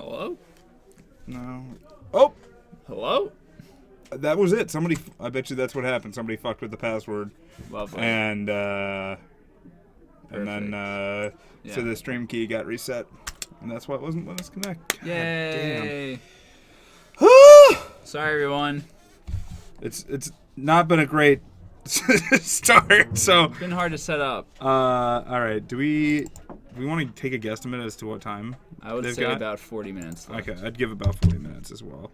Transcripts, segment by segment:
Hello? No. Oh! Hello? That was it. I bet you that's what happened. Somebody fucked with the password. Lovely. And then, so the stream key got reset. And that's why it wasn't letting us connect. God Yay! damn. Sorry, everyone. It's not been a great start, so. It's been hard to set up. Alright, do we want to take a guesstimate as to what time I would say about 40 minutes left. Okay, I'd give about 40 minutes as well.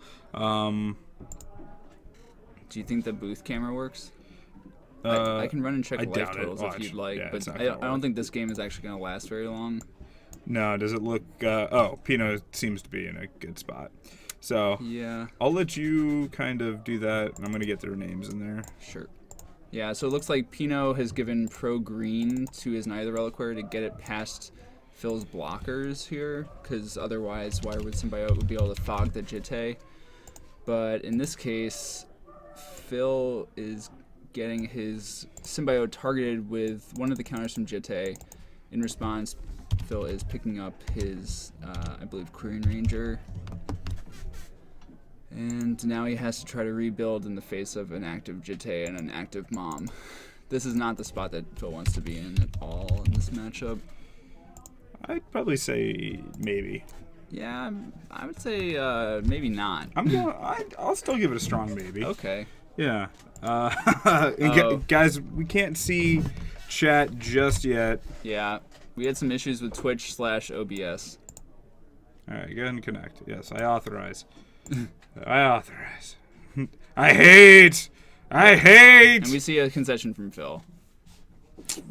Do you think the booth camera works? I can run and check life totals if you'd like, yeah, but I don't think this game is actually going to last very long. No, does it look... Pino seems to be in a good spot. So, yeah. I'll let you kind of do that, and I'm going to get their names in there. Sure. Yeah, so it looks like Pino has given Pro Green to his Neither Reliquary to get it past Phil's blockers here, because otherwise, why would Symbiote be able to fog the Jitte? But in this case, Phil is getting his Symbiote targeted with one of the counters from Jitte. In response, Phil is picking up his, I believe, Queen Ranger. And now he has to try to rebuild in the face of an active Jitte and an active Mom. This is not the spot that Phil wants to be in at all in this matchup. I'd probably say maybe. Yeah, I would say maybe not. I'll still give it a strong maybe. Okay. Yeah. Guys, we can't see chat just yet. Yeah, we had some issues with Twitch/OBS. All right, go ahead and connect. Yes, I authorize. I authorize. I hate. And we see a concession from Phil.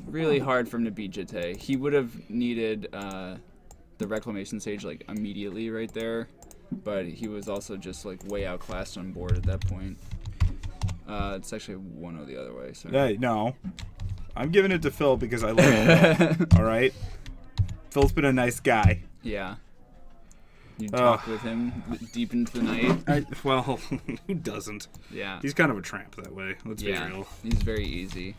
Really hard for him to beat Jitte. He would have needed the Reclamation Sage like immediately right there, but he was also just like way outclassed on board at that point. It's actually 1-0 the other way. So. Hey, no. I'm giving it to Phil because I love him. All right? Phil's been a nice guy. Yeah. You talk with him deep into the night? Well, who doesn't? Yeah. He's kind of a tramp that way. Let's be real. He's very easy.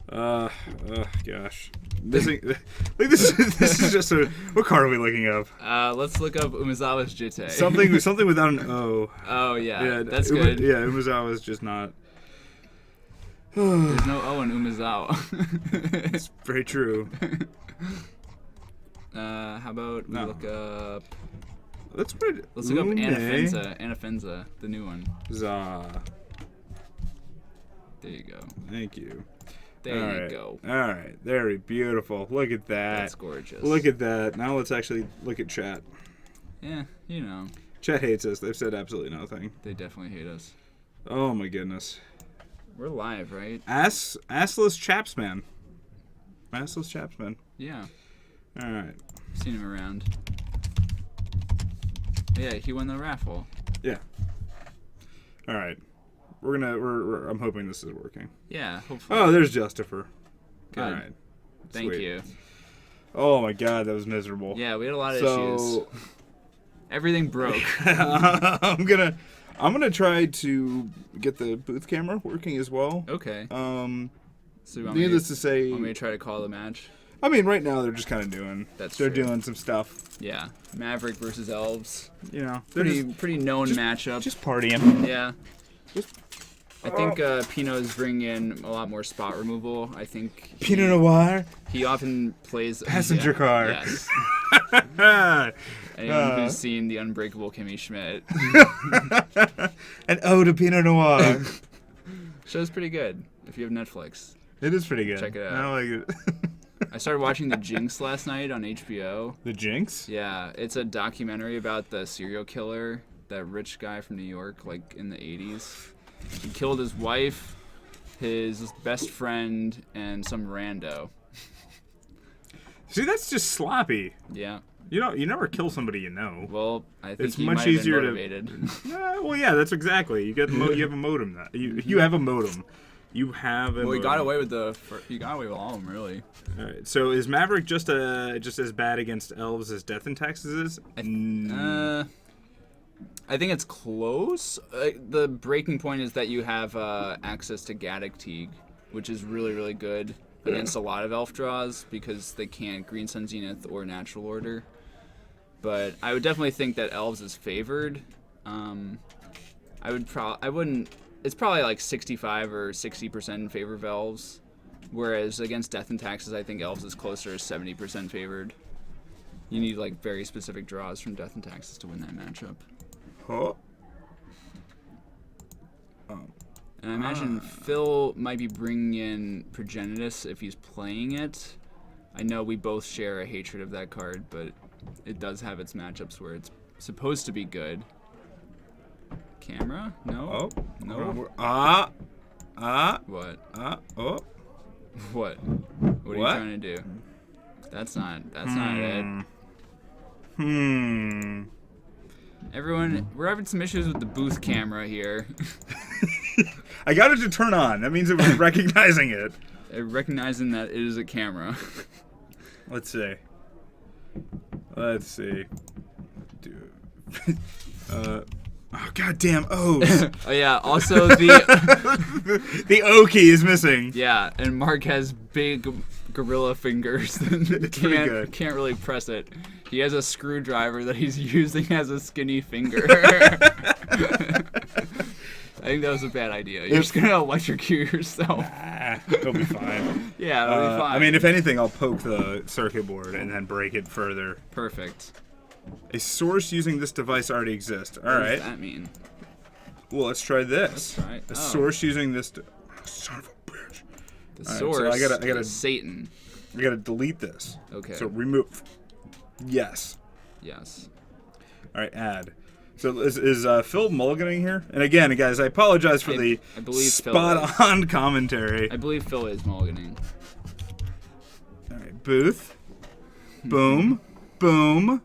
Gosh. This is just a... What card are we looking up? Let's look up Umezawa's Jitte. Something without an O. Oh, yeah. That's good. Yeah, Umezawa's just not... There's no O in Umezawa. It's very true. How about we look up... Let's look up Anafenza, the new one. Za. There you go. Thank you. There you go. All right. Very beautiful. Look at that. That's gorgeous. Look at that. Now let's actually look at chat. Yeah, you know. Chat hates us. They've said absolutely nothing. They definitely hate us. Oh, my goodness. We're live, right? Assless Chapsman. Assless Chapsman. Yeah. All right. Seen him around. Yeah, he won the raffle. Yeah. All right. I'm hoping this is working. Yeah, hopefully. Oh, there's Justifer. Good. All right. Thank Sweet. you. Oh my God, that was miserable. Yeah, we had a lot of issues. Everything broke. I'm gonna try to get the booth camera working as well. Okay. So needless to say, want me to try to call the match? I mean, right now they're just kind of doing. They're doing some stuff. Yeah, Maverick versus Elves. You know, pretty known matchup. Just partying. Yeah. I think Pino is bringing in a lot more spot removal. I think Pinot Noir. He often plays passenger car. Yes. Anyone who's seen the Unbreakable Kimmy Schmidt. An ode to Pinot Noir. Show's pretty good. If you have Netflix, it is pretty good. Check it out. I like it. I started watching The Jinx last night on HBO. The Jinx? Yeah, it's a documentary about the serial killer, that rich guy from New York, like in the 80s. He killed his wife, his best friend, and some rando. See, that's just sloppy. Yeah. You know, you never kill somebody you know. Well, I think it's he much might have easier been motivated. Yeah, that's exactly. You get you have a modem. You have a modem. You have a. Well, modem. he got away with all of them, really. All right. So is Maverick just as bad against elves as Death in Texas is? I think it's close. The breaking point is that you have access to Gaddock Teague, which is really, really good against a lot of elf draws because they can't Green Sun Zenith or Natural Order. but I would definitely think that Elves is favored. I wouldn't. It's probably like 65 or 60% in favor of Elves, whereas against Death and Taxes, I think Elves is closer to 70% favored. You need like very specific draws from Death and Taxes to win that matchup. Oh. And I imagine Phil might be bringing in Progenitus if he's playing it. I know we both share a hatred of that card, but it does have its matchups where it's supposed to be good. Camera? No. Oh. No. What? Oh. What? What are you trying to do? That's not it. Everyone, we're having some issues with the booth camera here. I got it to turn on. That means it was recognizing it. Recognizing that it is a camera. Let's see. Dude. Oh, goddamn O's. Oh, yeah. Also, the... the O key is missing. Yeah, and Mark has big gorilla fingers. Can't really press it. He has a screwdriver that he's using as a skinny finger. I think that was a bad idea. You're just going to electrocute yourself. Nah, it'll be fine. Yeah, it'll be fine. I mean, if anything, I'll poke the circuit board and then break it further. Perfect. A source using this device already exists. All right. What does that mean? Well, let's try this. Let's try it. A source using this. Son of a bitch. The All source right, so I gotta is Satan. I gotta delete this. Okay. So remove. Yes. Yes. All right, add. So is Phil mulliganing here? And again, guys, I apologize for the spot-on commentary. I believe Phil is mulliganing. All right, booth. Boom. Boom.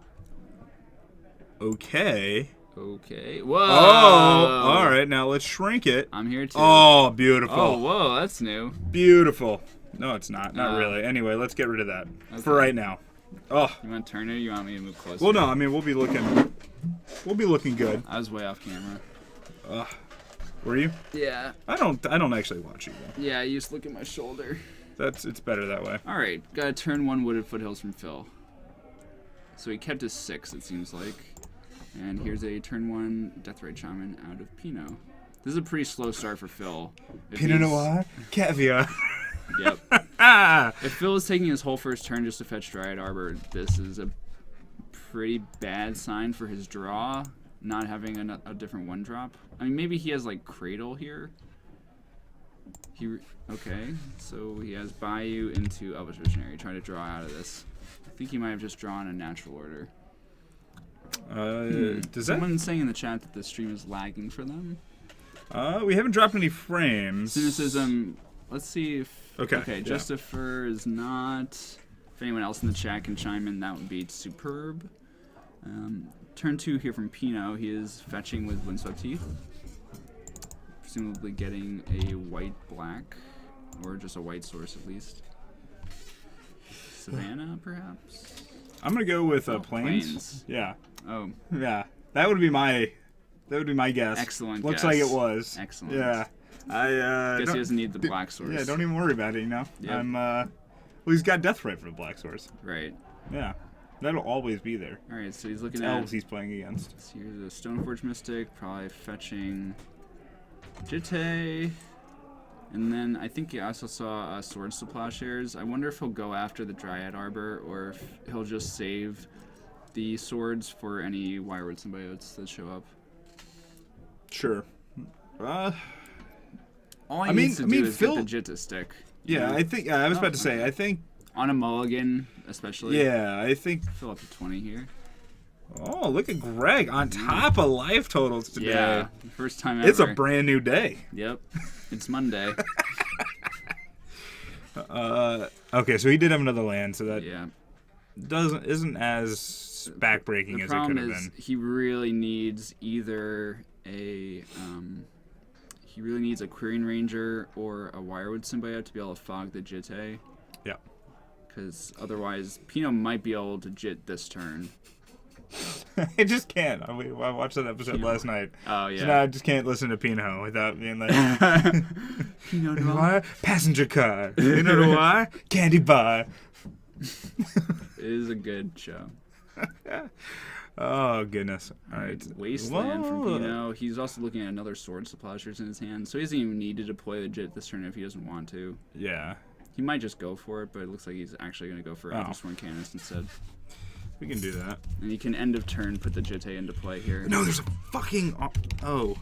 Okay. Okay. Whoa. Oh, all right. Now let's shrink it. I'm here too. Oh, beautiful. Oh, whoa, that's new. Beautiful. No, it's not. Not really. Anyway, let's get rid of that for right now. Oh. You want to turn it? Or you want me to move closer? Well, no. I mean, we'll be looking good. I was way off camera. Were you? Yeah. I don't actually watch you though. Yeah, you just look at my shoulder. It's better that way. All right, got to turn 1 Wooded Foothills from Phil. So he kept his 6, it seems like. And here's a turn 1 Deathrite Shaman out of Pinot. This is a pretty slow start for Phil. Pinot Noir, caviar. Yep. If Phil is taking his whole first turn just to fetch Dryad Arbor, this is a pretty bad sign for his draw, not having a different 1-drop. I mean, maybe he has, like, Cradle here. Okay, so he has Bayou into Elvish Visionary, trying to draw out of this. I think he might have just drawn a natural order. Someone's saying in the chat that the stream is lagging for them. We haven't dropped any frames. Cynicism. Let's see if... Okay, yeah. Justifer is not... If anyone else in the chat can chime in, that would be superb. Turn 2 here from Pinot. He is fetching with Windswept Teeth. Presumably getting a white-black, or just a white source at least. Savannah, perhaps? I'm going to go with Plains. Yeah. Oh. Yeah. That would be my guess. Excellent Looks guess. like it was. Excellent. Yeah. Guess he doesn't need the black source. Yeah, don't even worry about it, you know. Yep. Well, he's got Deathrite for the black source. Right. Yeah. That'll always be there. All right, so he's looking it's at elves he's playing against. So here's a Stoneforge Mystic, probably fetching Jitte. And then I think he also saw Swords to Plowshares. I wonder if he'll go after the Dryad Arbor or if he'll just save the swords for any Wireward Symbiotes that show up. Sure. All he needs to do is get the Jitte stick. Yeah, I think. I was about to say. I think on a mulligan, especially. Yeah, I think. Fill up to 20 here. Oh, look at Greg on top of life totals today. Yeah, first time ever. It's a brand new day. Yep, it's Monday. Okay, so he did have another land, so that yeah isn't as backbreaking as it could have been. The problem is he really needs either a Quirion Ranger or a Wirewood Symbiote to be able to fog the Jitte. Yeah. Because otherwise, Pinot might be able to Jit this turn. I just can't. I watched that episode last night. Oh, yeah. So now I just can't listen to Pinot without being like... Pinot Noir? Passenger car. Pinot Noir? Candy bar. It is a good show. Oh, goodness. All right. Wasteland from Pino. He's also looking at another Sword Plowshares in his hand, so he doesn't even need to deploy the Jit this turn if he doesn't want to. Yeah. He might just go for it, but it looks like he's actually going to go for Aethersworn Canonist instead. We can do that. And he can end of turn put the Jite into play here. No, there's a fucking... Oh.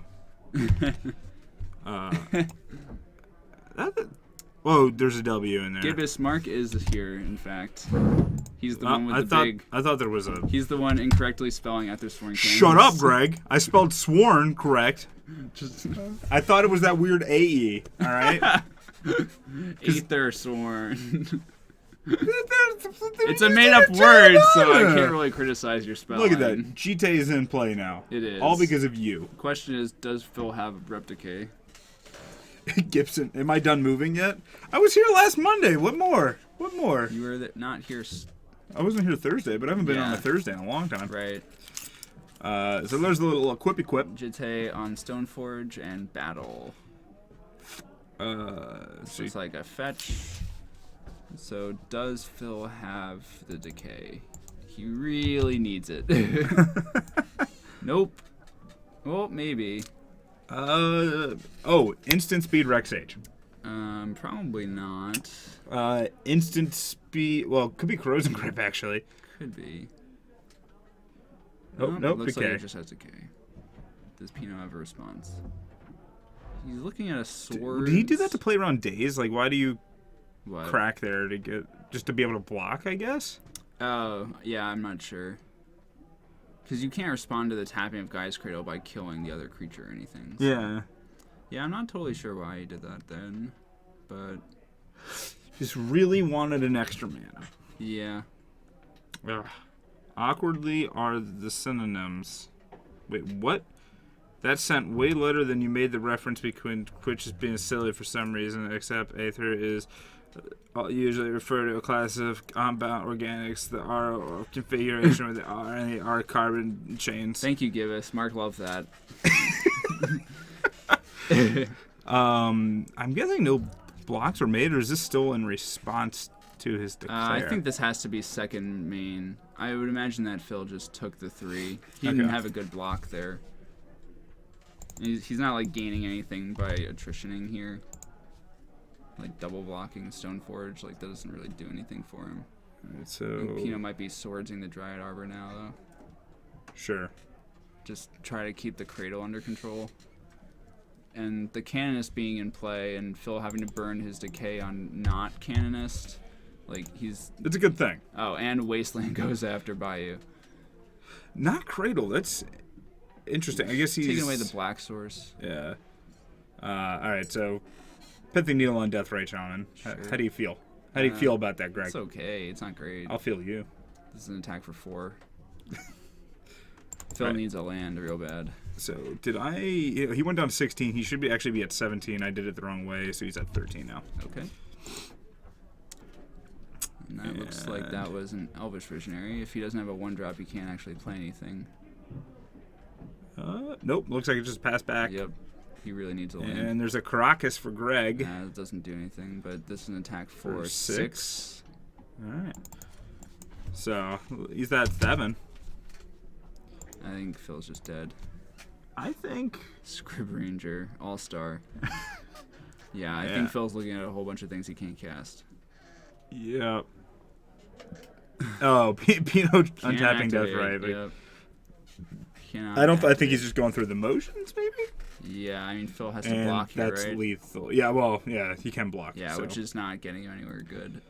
Whoa, there's a W in there. Gibbous Mark is here, in fact. He's the one with big... I thought there was a... He's the one incorrectly spelling Aethersworn Canonist. Shut up, Greg. I spelled sworn correct. Just... I thought it was that weird AE, all right? Aethersworn. It's a made-up word, so I can't really criticize your spelling. Look at that. Jite is in play now. It is. All because of you. The question is, does Phil have Rep Decay? Gibson, am I done moving yet? I was here last Monday. What more? What more? You were not here. I wasn't here Thursday, but I haven't been on a Thursday in a long time. Right. So there's a little equip. Jite on Stoneforge and Battle. So it's like a fetch. So does Phil have the Decay? He really needs it. Nope. Well, maybe. Instant speed WUBRGxyz. Probably not. Instant speed. Well, could be corrosion grip actually. Could be. Nope. Looks Decay. like it just has Decay. Does Pino have a response? He's looking at a sword. Did he do that to play around days? Like, why do you crack there to just to be able to block? I guess. Oh yeah, I'm not sure. Because you can't respond to the tapping of Guy's Cradle by killing the other creature or anything. So. Yeah. Yeah, I'm not totally sure why he did that then, but... Just really wanted an extra mana. Yeah. Ugh. Awkwardly are the synonyms. Wait, what? That sent way later than you made the reference between which is being silly for some reason, except Aether is... usually refer to a class of compound organics, the R configuration with the R and the R carbon chains. Thank you, Gibbous. Mark loves that. I'm guessing no blocks were made, or is this still in response to his declare? I think this has to be second main. I would imagine that Phil just took the 3. He didn't have a good block there. He's not like gaining anything by attritioning here. Like double blocking Stoneforge, like that doesn't really do anything for him. Right, so Pino might be swordsing the Dryad Arbor now, though. Sure. Just try to keep the Cradle under control. And the Canonist being in play, and Phil having to burn his Decay on not Canonist, like he's. It's a good thing. Oh, and Wasteland goes after Bayou. Not Cradle. That's interesting. I guess he's taking away the Black Source. Yeah. All right, so. Pithing Needle on Deathrite Shaman. Sure. How do you feel? How do you feel about that, Greg? It's okay. It's not great. I'll feel you. This is an attack for 4. Phil needs a land real bad. So did I? He went down to 16. He should actually be at 17. I did it the wrong way, so he's at 13 now. Okay. And that looks like that was an Elvish Visionary. If he doesn't have a 1-drop, he can't actually play anything. Nope. Looks like it just passed back. Yep. He really needs a land. And there's a Caracas for Greg. That doesn't do anything, but this is an attack for 6. All right. So he's at 7. I think Phil's just dead. I think Scrib Ranger, All-Star. Yeah, I think Phil's looking at a whole bunch of things he can't cast. Yep. Oh, Pino untapping Death, right? Yep. I think he's just going through the motions, maybe. Yeah, I mean Phil has to block here, right? That's lethal. Yeah, well, yeah, he can block. Yeah, which is not getting him anywhere good.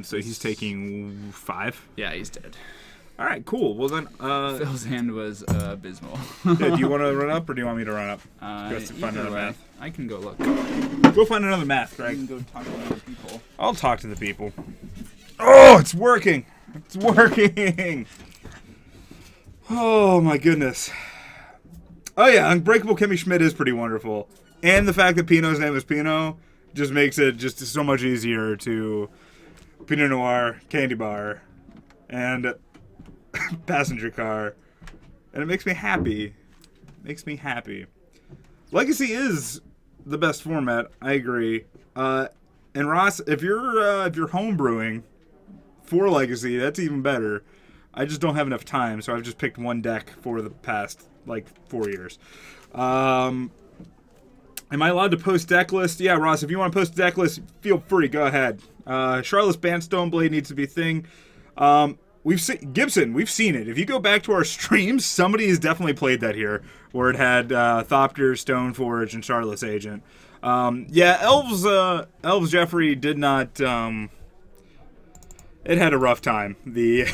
So he's taking 5. Yeah, he's dead. All right, cool. Well then, Phil's hand was abysmal. Yeah, do you want to run up, or do you want me to run up? Find another math. I can go look. Go find another math, Greg. You can go talk to other people. I'll talk to the people. Oh, it's working! It's working! Oh my goodness. Oh yeah, Unbreakable Kimmy Schmidt is pretty wonderful. And the fact that Pino's name is Pino just makes it just so much easier to Pinot Noir, Candy Bar, and Passenger Car. And it makes me happy. Makes me happy. Legacy is the best format, I agree. And Ross, if you're home brewing for Legacy, that's even better. I just don't have enough time, so I've just picked one deck for the past, like, 4 years. Am I allowed to post deck list? Yeah, Ross, if you want to post a deck list, feel free. Go ahead. Charlotte's Bandstone Blade needs to be a thing. We've seen Gibson. We've seen it. If you go back to our streams, somebody has definitely played that here, where it had Thopter, Stoneforge, and Charlotte's Agent. Yeah, Elves Jeffrey did not. It had a rough time the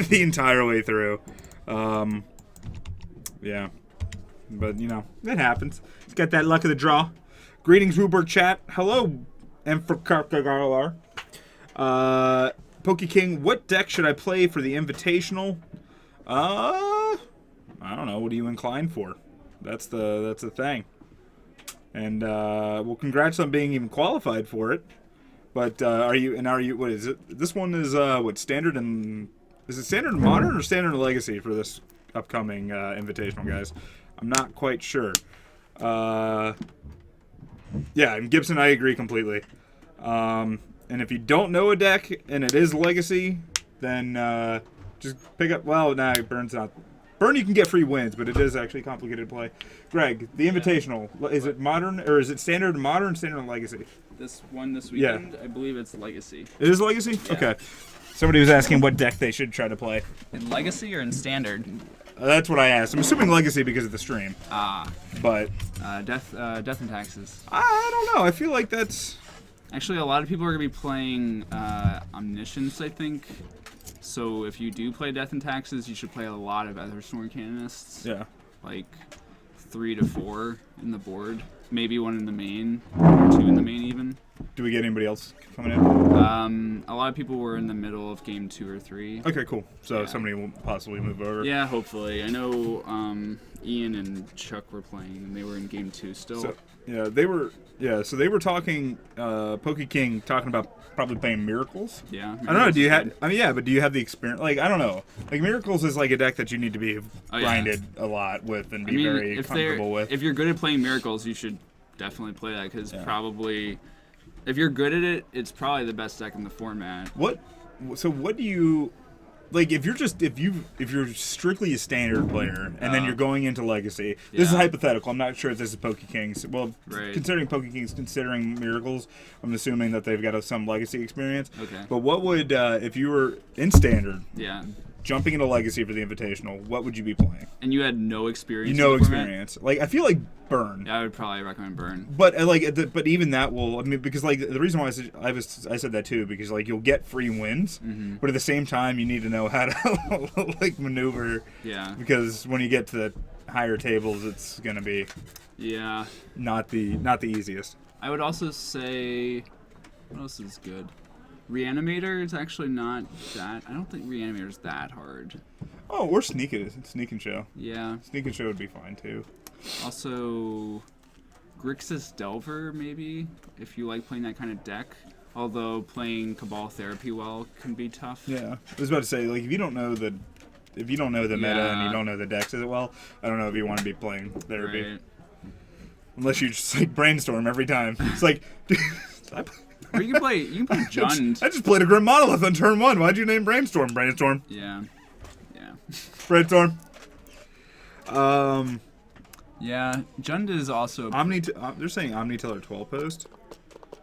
the entire way through. Yeah, but you know it happens. It's got that luck of the draw. Greetings, WUBRG chat. Hello, Emperor. Poke King, what deck should I play for the Invitational? I don't know. What are you inclined for? That's the thing. And well, congrats on being even qualified for it. But are you? What is it? This one is what standard and is it standard and modern or standard and legacy for this upcoming Invitational, guys? I'm not quite sure. Yeah, and Gibson, I agree completely. And if you don't know a deck and it is legacy, then just pick up. Well, nah, Burn's not. Burn, you can get free wins, but it is actually complicated to play. Greg, the Invitational, is it modern or is it standard and modern, standard and legacy? This weekend, I believe it's legacy. It is legacy? Yeah. Okay. Somebody was asking what deck they should try to play. In legacy or in standard? That's what I asked. I'm assuming legacy because of the stream. But Death and Taxes. I don't know. I feel like that's Actually, a lot of people are going to be playing Omniscience, I think. So if you do play Death and Taxes, you should play a lot of Etherstorm Canonists. yeah. Like 3 to 4 in the board. Maybe 1 in the main, or 2 in the main even. Do we get anybody else coming in? A lot of people were in the middle of game 2 or 3. Okay, cool. So Yeah. somebody will possibly move over. Yeah, hopefully. I know Ian and Chuck were playing, and they were in game 2 still. So, yeah, they were. Yeah, so they were talking. Poke King talking about probably playing Miracles. Yeah. I don't know. Do you have? I mean, yeah, but do you have the experience? Like, I don't know. Like, Miracles is like a deck that you need to be grinded a lot with and be very comfortable with. If you're good at playing Miracles, you should definitely play that because probably, if you're good at it, it's probably the best deck in the format. What? So what do you? Like, if you're strictly a standard player and then you're going into Legacy, this is hypothetical. I'm not sure if this is Poke Kings. Well, considering Poke Kings, considering Miracles, I'm assuming that they've got some Legacy experience. Okay. But what would, if you were in standard, jumping into Legacy for the Invitational, what would you be playing? And you had no experience. No experience. Like, I feel like Burn. Yeah, I would probably recommend Burn. But but even that will. I mean, because like the reason why I said that too, because like you'll get free wins, but at the same time you need to know how to like maneuver. Yeah. Because when you get to the higher tables, it's gonna be not the easiest. I would also say, what else is good? Reanimator is actually not that. I don't think Reanimator is that hard. Oh, or Sneak and Show. Yeah. Sneak and Show would be fine too. Also, Grixis Delver maybe if you like playing that kind of deck. Although playing Cabal Therapy well can be tough. Yeah, I was about to say like if you don't know the meta and you don't know the decks as well, I don't know if you want to be playing Therapy. Right. Unless you just like brainstorm every time. It's like, dude, or you can play Jund. I just played a Grim Monolith on turn 1. Why'd you name Brainstorm? Brainstorm. Yeah. Brainstorm. Yeah, Jund is also. They're saying Omniteller 12 post.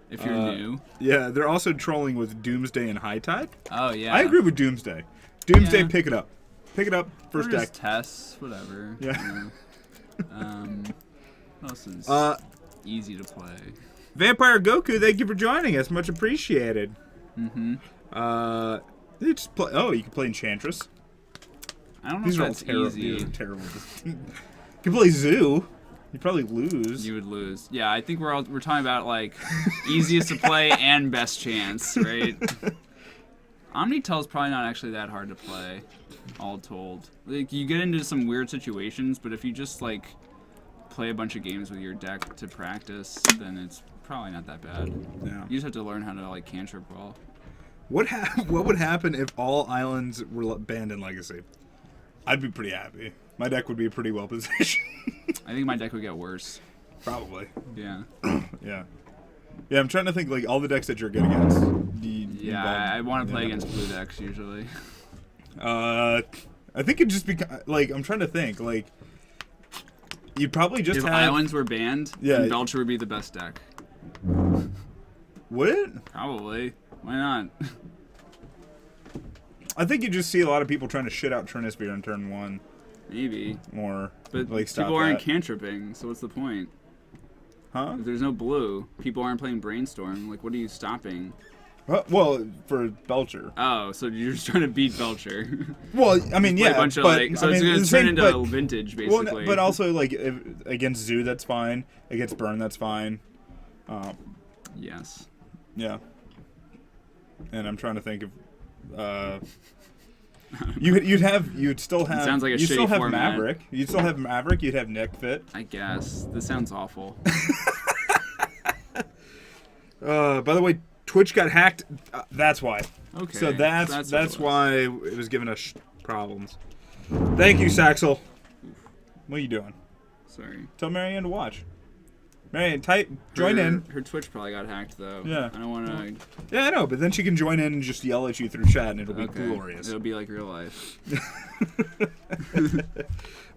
If you're new. Yeah, they're also trolling with Doomsday and High Tide. Oh yeah. I agree with Doomsday. Doomsday, pick it up. Pick it up. First deck. Tests, whatever. Yeah. What else is easy to play? Vampire Goku, thank you for joining us. Much appreciated. You just play. Oh, you can play Enchantress. I don't know if that's easy. These are terrible. You can play Zoo. You'd probably lose. You would lose. Yeah, I think we're talking about like easiest to play and best chance, right? Omnitel's probably not actually that hard to play, all told. Like you get into some weird situations, but if you just like play a bunch of games with your deck to practice, then it's probably not that bad. Yeah. You just have to learn how to like cantrip well. What would happen if all islands were banned in Legacy? I'd be pretty happy. My deck would be pretty well positioned. I think my deck would get worse. Probably. Yeah. Yeah. Yeah, I'm trying to think like all the decks that you're good against. I want to play against blue decks usually. I think it'd just be like I'm trying to think. Like you'd probably just If have islands were banned, Yeah. then Belcher would be the best deck. Would it? Probably. Why not? I think you just see a lot of people trying to shit out Trinisphere in turn 1 Maybe. more. But like stop people aren't that. cantripping, so what's the point? Huh? If there's no blue, people aren't playing Brainstorm. Like, what are you stopping? Well, for Belcher. Oh, so you're just trying to beat Belcher. Well, I mean, Play a yeah, bunch of, but like, so I it's mean, gonna the turn same- into but- vintage, well, basically. but also like against Zoo, that's fine. Against Burn, that's fine. Yes. Yeah. And I'm trying to think of. You'd still have. sounds like a you'd still shitty have format. Maverick. You'd still have Maverick. You'd have Nick Fit. I guess. This sounds awful. By the way, Twitch got hacked. That's why. Okay. So that's what it was. why it was giving us problems. Thank you, Saxel. What are you doing? Sorry. Tell Marianne to watch. Marianne, join Her- in. Her Twitch probably got hacked, though. Yeah. I don't want to... Yeah, I know, but then she can join in and just yell at you through chat, and it'll be glorious. It'll be like real life.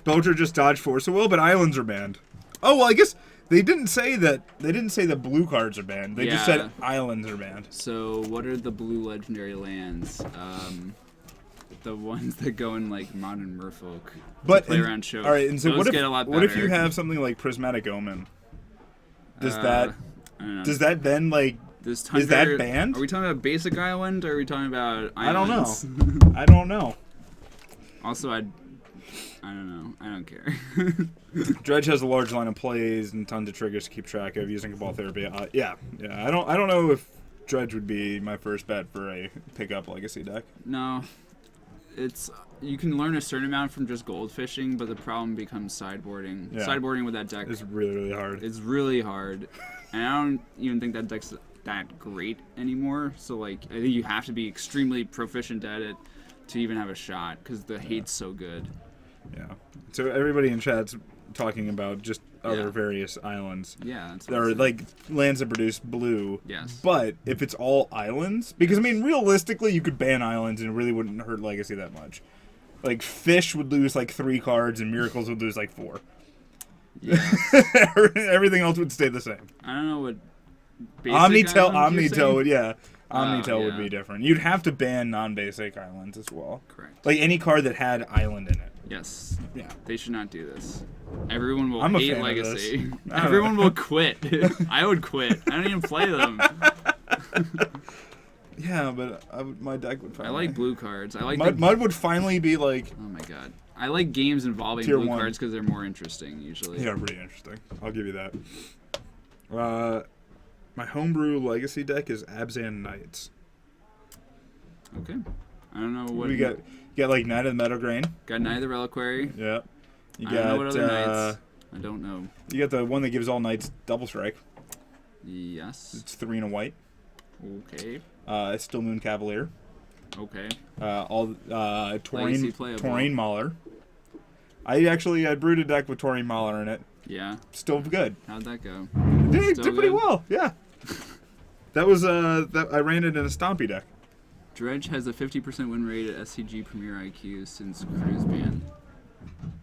Belcher just dodged Force of Will, but islands are banned. Oh well, I guess they didn't say that. They didn't say that blue cards are banned. They just Yeah. said islands are banned. So, what are the blue legendary lands? The ones that go in, like, Modern Merfolk. But play around shows. all right, and so Those what if get a lot what if you better. have something like Prismatic Omen? Does I that don't know. does that then like This is that Tundra- banned? Are we talking about basic island, or are we talking about I don't know. islands? I don't know. Also, I don't know. I don't care. Dredge has a large line of plays and tons of triggers to keep track of using Cabal Therapy. Yeah. I don't know if Dredge would be my first bet for a pickup legacy deck. No, it's you can learn a certain amount from just gold fishing, but the problem becomes sideboarding. Yeah. Sideboarding with that deck It's really hard. is really hard, and I don't even think that deck's that great anymore. So like, I think you have to be extremely proficient at it to even have a shot, because the hate's so good. Yeah. So everybody in chat's talking about just other Yeah. various islands. Yeah, that's what There I'm are saying. like lands that produce blue. Yes. But if it's all islands, because I mean realistically you could ban islands and it really wouldn't hurt legacy that much. Like Fish would lose like 3 cards and Miracles would lose like 4. Yeah. Everything else would stay the same. I don't know what. Basic islands you're Omnitel would saying? Omnitel would yeah. be different. You'd have to ban non-basic islands as well. Correct. Like any card that had island in it. Yes. Yeah. They should not do this. Everyone will I'm a hate fan of Legacy. this. I don't Everyone know. will quit. I would quit. I don't even play them. Yeah, but my deck would I finally... like blue cards. I like Mud would finally be like... Oh my god. I like games involving Tier blue 1. cards because they're more interesting usually. Yeah, pretty interesting. I'll give you that. My homebrew legacy deck is Abzan Knights. Okay. I don't know what We got like Knight of the Meadow Grain. got Knight of the Reliquary. Yeah. You I don't know what other knights. I don't know. You got the one that gives all knights double strike. Yes. It's 3 and a white. Okay. It's still Moon Cavalier. Okay. Taurine playable. Taurine Mauler. I brewed a deck with Taurine Mauler in it. Yeah. Still good. How'd that go? Did Still pretty good? well. Yeah. That was I ran it in a Stompy deck. Dredge has a 50% win rate at SCG Premier IQ since Cruise ban.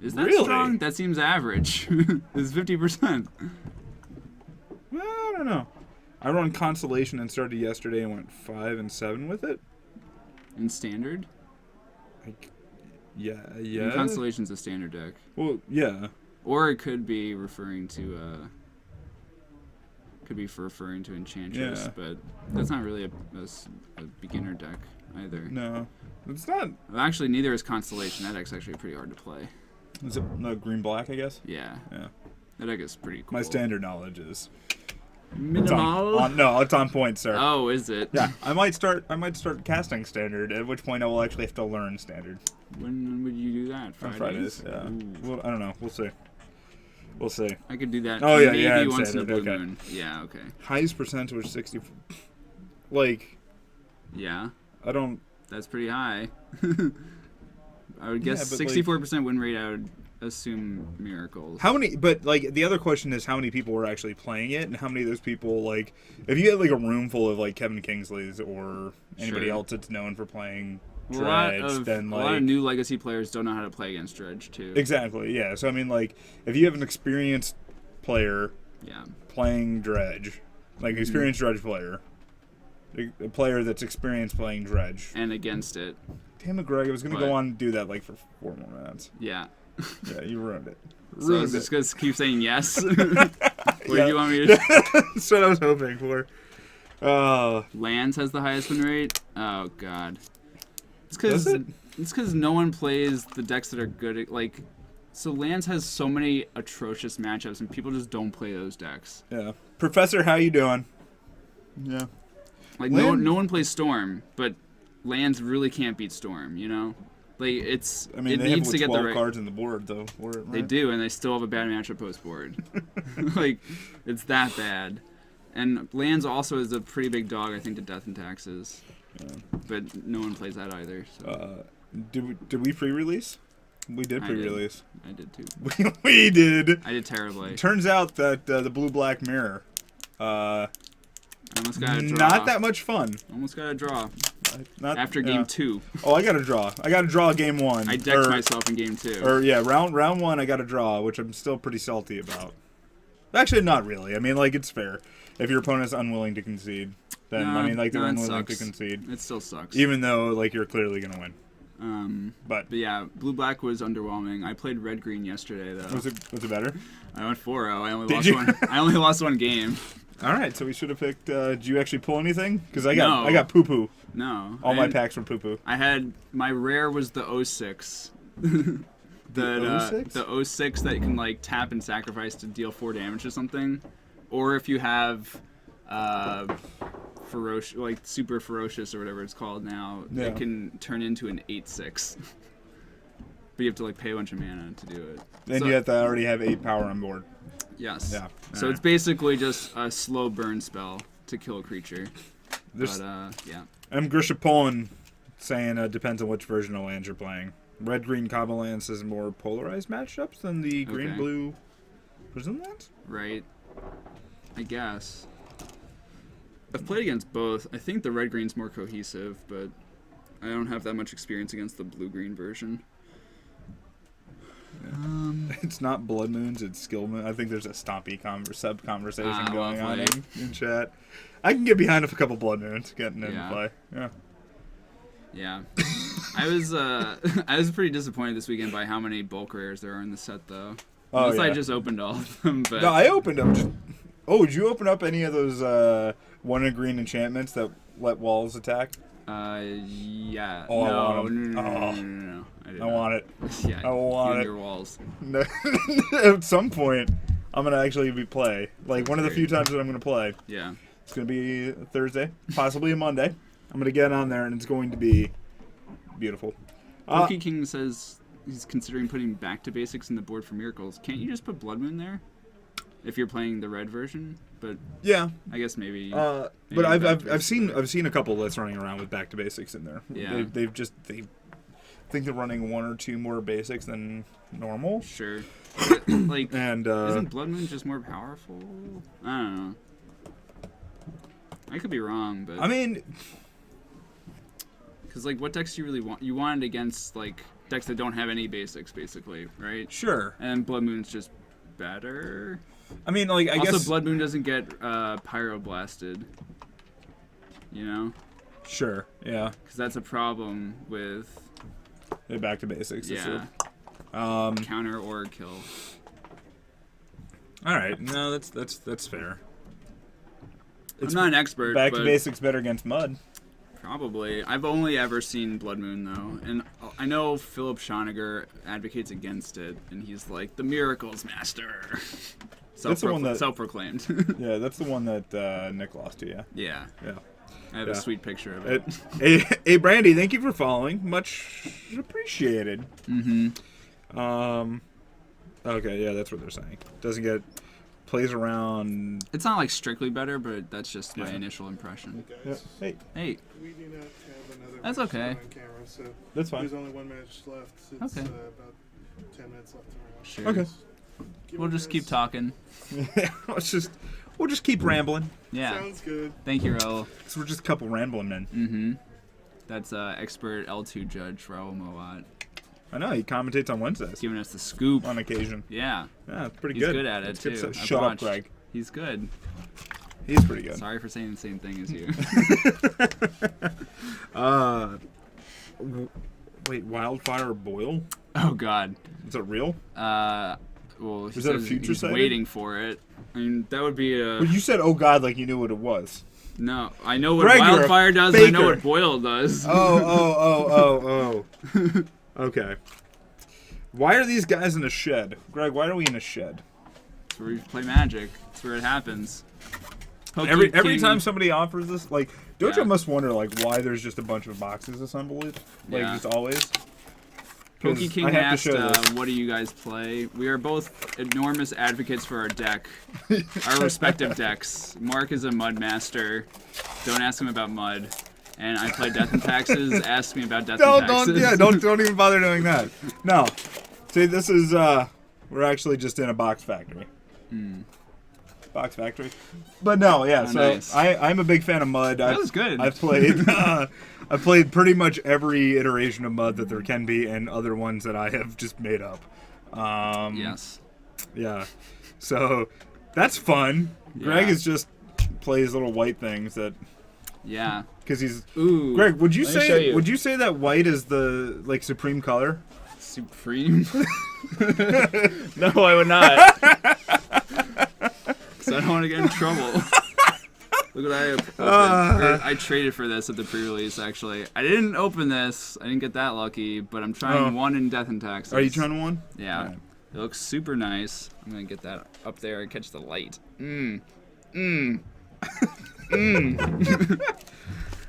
Is that Really? strong? That seems average. It's 50%. Well, I don't know. I run Constellation and started yesterday and went 5 and 7 with it. In standard? Yeah. And Constellation's a standard deck. Well, yeah. Or it could be referring to Enchantress, Yeah. but that's not really a beginner deck either. No, it's not. Well, actually, neither is Constellation. That deck's actually pretty hard to play. Is it no green black? I guess. Yeah. Yeah. That deck is pretty cool. My standard knowledge is. Minimal. It's on point, sir. Oh, is it? Yeah, I might start casting standard. At which point I will actually have to learn standard. When would you do that? On Fridays? Fridays. Yeah. Ooh. Well, I don't know. We'll see. We'll see. I could do that. Oh, yeah, maybe yeah, once in a standard, blue okay. moon. Yeah. Okay. Highest percentage was 60. Like, Yeah, I don't. that's pretty high. I would guess but, like- 64% win rate. I would assume Miracles. How many? But like the other question is how many people were actually playing it, and how many of those people if you had like a room full of like Kevin Kingsleys or anybody Sure. else that's known for playing Dredge, then a like lot of new legacy players don't know how to play against Dredge too. exactly, yeah. So I mean, like if you have an experienced player Yeah. playing Dredge, like experienced Dredge player, a player that's experienced playing Dredge, And against it. damn it, Greg, I was gonna What? go on and do that like for 4 more minutes. Yeah. Yeah, you ruined it. So I was just gonna keep saying yes. What do you want me to? That's what I was hoping for. Lands has the highest win rate. Oh god. It's Does it? because no one plays the decks that are good at like. So Lands has so many atrocious matchups, and people just don't play those decks. Yeah, Professor, how you doing? Yeah. Like Land- no one plays Storm, but Lands really can't beat Storm. You know, like it's I mean, it they have needs to get the 12 right. cards in the board though. Right? They do, and they still have a bad matchup post board. Like it's that bad. And Lands also is a pretty big dog, I think, to Death and Taxes. Yeah. But no one plays that either. So. Did we pre-release? We did I pre-release. I did too. We did. I did terribly. Turns out that the blue-black mirror, I almost got a draw. not that much fun. Almost got a draw. Not After game 2. Oh, I got a draw. I got a draw game 1. I decked myself in game 2. Or yeah, round 1 I got a draw, which I'm still pretty salty about. Actually, not really. I mean, like it's fair. If your opponent's unwilling to concede, then I mean, like they're it unwilling to sucks. concede, It still sucks. even though like you're clearly gonna win. But But yeah, blue-black was underwhelming. I played red-green yesterday though. was it better? I went 4-0. I only Did lost you? one. I only lost one game. All right, so we should have picked. Did you actually pull anything? Because I No. got poo poo. No. All I my didn't- packs were poo poo. I had my rare was the 06. The 06 that you can like tap and sacrifice to deal 4 damage or something, or if you have ferocious, like super ferocious or whatever it's called now, Yeah. it can turn into an 8/6. But you have to like pay a bunch of mana to do it. Then So- you have to already have 8 power on board. Yes. Yeah. So Alright. it's basically just a slow burn spell to kill a creature. There's, But yeah. M. Grishapolan saying depends on which version of lands you're playing. Red green combo lands has more polarized matchups than the green Okay. blue prison lands. Right. I guess. I've played against both. I think the red green's more cohesive, but I don't have that much experience against the blue green version. It's not blood moons, it's skill moon. I think there's a stompy sub conversation going on lovely. in chat. I can get behind if a couple blood moons getting into Yeah. play. Yeah. Yeah. I was pretty disappointed this weekend by how many bulk rares there are in the set though. Oh, Unless I yeah. just opened all of them, but No, I opened them. Did you open up any of those one in green enchantments that let walls attack? yeah. Oh, I no, want 'em. no, Oh. no. I did I not. want it. Yeah. I want you and it. your walls. No, at some point, I'm gonna actually play. Like one of the few times that I'm gonna play. Yeah. It's gonna be a Thursday, possibly a Monday. I'm gonna get on there and it's going to be beautiful. Pokey King says he's considering putting back to basics in the board for miracles. Can't you just put Blood Moon there? If you're playing the red version, but Yeah, I guess maybe. but maybe I've back to seen basics. a couple lists running around with back to basics in there. Yeah. They think they're running 1 or 2 more basics than normal. Sure. But, like, And isn't Blood Moon just more powerful? I don't know. I could be wrong, but I mean, because like, what decks do you really want? You want it against like decks that don't have any basics, basically, right? sure. And Blood Moon's just better. I mean, like I also, guess Blood Moon doesn't get pyroblasted. You know, sure. Yeah. because that's a problem with Back to basics. That's yeah, it. counter or kill. All right. No, that's fair. I'm not an expert, Back but to basics better against mud. probably. I've only ever seen Blood Moon though, and I know Philip Schoniger advocates against it, and he's like the miracles master. That's the one that- Self-proclaimed. Yeah, that's the one that Nick lost to. Yeah. Yeah, Yeah. I have Yeah. a sweet picture of it. Hey, Brandy, thank you for following. Much appreciated. Mm-hmm. Okay, yeah, that's what they're saying. Doesn't get plays around. It's not like strictly better, but that's just my Yeah. initial impression. Yeah. Hey, Hey, We do not have another That's match okay. on camera, so that's fine. there's only one match left. It's Okay. about 10 minutes left around. sure. Okay. We'll just keep talking. We'll just keep rambling. Yeah. Sounds good. Thank you, Raul. So we're just a couple rambling men. Mm-hmm. That's expert L2 judge Raul Moat I know, he commentates on Wednesdays giving us the scoop. on occasion. Yeah. Yeah, it's pretty He's good. good at it, too. I've Shut up, watched. Greg. He's good. He's pretty good. Sorry for saying the same thing as you. Wait, wildfire boil? Oh, God. Is it real? Well, he Is that a says future he's sighting? waiting for it. I mean, that would be a... Well, you said, oh God, like you knew what it was. No, I know what Greg, you're a wildfire does, and I know faker. what boil does. Oh. Okay. Why are these guys in a shed? Greg, why are we in a shed? That's where we play Magic. That's where it happens. Every King- time somebody offers this, like, Dojo Yeah. must wonder, like, why there's just a bunch of boxes assembled. Like, Yeah. just always. 'Cause Pokey King I have to asked, show this. what do you guys play? We are both enormous advocates for our deck, our respective decks. Mark is a Mud Master. Don't ask him about Mud. And I play Death and Taxes. Ask me about Death and Taxes. Don't even bother doing that. No. See, this is, we're actually just in a box factory. Box factory. But no, yeah, Oh, so nice. I'm a big fan of Mud. That was good. I've played pretty much every iteration of Mud that there can be, and other ones that I have just made up. Yes. Yeah. So that's fun. Greg Yeah. is just plays little white things that Yeah. because he's Ooh. Greg. Would you Let me show say you. would you say that white is the like supreme color? Supreme? No, I would not. Because I don't want to get in trouble. Look what I opened. I traded for this at the pre-release, actually. I didn't open this. I didn't get that lucky, but I'm trying one in Death and Taxes. Are you trying one? Yeah. Alright. It looks super nice. I'm going to get that up there and catch the light.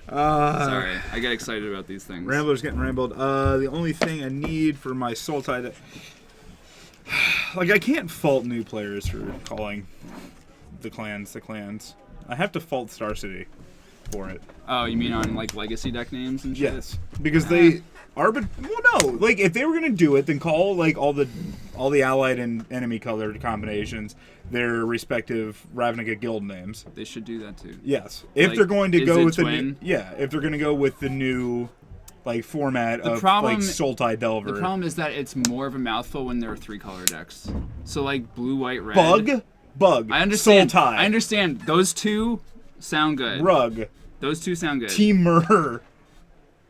Sorry. I get excited about these things. Rambler's getting rambled. The only thing I need for my Soul Tide, like I can't fault new players for calling the clans. I have to fault Star City for it. Oh, you mean on like legacy deck names and shit? Yes, because they well, no. Like if they were gonna do it, then call like all the allied and enemy colored combinations their respective Ravnica guild names. They should do that too. Yes, if Like, they're going to is go it with the twin? if they're gonna go with the new like format of problem- like Sultai Delver. The problem is that it's more of a mouthful when there are 3 color decks. So like blue, white, red. Bug. I understand. Sultai. I understand. Those two sound good. Rug. Those two sound good. Teamer.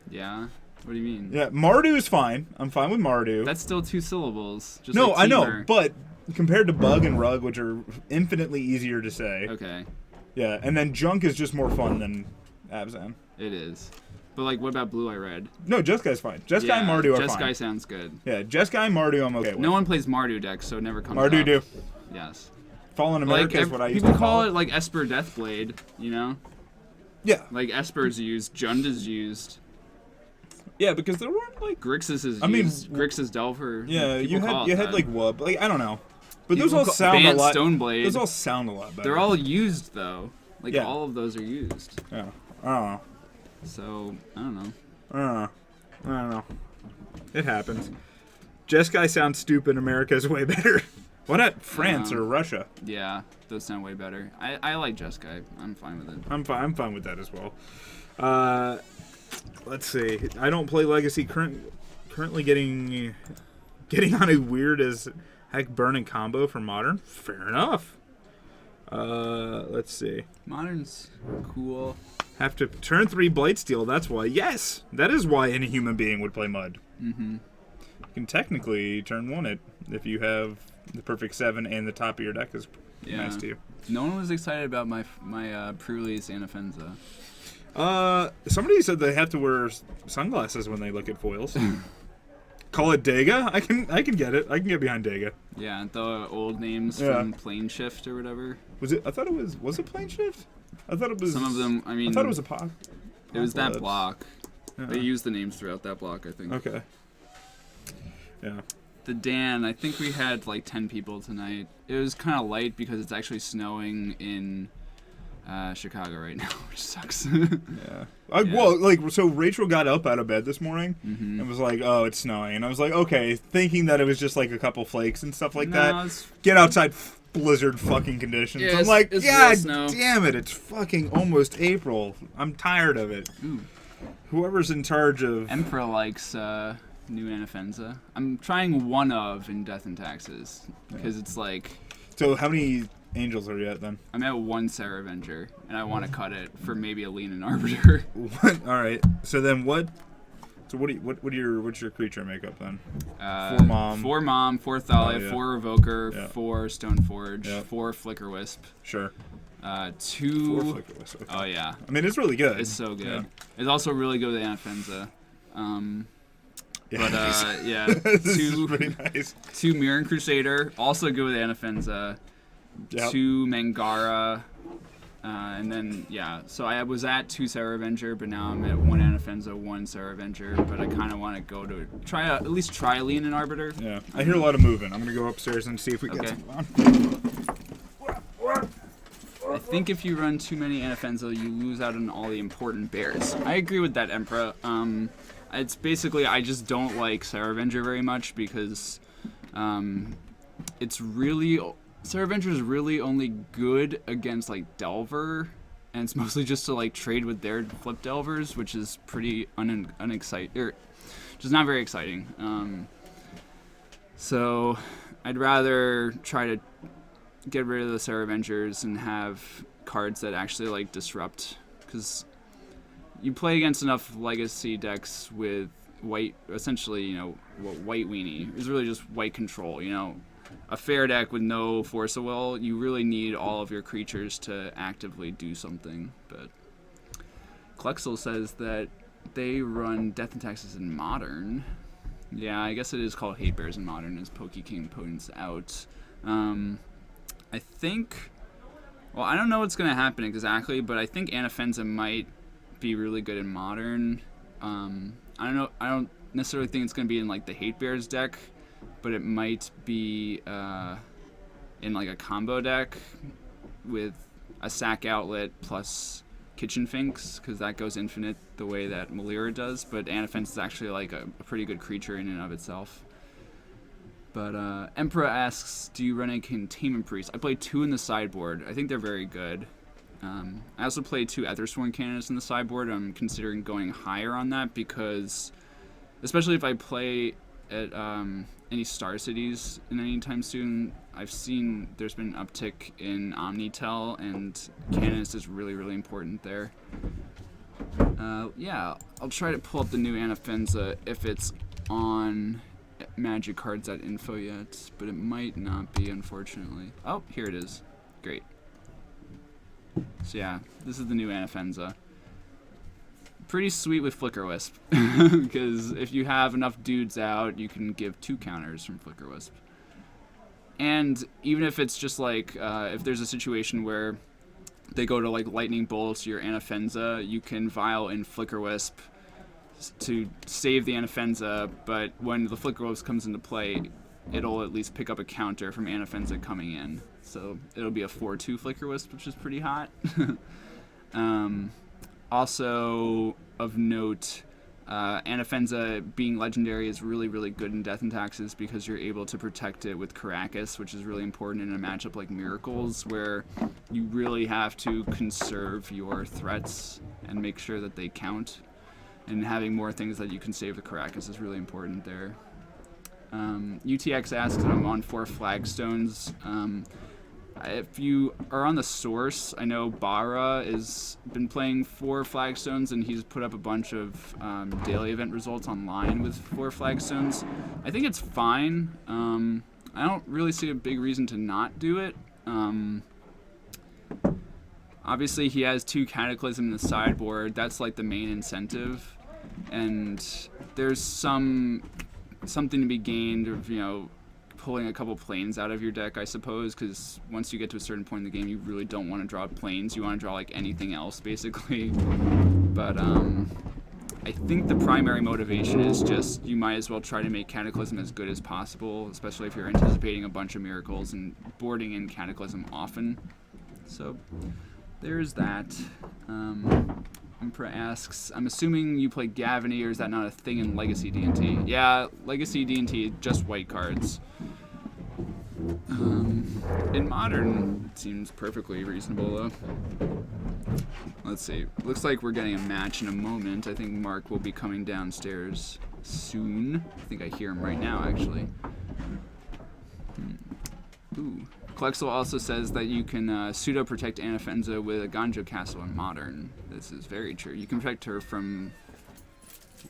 Yeah. What do you mean? Yeah, Mardu is fine. I'm fine with Mardu. That's still 2 syllables. Just no, like I know, teamer. but compared to Bug and Rug, which are infinitely easier to say. Okay. Yeah, and then Junk is just more fun than Abzan. It is. But like, what about blue, white, red? No, Jeskai's fine. Jeskai and Mardu are fine. Jeskai sounds good. Yeah, Jeskai and Mardu I'm okay with. No one plays Mardu decks, so it never comes Mardu up. do. Yes. Fallen America is what I used people to call call it like Esper Deathblade, you know? Yeah. Like Esper's used, Jund is used, Yeah, because there weren't like Grixis is I mean, used, Grixis Delver. yeah, people call it you had that. like Wub. Like I don't know. But People those all call- sound a Bant lot Stoneblade. Those all sound a lot better. They're all used though. Like Yeah. all of those are used. Yeah. I don't know. So I don't know. I don't know. It happens. Jeskai sounds stupid. America is way better. Why not France or Russia? Yeah, those sound way better. I like Jeskai. I'm fine with it. I'm fine with that as well. Let's see. I don't play Legacy. Currently getting on a weird as heck burning combo for Modern. Fair enough. Let's see. Modern's cool. Have to turn 3 Blightsteel. That's why. Yes, that is why any human being would play Mud. Mm-hmm. You can technically turn 1 it if you have the perfect 7 and the top of your deck is nice to you. No one was excited about my pre-release Anafenza. Somebody said they have to wear sunglasses when they look at foils. Call it Dega? I can get it. I can get behind Dega. Yeah, the old names Yeah. from Plane Shift or whatever. Was it? I thought it was it Plane Shift? I thought it was. Some of them, I mean, I thought it was a POC. it was that block. Yeah. They used the names throughout that block, I think. Okay. Yeah. The Dan, I think we had like 10 people tonight. It was kind of light because it's actually snowing in Chicago right now, which sucks. Yeah. Well, like, so Rachel got up out of bed this morning Mm-hmm. and was like, "Oh, it's snowing," and I was like, "Okay," thinking that it was just like a couple flakes and stuff like No, that. it's- Get outside, blizzard fucking conditions. Yeah, I'm it's- like, it's real God snow." damn it! It's fucking almost April. I'm tired of it. Ooh. whoever's in charge of. Emperor likes new Anafenza. I'm trying one of in Death and Taxes because it's like. So how many angels are you at then? I'm at 1 Sarah Avenger, and I want to cut it for maybe a lean and arbiter. What? All right. So then what? So what's your creature makeup then? 4 mom. 4 mom, 4 Thalia, Oh, yeah. 4 Revoker, Yeah. 4 Stoneforge, Yeah. 4 Flicker Wisp. Sure. 2. 4 Flicker Wisp. Okay. Oh yeah, I mean, it's really good. it's so good. Yeah. It's also really good with Anafenza. But yeah, this is 2 pretty nice. 2 Mirren Crusader, also good with Anafenza. Yep. 2 Mangara, and then yeah. So I was at 2 Sarah Avenger, but now I'm at 1 Anafenza, 1 Sarah Avenger. But I kind of want to go to at least try Lean and Arbiter. Yeah. I hear a lot of moving. I'm gonna go upstairs and see if we get Okay. some. I think if you run too many Anafenza, you lose out on all the important bears. I agree with that, Emperor. It's basically I just don't like Sarah Avenger very much because it's really Sarah Avenger is really only good against like Delver, and it's mostly just to like trade with their flip Delvers, which is pretty unexciting, or just not very exciting. So I'd rather try to get rid of the Sarah Avengers and have cards that actually like disrupt, because you play against enough legacy decks with white, essentially, white weenie. It's really just white control, A fair deck with no force of will, you really need all of your creatures to actively do something. But Klexel says that they run Death and Taxes in Modern. Yeah, I guess it is called Hate Bears in Modern, as Pokeking points out. I think, well, I don't know what's going to happen exactly, but I think Anafenza might be really good in Modern. I don't know. I don't necessarily think it's going to be in like the Hate Bears deck, but it might be in like a combo deck with a sack outlet plus Kitchen Finks, because that goes infinite the way that Malira does. But Anafenza is actually like a pretty good creature in and of itself. But Emperor asks, do you run a Containment Priest? I play 2 in the sideboard. I think they're very good. I also play 2 Ethersworn Canons in the sideboard. I'm considering going higher on that because, especially if I play at any Star Cities in any time soon, I've seen there's been an uptick in Omnitel, and Canonist is really, really important there. Yeah, I'll try to pull up the new Anafenza if it's on Magic Cards at info yet, but it might not be, unfortunately. Oh, here it is. Great. So yeah, this is the new Anafenza. Pretty sweet with Flicker Wisp, because if you have enough dudes out, you can give 2 counters from Flicker Wisp. And even if it's just like, if there's a situation where they go to like Lightning Bolt your Anafenza, you can Vial in Flicker Wisp to save the Anafenza, but when the Flicker Wisp comes into play, it'll at least pick up a counter from Anafenza coming in. So it'll be a 4/2 Flicker Wisp, which is pretty hot. Also of note, Anafenza being legendary is really, really good in Death and Taxes because you're able to protect it with Caracas, which is really important in a matchup like Miracles, where you really have to conserve your threats and make sure that they count. And having more things that you can save with Caracas is really important there. UTX asks if I'm on 4 Flagstones. If you are on the source, I know Bara has been playing 4 Flagstones, and he's put up a bunch of daily event results online with 4 Flagstones. I think it's fine. I don't really see a big reason to not do it. Obviously, he has 2 Cataclysm in the sideboard. That's like the main incentive. And there's something to be gained of, pulling a couple planes out of your deck, I suppose, because once you get to a certain point in the game, you really don't want to draw planes. You want to draw like anything else, basically. But I think the primary motivation is just you might as well try to make Cataclysm as good as possible, especially if you're anticipating a bunch of miracles and boarding in Cataclysm often. So there's that. Emperor asks, I'm assuming you play Gavany, or is that not a thing in Legacy D&T? Yeah, Legacy D&T, just white cards. In Modern, it seems perfectly reasonable, though. Let's see. Looks like we're getting a match in a moment. I think Mark will be coming downstairs soon. I think I hear him right now, actually. Ooh. Klexel also says that you can pseudo-protect Anafenza with a Ganjo Castle in Modern. This is very true. You can protect her from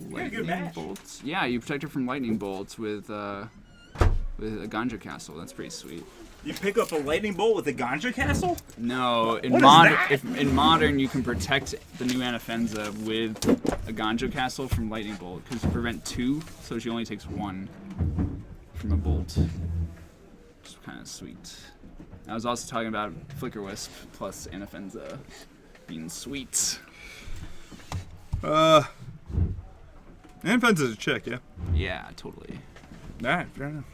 lightning bolts. Yeah, you protect her from lightning bolts with a Ganjo Castle. That's pretty sweet. You pick up a lightning bolt with a Ganja Castle? No, in What is Modern, that? in Modern, you can protect the new Anafenza with a Ganjo Castle from lightning bolt because you prevent 2, so she only takes 1 from a bolt. Which is kind of sweet. I was also talking about Flicker Wisp plus Anafenza being sweet. Anafenza's a chick, yeah. Yeah, totally. Alright, fair enough.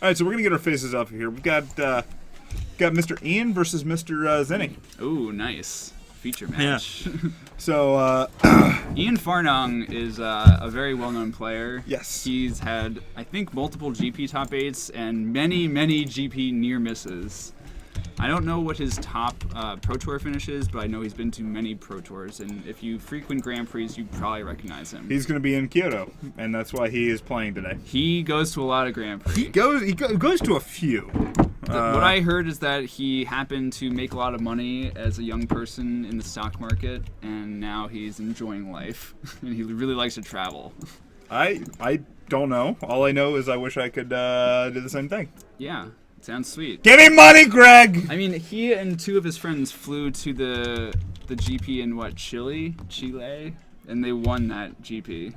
Alright, so we're gonna get our faces up here. We've got Mr. Ian versus Mr. Zenny. Ooh, nice. Feature match. So, Ian Farnong is a very well-known player. Yes. He's had, I think, multiple GP top 8s and many, many GP near misses. I don't know what his top Pro Tour finish is, but I know he's been to many Pro Tours, and if you frequent Grand Prix, you probably recognize him. he's gonna be in Kyoto, and that's why he is playing today. He goes to a lot of Grand Prix. He goes to a few. What I heard is that he happened to make a lot of money as a young person in the stock market, and now he's enjoying life, and he really likes to travel. I don't know. All I know is I wish I could do the same thing. Yeah, sounds sweet. Give me money, Greg! I mean, he and 2 of his friends flew to the GP in Chile, and they won that GP.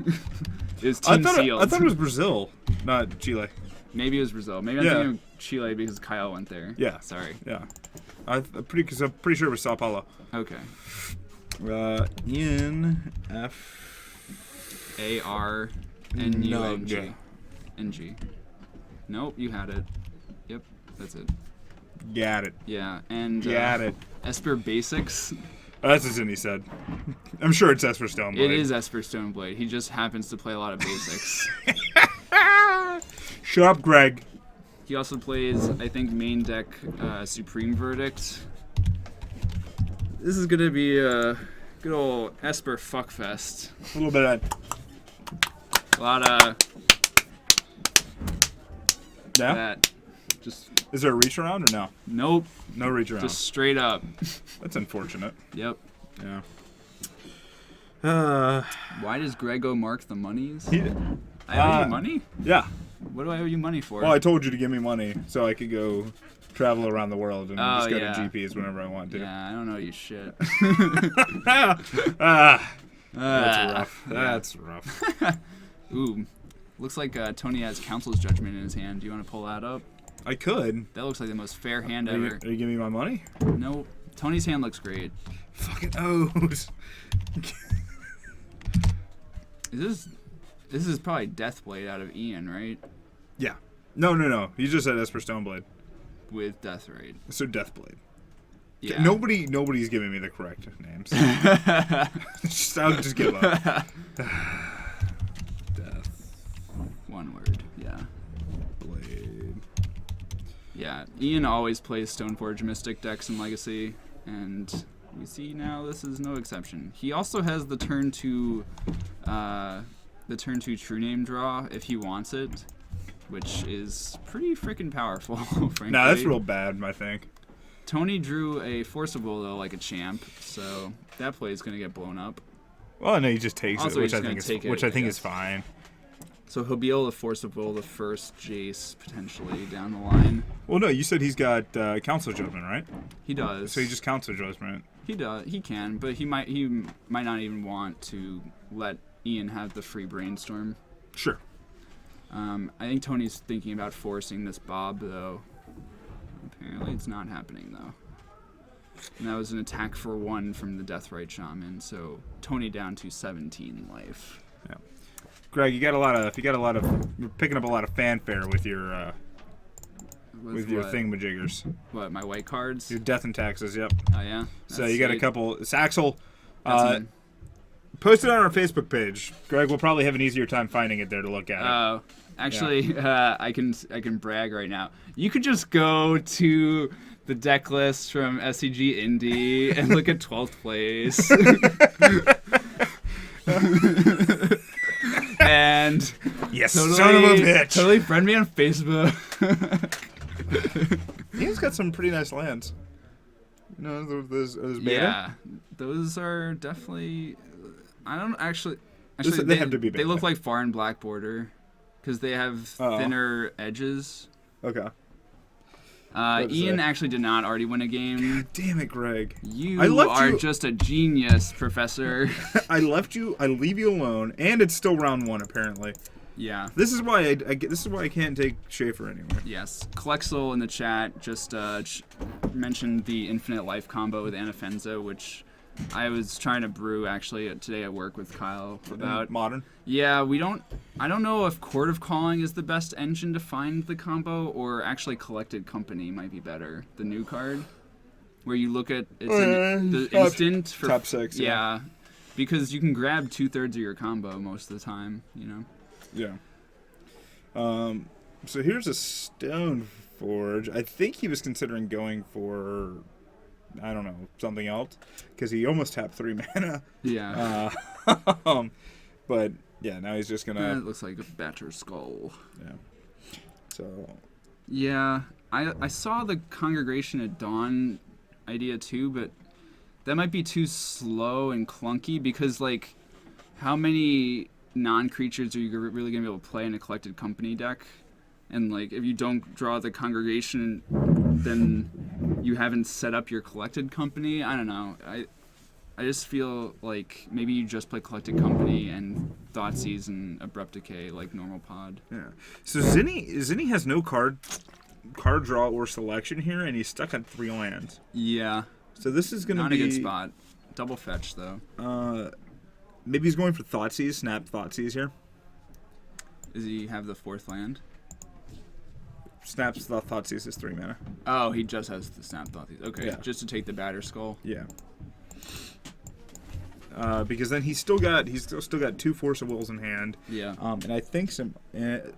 It was Team Seals. I thought it was Brazil, not Chile. Maybe it was Brazil. Maybe I'm thinking of Chile because Kyle went there. Yeah. Sorry. Yeah. I'm pretty sure it was Sao Paulo. Okay. Ian F. ARNUNG. NG. Nope, you had it. Yep, that's it. Got it. Yeah, and Got it. Esper Basics. That's what Zinni said. I'm sure it's Esper Stoneblade. It is Esper Stoneblade. He just happens to play a lot of basics. Shut up, Greg. He also plays, I think, main deck Supreme Verdict. This is gonna be a good old Esper fuckfest. A little bit of A lot of that. Just Is there a reach around or no? nope. No reach around. Just straight up. That's unfortunate. Yep. Yeah. Why does Greg owe Mark the monies? He, I owe you money? yeah. What do I owe you money for? Well, I told you to give me money so I could go travel around the world and just go yeah. to GPs whenever I want to. Yeah, I don't know you shit. That's rough. That's rough. Ooh, looks like Tony has Council's Judgment in his hand. Do you want to pull that up? I could. That looks like the most fair hand Are you ever. giving me my money? No, Tony's hand looks great. Fucking O's. This is probably Deathblade out of Ian, right? Yeah. No. You just said Esper Stoneblade. With Deathrite. So Deathblade. Yeah. Nobody's giving me the correct names. I'll just give up. Death. One word. Yeah. Blade. Yeah. Ian always plays Stoneforge Mystic decks in Legacy, and we see now this is no exception. He also has the turn 2 True Name draw if he wants it, which is pretty freaking powerful, frankly. Nah, that's real bad, I think. Tony drew a Forcible, though, like a champ, so that play is going to get blown up. Well, no, he just takes Also, it, he's which gonna I take it, think I is guess. fine. So he'll be able to Forcible the first Jace, potentially, down the line. Well, no, you said he's got Council Judgment, right? He does. So he just Council Judgment. He does. He can, but he might not even want to let Ian have the free Brainstorm. Sure. I think Tony's thinking about forcing this Bob, though. Apparently it's not happening, though. And that was an attack for 1 from the Deathrite Shaman, so Tony down to 17 life. Yeah. Greg, you're picking up a lot of fanfare with your thingamajiggers. What, my white cards? Your death and taxes, yep. Oh, yeah? So That's you got a sweet. couple. Saxel, That's it. post it on our Facebook page. Greg will probably have an easier time finding it there to look at. Oh, Actually, I can brag right now. You could just go to the deck list from SCG Indie and look at 12th place. And Yes, totally, son of a bitch. Totally friend me on Facebook. Ian's got some pretty nice lands. You know, those beta? Yeah, those are definitely. I don't actually. They have to be They beta. look like foreign black border because they have thinner edges. Okay. Ian actually did not already win a game. Damn it, Greg. You I left are you- just a genius, Professor. I leave you alone, and it's still round 1 apparently. Yeah. This is why this is why I can't take Schaefer anywhere. Yes. Klexel in the chat just mentioned the infinite life combo with Anafenza, which I was trying to brew actually today at work with Kyle about. Modern. Yeah, I don't know if Court of Calling is the best engine to find the combo, or actually Collected Company might be better. The new card, where you look at the instant for top 6. Yeah, because you can grab 2/3 of your combo most of the time. You know. Yeah. So here's a Stone Forge. I think he was considering going for, I don't know, something else, because he almost tapped 3 mana. Yeah. But yeah, now he's just gonna. It looks like a Batter Skull. Yeah. So. Yeah, I saw the Congregation at Dawn idea too, but that might be too slow and clunky because, like, how many non-creatures are you really going to be able to play in a Collected Company deck? And, like, if you don't draw the Congregation, then you haven't set up your Collected Company. I don't know. I just feel like maybe you just play Collected Company and Thoughtseize and Abrupt Decay like normal pod. Yeah. So Zinni has no card draw or selection here, and he's stuck on 3 lands. Yeah. So this is gonna Not be a good spot. Double fetch though. Maybe he's going for Thoughtseize, snap Thoughtseize here. Does he have the 4th land? Snaps the Thoughtseize is 3 mana. Oh, he just has the snap thought. Okay, Yeah. just to take the Batter Skull. Yeah. Because then he's still got 2 Force of Wills in hand. Yeah. And I think some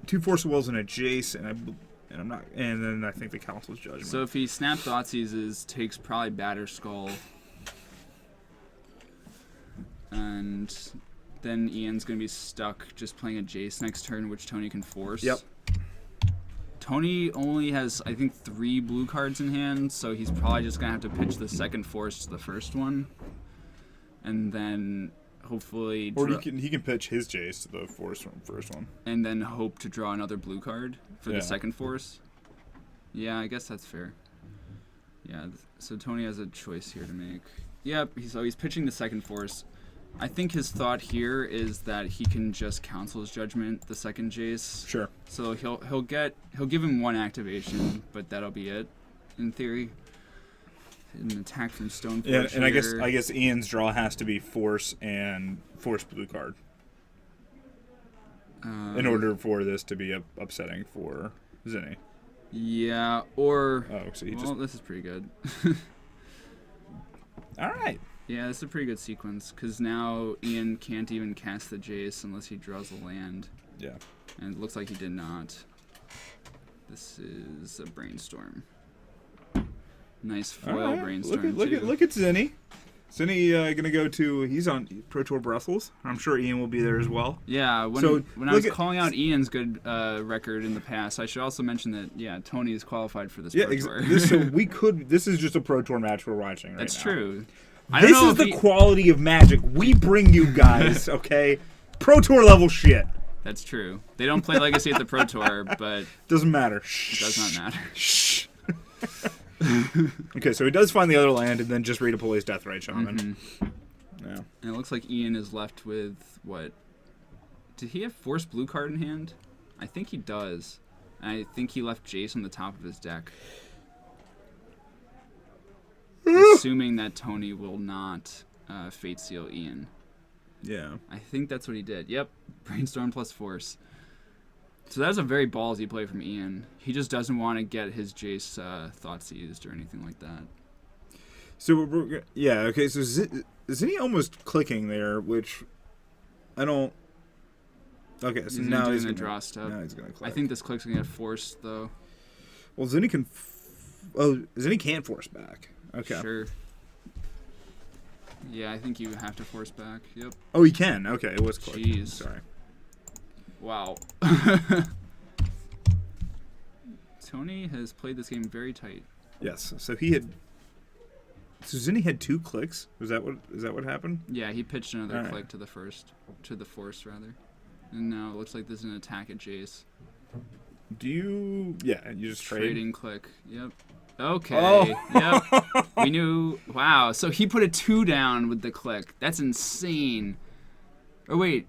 2 Force of Wills and a Jace, and then I think the Council's Judgment. So if he snap Thoughtseizes, takes probably Batter Skull, and then Ian's gonna be stuck just playing a Jace next turn, which Tony can force. Yep. Tony only has, I think, 3 blue cards in hand, so he's probably just gonna have to pitch the second force to the first one, and then hopefully. Or he can pitch his Jace to the first one. And then hope to draw another blue card for Yeah. the second force. Yeah, I guess that's fair. Yeah, so Tony has a choice here to make. Yep, he's pitching the second force. I think his thought here is that he can just Council's Judgment the second Jace. Sure. So he'll give him 1 activation, but that'll be it, in theory. An attack from Stoneforge. Yeah, and here. I guess Ian's draw has to be Force and Force blue card in order for this to be upsetting for Zinni. Yeah, or So he this is pretty good. All right. Yeah, this is a pretty good sequence, because now Ian can't even cast the Jace unless he draws a land. Yeah. And it looks like he did not. This is a Brainstorm. Nice foil All right. Brainstorm, Look at Zinni. Zinni gonna go to. He's on Pro Tour Brussels. I'm sure Ian will be there as well. Yeah, when I was calling out Ian's good record in the past, I should also mention that, yeah, Tony is qualified for this Pro Tour. This is just a Pro Tour match we're watching right now. That's true. This is the quality of Magic we bring you guys, okay? Pro Tour level shit. That's true. They don't play Legacy at the Pro Tour, but Doesn't matter. it does not matter. Shh. Okay, so he does find the other land and then just redeploy his Deathrite Shaman. Yeah. And it looks like Ian is left with, what? Did he have Force blue card in hand? I think he does. And I think he left Jace on the top of his deck. Assuming that Tony will not Fate Seal Ian. Yeah. I think that's what he did. Yep. Brainstorm plus Force. So that was a very ballsy play from Ian. He just doesn't want to get his Jace Thoughtseized or anything like that. So okay. So Zinni almost clicking there, which I don't Okay, so He's now doing he's the gonna draw step. Now he's gonna click. I think this click's gonna get forced though. Well, Zinni can. Zinni can't force back. Okay. Sure. Yeah, I think you have to force back. Yep. Oh, he can. Okay, it was click. Jeez. Sorry. Wow. Tony has played this game very tight. Yes. So he had. So Zinni had 2 clicks. Is that what happened? Yeah, he pitched another Alright. click to the force rather. And now it looks like this is an attack at Jace. Do you? Yeah, you just trade. Trading click. Yep. Okay. Oh. Yep. We knew. Wow. So he put a 2 down with the click. That's insane. Or wait,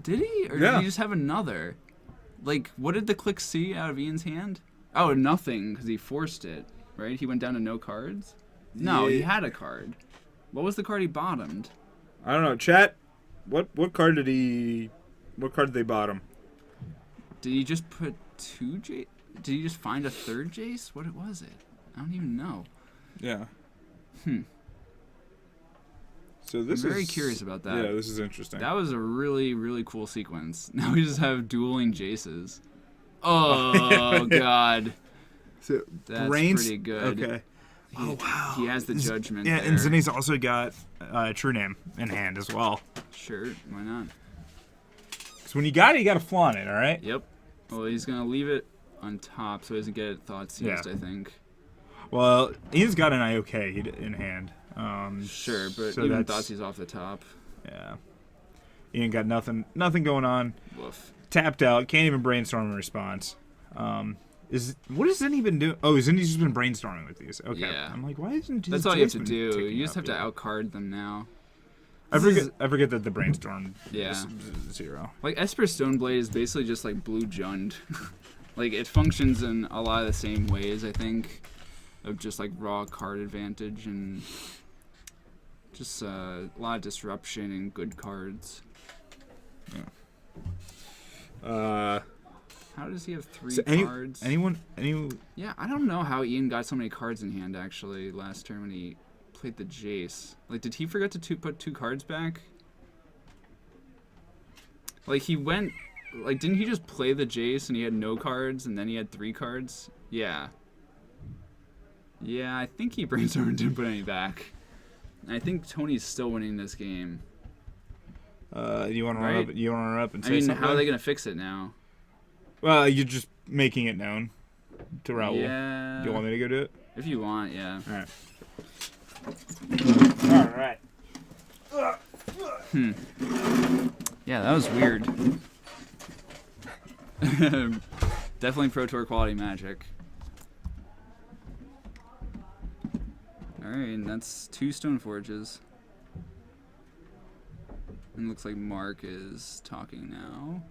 did he? Or did Yeah. he just have another? Like, what did the click see out of Ian's hand? Oh, nothing, because he forced it. Right? He went down to no cards. No, he Yeah. had a card. What was the card he bottomed? I don't know. Chat. What card did he? What card did they bottom? Did he just put 2 Jace? Did he just find a 3rd Jace? What was it? I don't even know. Yeah. Hmm. So this I'm very is curious about that. Yeah, this is interesting. That was a really, really cool sequence. Now we just have dueling Jaces. Oh, God. So That's brains, pretty good. Okay. Oh wow. He has the judgment Yeah, there. and Zinni's also got True Name in hand as well. Sure, why not? So when you got it, you got to flaunt it. All right. Yep. Well, he's going to leave it on top so he doesn't get thought seized, Yeah. I think. Well, he's got an IOK in hand. Sure, but so even that's- Thoughtsy's off the top. Yeah. Ian got nothing going on. Woof. Tapped out. Can't even brainstorm a response. What has Zinni been doing? Oh, Zinni's just been brainstorming with these. Okay. Yeah. I'm like, why isn't That's his all you have Jace to been do. ticking You just up have to yet? outcard them now. I This is- forget that the brainstorm Yeah. is 0. Like, Esper Stoneblade is basically just like Blue Jund. Like, it functions in a lot of the same ways, I think, of just like raw card advantage and just a lot of disruption and good cards. How does he have 3 cards? Anyone? Yeah, I don't know how Ian got so many cards in hand, actually, last turn when he played the Jace. Like, did he forget to put 2 cards back? Like, he went... Like, didn't he just play the Jace and he had no cards and then he had 3 cards? Yeah. Yeah, I think he brainstormed and didn't put any back. And I think Tony's still winning this game. You want to Right? run up? You want to run up and I say mean, something? how are they going to fix it now? Well, you're just making it known to Raul. Yeah. Do you want me to go do it? If you want, yeah. All right. Yeah, that was weird. Definitely Pro Tour quality Magic. Alright, and that's 2 Stoneforges. And looks like Mark is talking now.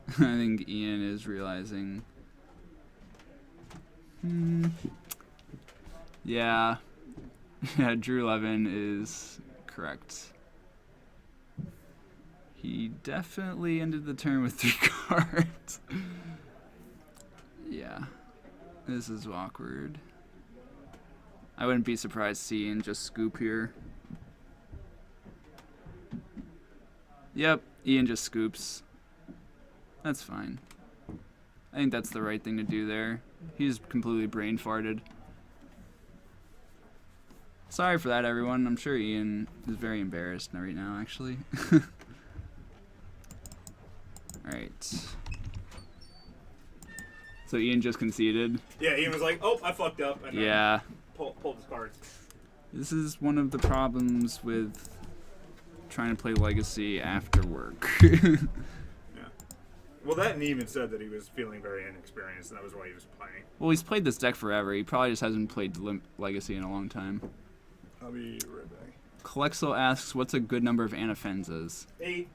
I think Ian is realizing. Yeah. Yeah, Drew Levin is correct. He definitely ended the turn with 3 cards. Yeah. This is awkward. I wouldn't be surprised seeing just scoop here. Yep, Ian just scoops. That's fine. I think that's the right thing to do there. He's completely brain farted. Sorry for that, everyone. I'm sure Ian is very embarrassed right now, actually. Alright. So Ian just conceded. Yeah, Ian was like, "Oh, I fucked up." And Yeah. pulled his cards. This is one of the problems with trying to play Legacy after work. Well, that and he even said that he was feeling very inexperienced, and that was why he was playing. Well, he's played this deck forever. He probably just hasn't played Legacy in a long time. I'll be right back. Colexel asks, what's a good number of Anafenzas? 8.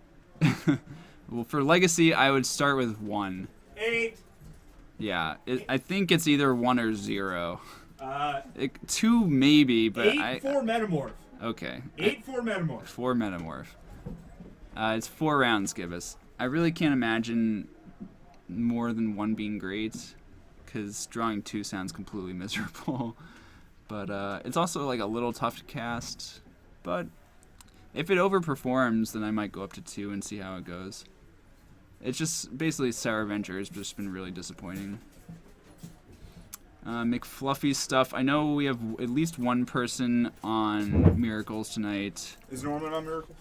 Well, for Legacy, I would start with 1. 8. Yeah, I think it's either 1 or 0. 2 maybe, but 8 for Metamorph. Okay. 8 for Metamorph. 4 Metamorph. It's 4 rounds, Gibbous. I really can't imagine more than 1 being great, because drawing 2 sounds completely miserable. But it's also like a little tough to cast. But If it overperforms, then I might go up to 2 and see how it goes. It's just basically Sarah Avenger has just been really disappointing. McFluffy stuff. I know we have at least one person on Miracles tonight. Is Norman on Miracles?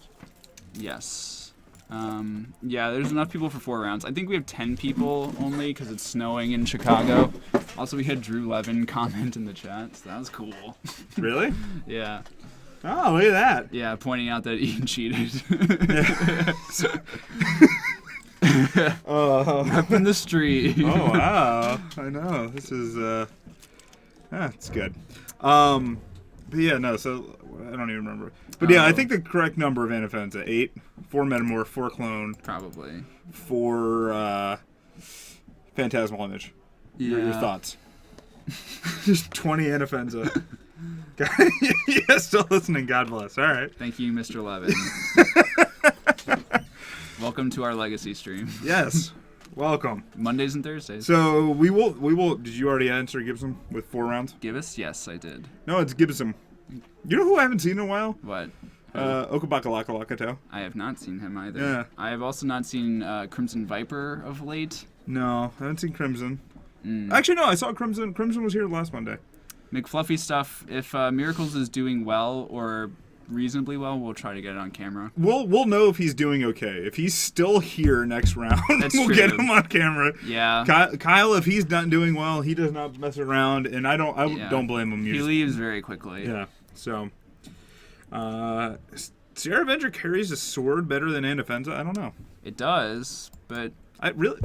Yes. Yeah, there's enough people for 4 rounds. I think we have 10 people only because it's snowing in Chicago. Also, we had Drew Levin comment in the chat, so that was cool. Really? Yeah. Oh, look at that. Yeah, pointing out that Ian cheated. Up in the street. Oh, wow. I know. This is, it's good. But yeah, no, so I don't even remember. But yeah, I think the correct number of Anafenza, 8, 4 Metamorph, 4 Clone. Probably. 4, Phantasmal Image. Yeah. Your thoughts? Just 20 Anafenza. Yeah, still listening. God bless. All right. Thank you, Mr. Levin. Welcome to our legacy stream. Yes. Welcome. Mondays and Thursdays. So we will. Did you already answer Gibson with 4 rounds? Gibbous? Yes, I did. No, it's Gibson. You know who I haven't seen in a while? What? Okabakalaka. I have not seen him either. Yeah. I have also not seen Crimson Viper of late. No, I haven't seen Crimson. Actually, no, I saw Crimson. Crimson was here last Monday. McFluffy stuff. If Miracles is doing well or reasonably well, we'll try to get it on camera. We'll know if he's doing okay. If he's still here next round, we'll true. get him on camera. Yeah. Kyle, if he's not doing well, he does not mess around, and I don't blame him. He leaves very quickly. Yeah. So, Sierra Avenger carries a sword better than Anafenza? I don't know. It does, but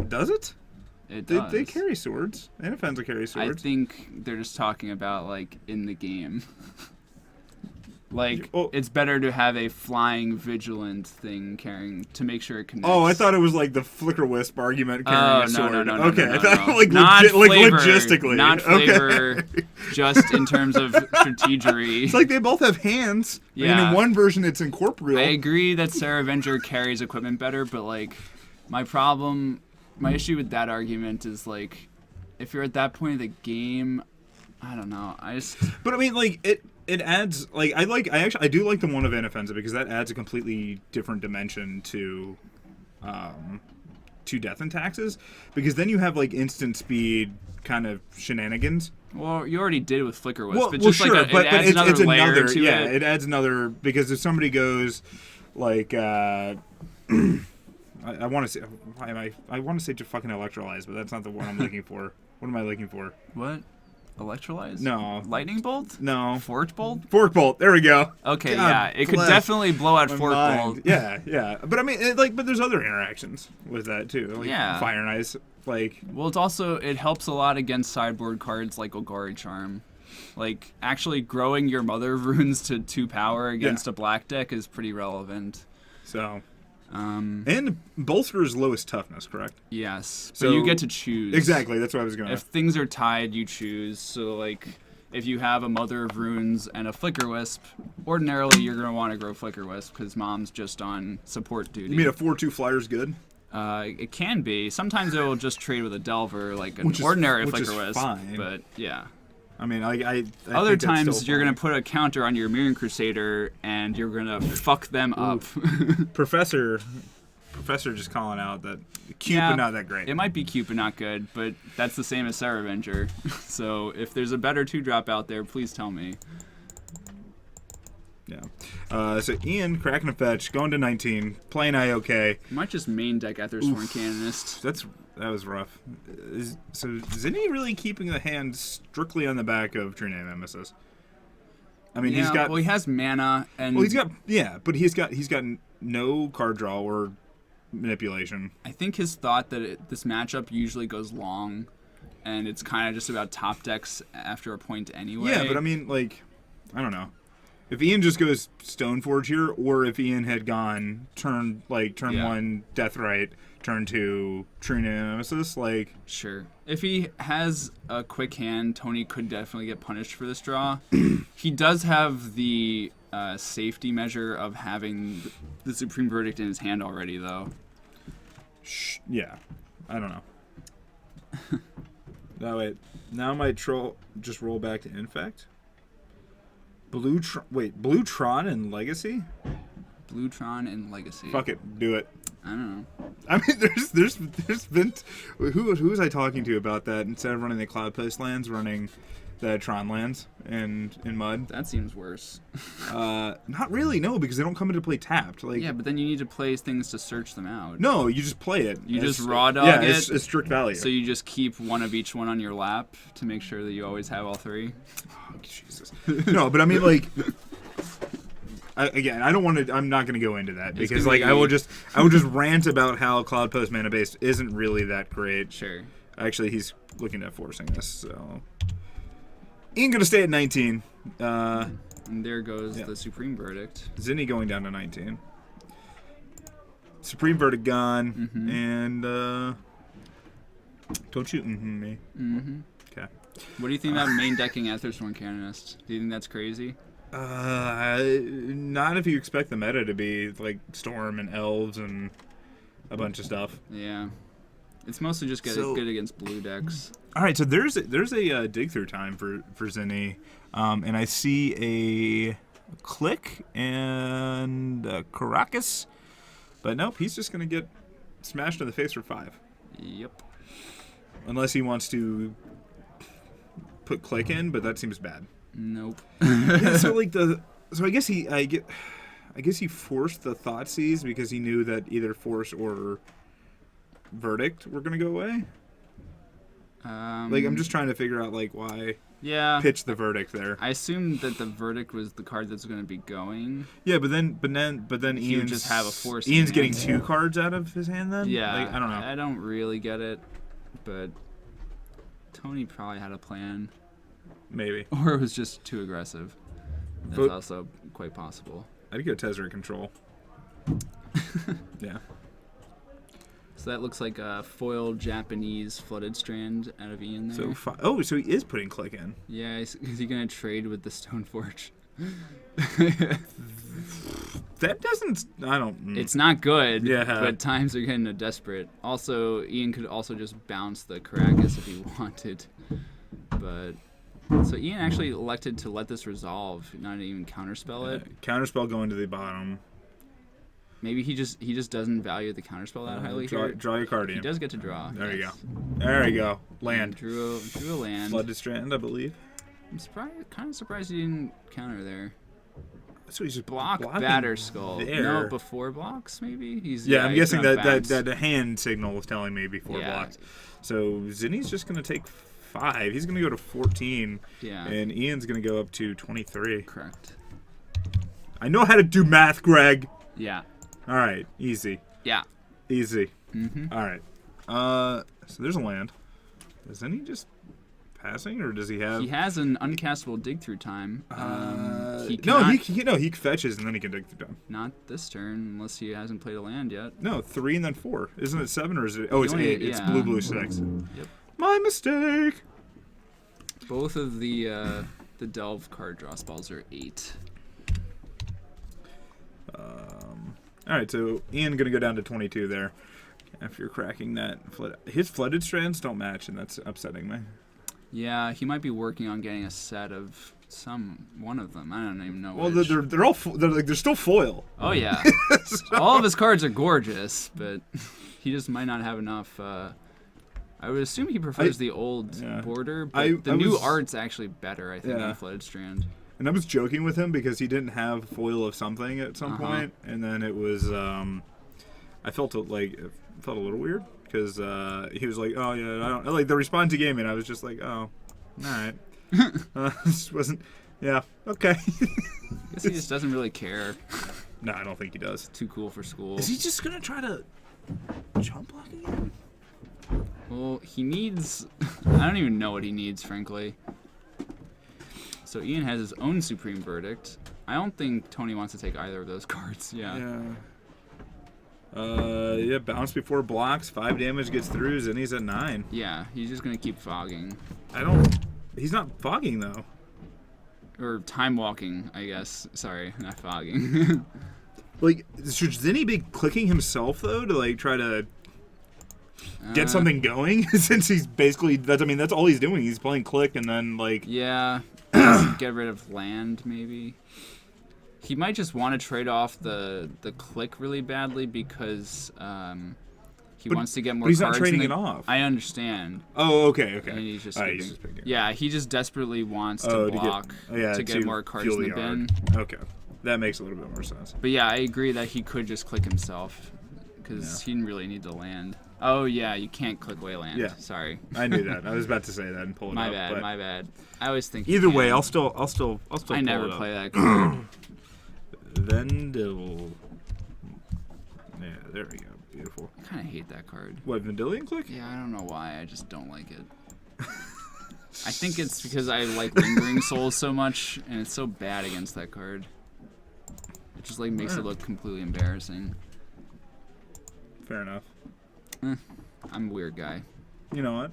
Does it? it does. They carry swords. Anafenza carries swords. I think they're just talking about like in the game. Like, it's better to have a flying vigilant thing carrying to make sure it connects. Oh, I thought it was like the Flicker Wisp argument carrying a sword. No, okay, no, I thought no. like logistically. Not flavor, Okay. just in terms of strategery. It's like they both have hands. Yeah. And in one version, it's incorporeal. I agree that Sarah Avenger carries equipment better, but like, my issue with that argument is like, if you're at that point of the game, I don't know. But I mean, like it adds like I do like the one of Anafenza because that adds a completely different dimension to death and taxes, because then you have like instant speed kind of shenanigans. Well, you already did it with Flicker Wisp. It adds another layer to yeah, it. it adds another, because if somebody goes like I want to say I want to say just fucking electrolyze, but that's not the one I'm looking for. What am I looking for? What? Electrolyze? No. Lightning bolt? No. Forge bolt? Fork bolt. There we go. Okay, God yeah. It could bless definitely blow out my fork mind. bolt. Yeah. But I mean, but there's other interactions with that too. Like Yeah. Fire and Ice. Like. Well, it helps a lot against sideboard cards like Golgari Charm. Like, actually growing your Mother of Runes to 2 power against a black deck is pretty relevant. So. And bolsters lowest toughness, correct? Yes. So but you get to choose. Exactly. That's what I was going to. If things are tied, you choose. So, like, if you have a Mother of Runes and a Flicker Wisp, ordinarily you're going to want to grow Flicker Wisp because Mom's just on support duty. You mean a 4/2 flyer's good? It can be. Sometimes it will just trade with a Delver, like an Which ordinary is Flicker Wisp. fine. But, yeah. I mean, I Other think that's times still you're fine. going to put a counter on your Mirran Crusader and you're going to fuck them up. Professor just calling out that cute but not that great. It might be cute but not good, but that's the same as Sarah Avenger. So if there's a better 2-drop out there, please tell me. Yeah. So Ian, cracking a fetch, going to 19, playing IOK. Might just main deck Athersworn Canonist. That was rough. So is any really keeping the hand strictly on the back of True Name Nemesis? I mean, he's got. Well, he has mana, and Well, but he's got no card draw or manipulation. I think his thought that this matchup usually goes long, and it's kind of just about top decks after a point anyway. Yeah, but I mean, like, I don't know. If Ian just goes Stoneforge here, or if Ian had gone turn 1 Deathrite, turn 2 True Nemesis, like... Sure. If he has a quick hand, Tony could definitely get punished for this draw. He does have the safety measure of having the Supreme Verdict in his hand already, though. Yeah. I don't know. No, wait. Now my troll just roll back to Infect? Blue Tron and Legacy? Bluetron and Legacy. Fuck it, do it. I don't know. I mean, there's been who was I talking to about that? Instead of running the Cloud Post lands, running the Tron lands in Mud. That seems worse. Not really, no, because they don't come into play tapped. Like, Yeah, but then you need to play things to search them out. no, you just play it. You It's- just raw dog yeah, it. it's strict value. So you just keep one of each one on your lap to make sure that you always have all three. Oh, Jesus. No, but I mean, like, again, I don't want to. I'm not going to go into that because, gonna like, be- I will just rant about how Cloud Post mana based isn't really that great. Sure. Actually, he's looking at forcing us, so Ian going to stay at 19. And there goes Yeah. the Supreme Verdict. Zinni going down to 19. Supreme Verdict gone, and don't shoot me. Mm-hmm. Okay. What do you think about main decking Aethersworn Canonist? Do you think that's crazy? Not if you expect the meta to be like Storm and Elves and a bunch of stuff. Yeah. It's mostly just good against blue decks. All right, so there's a dig through time for Zinni, and I see a Click and a Caracas, but nope, he's just gonna get smashed in the face for 5, Yep. unless he wants to put Click in, but that seems bad. Nope. Yeah, so I guess he forced the Thoughtseize because he knew that either Force or Verdict were gonna go away. Like, I'm just trying to figure out like why Yeah. pitch the Verdict there. I assumed that the Verdict was the card that's going to be going. Yeah, but then He would Ian's just have a Force. Ian's in getting hand. 2 cards out of his hand then. Yeah. Like, I don't know. I don't really get it, but Tony probably had a plan, Maybe or it was just too aggressive. That's But- also quite possible. I'd go Tezzeret control. Yeah. So that looks like a foil Japanese flooded strand out of Ian there. So he is putting Click in. Yeah, is he gonna trade with the Stoneforge? That doesn't. I don't. It's not good. Yeah. But times are getting desperate. Also, Ian could also just bounce the Caracas if he wanted. But so Ian actually elected to let this resolve, not even counterspell it. Counterspell going to the bottom. Maybe he just doesn't value the counterspell that highly here. Draw your card in. He does get to draw. There you yes. go. There you go. Land. Drew a land. Flooded Strand, I believe. I'm kind of surprised he didn't counter there. So he's just Block blocking Batter Skull. there. No, before blocks maybe. Yeah, I'm he's guessing gonna that bounce. the hand signal was telling me before Yeah. blocks. So Zinni's just gonna take 5. He's gonna go to 14. Yeah. And Ian's gonna go up to 23. Correct. I know how to do math, Greg. Yeah. All right, easy, Yeah. easy. Mm-hmm. All right. So there's a land. Is Zinni just passing, or does he have? He has an uncastable dig through time. He no, cannot, he fetches and then he can dig through time. not this turn unless he hasn't played a land yet. No, 3 and then 4. Isn't it 7 or is it? Oh, it's only- 8. It's yeah. blue 6. Yep. My mistake. Both of the Delve card draw spells are 8. All right, so Ian gonna go down to 22 there. After cracking that, his flooded strands don't match, and that's upsetting me. Yeah, he might be working on getting a set of one of them. I don't even know. Well, which. they're all they're still foil. Oh yeah, all of his cards are gorgeous, but he just might not have enough. I would assume he prefers the old border, but the new art's actually better, I think, than Flooded Strand. And I was joking with him because he didn't have foil of something at some point, and then it was I felt a little weird because he was like, "Oh yeah, I don't like the response to gaming." I was just like, "Oh, all right." This wasn't. Yeah. Okay. I guess he just doesn't really care. No, I don't think he does. Too cool for school. Is he just gonna try to jump block again? Well, he needs. I don't even know what he needs, frankly. So Ian has his own Supreme Verdict. I don't think Tony wants to take either of those cards. Yeah. Yeah. Bounce before blocks. 5 damage gets through. Zinni's at 9. Yeah, he's just gonna keep fogging. He's not fogging though. Or time walking, I guess. Sorry, not fogging. Like, should Zinni be clicking himself though to like try to get something going? Since he's basically that's all he's doing. He's playing click and then like Yeah. Get rid of land, maybe. He might just want to trade off the click really badly because he wants to get more But he's cards. not trading it off. I understand. Oh, okay. And he's just, Alright, he's just picking. yeah, he just desperately wants to block to get more cards in the bin. Okay. That makes a little bit more sense. But yeah, I agree that he could just click himself because he didn't really need to land. Oh yeah, you can't click away land. Yeah. Sorry. I knew that. I was about to say that and pull it My up. bad. but My bad. I always think. Either you way, can. I'll still I pull never it up. play that card. Vendil. Yeah, there we go. Beautiful. I kind of hate that card. What, Vendilion click? Yeah, I don't know why. I just don't like it. I think it's because I like Lingering Souls so much, and it's so bad against that card. It just like makes it look completely embarrassing. Fair enough. I'm a weird guy. You know what?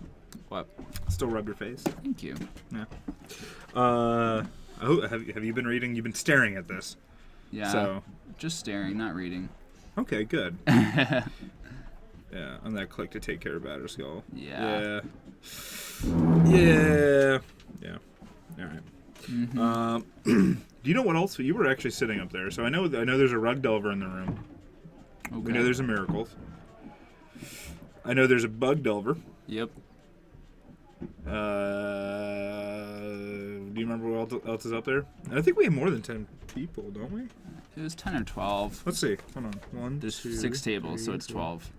What? Still rub your face. Thank you. Yeah. Have you been reading? You've been staring at this. Yeah. So. Just staring, not reading. Okay, good. Yeah, on that click to take care of Batterskull. Yeah. Yeah. All right. Mm-hmm. Do you know what else? You were actually sitting up there, so I know there's a rug delver in the room. Okay. We know there's a Miracles. I know there's a bug delver. Yep. Do you remember what else is up there? And I think we have more than 10 people, don't we? It was 10 or 12. Let's see. Hold on. 1, There's 2, 6 tables, 3, so it's 4, 12.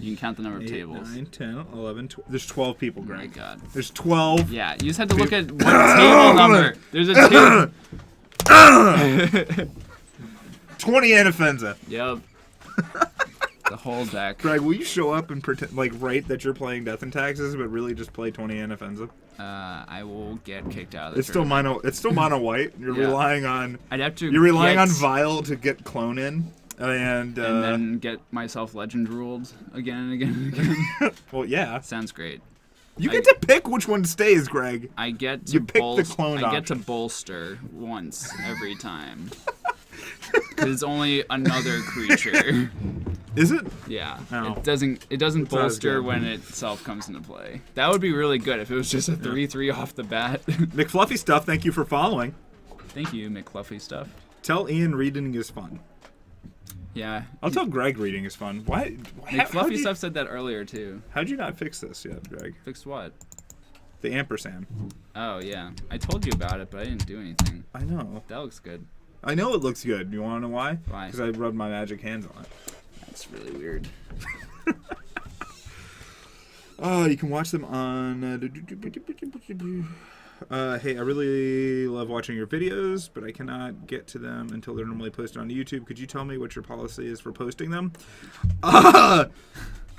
You can count the number of 8, tables. 9, 10, 11, 12. There's 12 people, Oh my Greg. god. There's 12. Yeah, you just had to look at what table number. There's a table. 20 Anafenza. Yep. The whole deck. Greg, will you show up and pretend, write that you're playing Death and Taxes, but really just play 20 Anafenza? I will get kicked out of the It's still tournament. mono white. You're Yeah. relying on. I'd have to. You're relying get, on Vile to get clone in, and then get myself legend ruled again and again and again. well, yeah. Sounds great. You get to pick which one stays, Greg. I get to You pick the clone I get to option. bolster once every time. Because it's only another creature. Is it? Yeah. Oh. It doesn't not as bolster good. when it itself comes into play. That would be really good if it was just a 3/3 off the bat. McFluffy stuff. Thank you for following. Thank you, McFluffy stuff. Tell Ian reading is fun. Yeah. I'll tell Greg reading is fun. Why? McFluffy stuff said that earlier too. How'd you not fix this yet, Greg? Fixed what? The ampersand. Oh yeah. I told you about it, but I didn't do anything. I know. That looks good. I know it looks good. You want to know why? Why? Because I rubbed my magic hands on it. That's really weird. Oh, you can watch them on. Hey, I really love watching your videos, but I cannot get to them until they're normally posted on YouTube. Could you tell me what your policy is for posting them?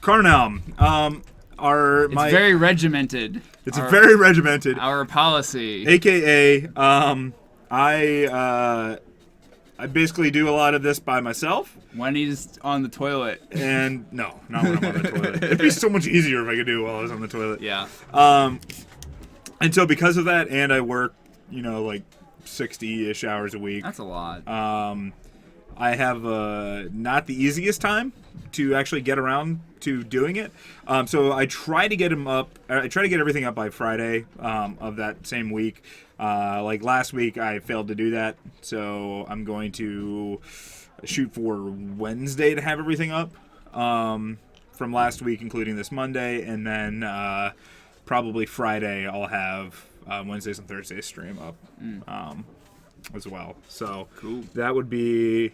Carnelm. It's very regimented. It's very regimented. Our policy. AKA, I basically do a lot of this by myself. When he's on the toilet. And no, not when I'm on the toilet. It'd be so much easier if I could do it while I was on the toilet. Yeah. And so because of that, and I work, 60-ish hours a week. That's a lot. I have not the easiest time to actually get around to doing it. So I try to get them up. I try to get everything up by Friday of that same week. Like last week, I failed to do that, so I'm going to shoot for Wednesday to have everything up from last week, including this Monday, and then probably Friday I'll have Wednesdays and Thursdays stream up as well. So Cool. that would be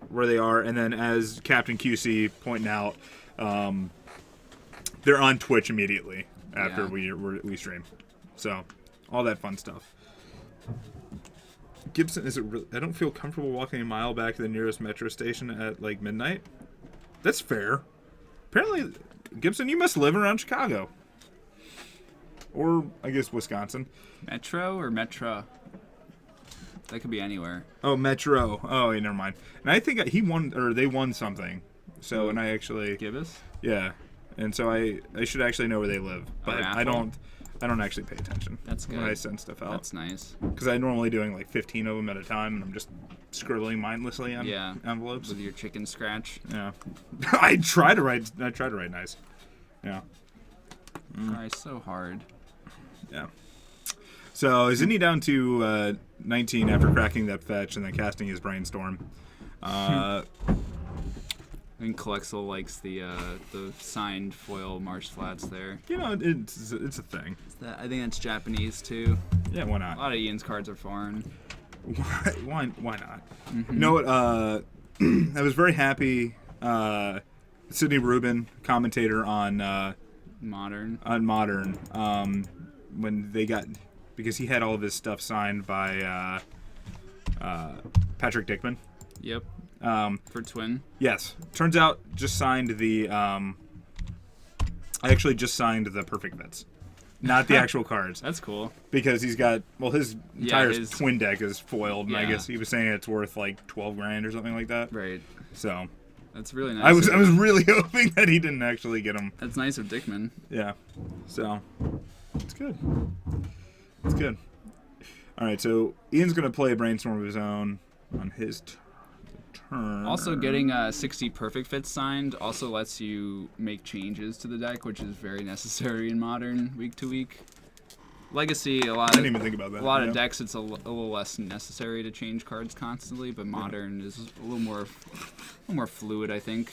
where they are, and then as Captain QC pointing out, they're on Twitch immediately after we stream. So all that fun stuff. Gibson, is it? I don't feel comfortable walking a mile back to the nearest metro station at like midnight. That's fair. Apparently, Gibson, you must live around Chicago, or I guess Wisconsin. Metro or Metra? That could be anywhere. Oh, Metro. Oh, yeah, never mind. And I think he won, or they won something. So, and I actually, Gibbous? yeah, and so I should actually know where they live, but I raffle? don't actually pay attention. That's good. When I send stuff out. That's nice. Because I'm normally doing like 15 of them at a time, and I'm just scribbling mindlessly on envelopes. With your chicken scratch. Yeah, I try to write nice. Yeah, Try so hard. yeah. So is Indy down to 19 after cracking that fetch and then casting his Brainstorm. I think Kalexel likes the signed foil Marsh Flats there. You know, it's a thing. I think that's Japanese too. Yeah, why A not? lot of Ian's cards are foreign. Why not? Mm-hmm. You know what? I was very happy. Sidney Rubin, commentator on Modern. When they got, because he had all of his stuff signed by Patrick Dickman. Yep. For Twin. Yes. Turns out, just signed the. I actually just signed the Perfect Vets, not the actual cards. That's cool. Because he's got, well, his entire his Twin deck is foiled, and I Yeah. guess he was saying it's worth like $12,000 or something like that. Right. So That's really nice. I was really hoping that he didn't actually get them. That's nice of Dickman. Yeah. So it's good. It's good. All right. So Ian's gonna play a Brainstorm of his own on his turn. Also, getting 60 Perfect Fits signed also lets you make changes to the deck, which is very necessary in Modern week to week. Legacy, I didn't even think about that. a lot of decks, it's a little less necessary to change cards constantly, but Modern is a little more fluid, I think.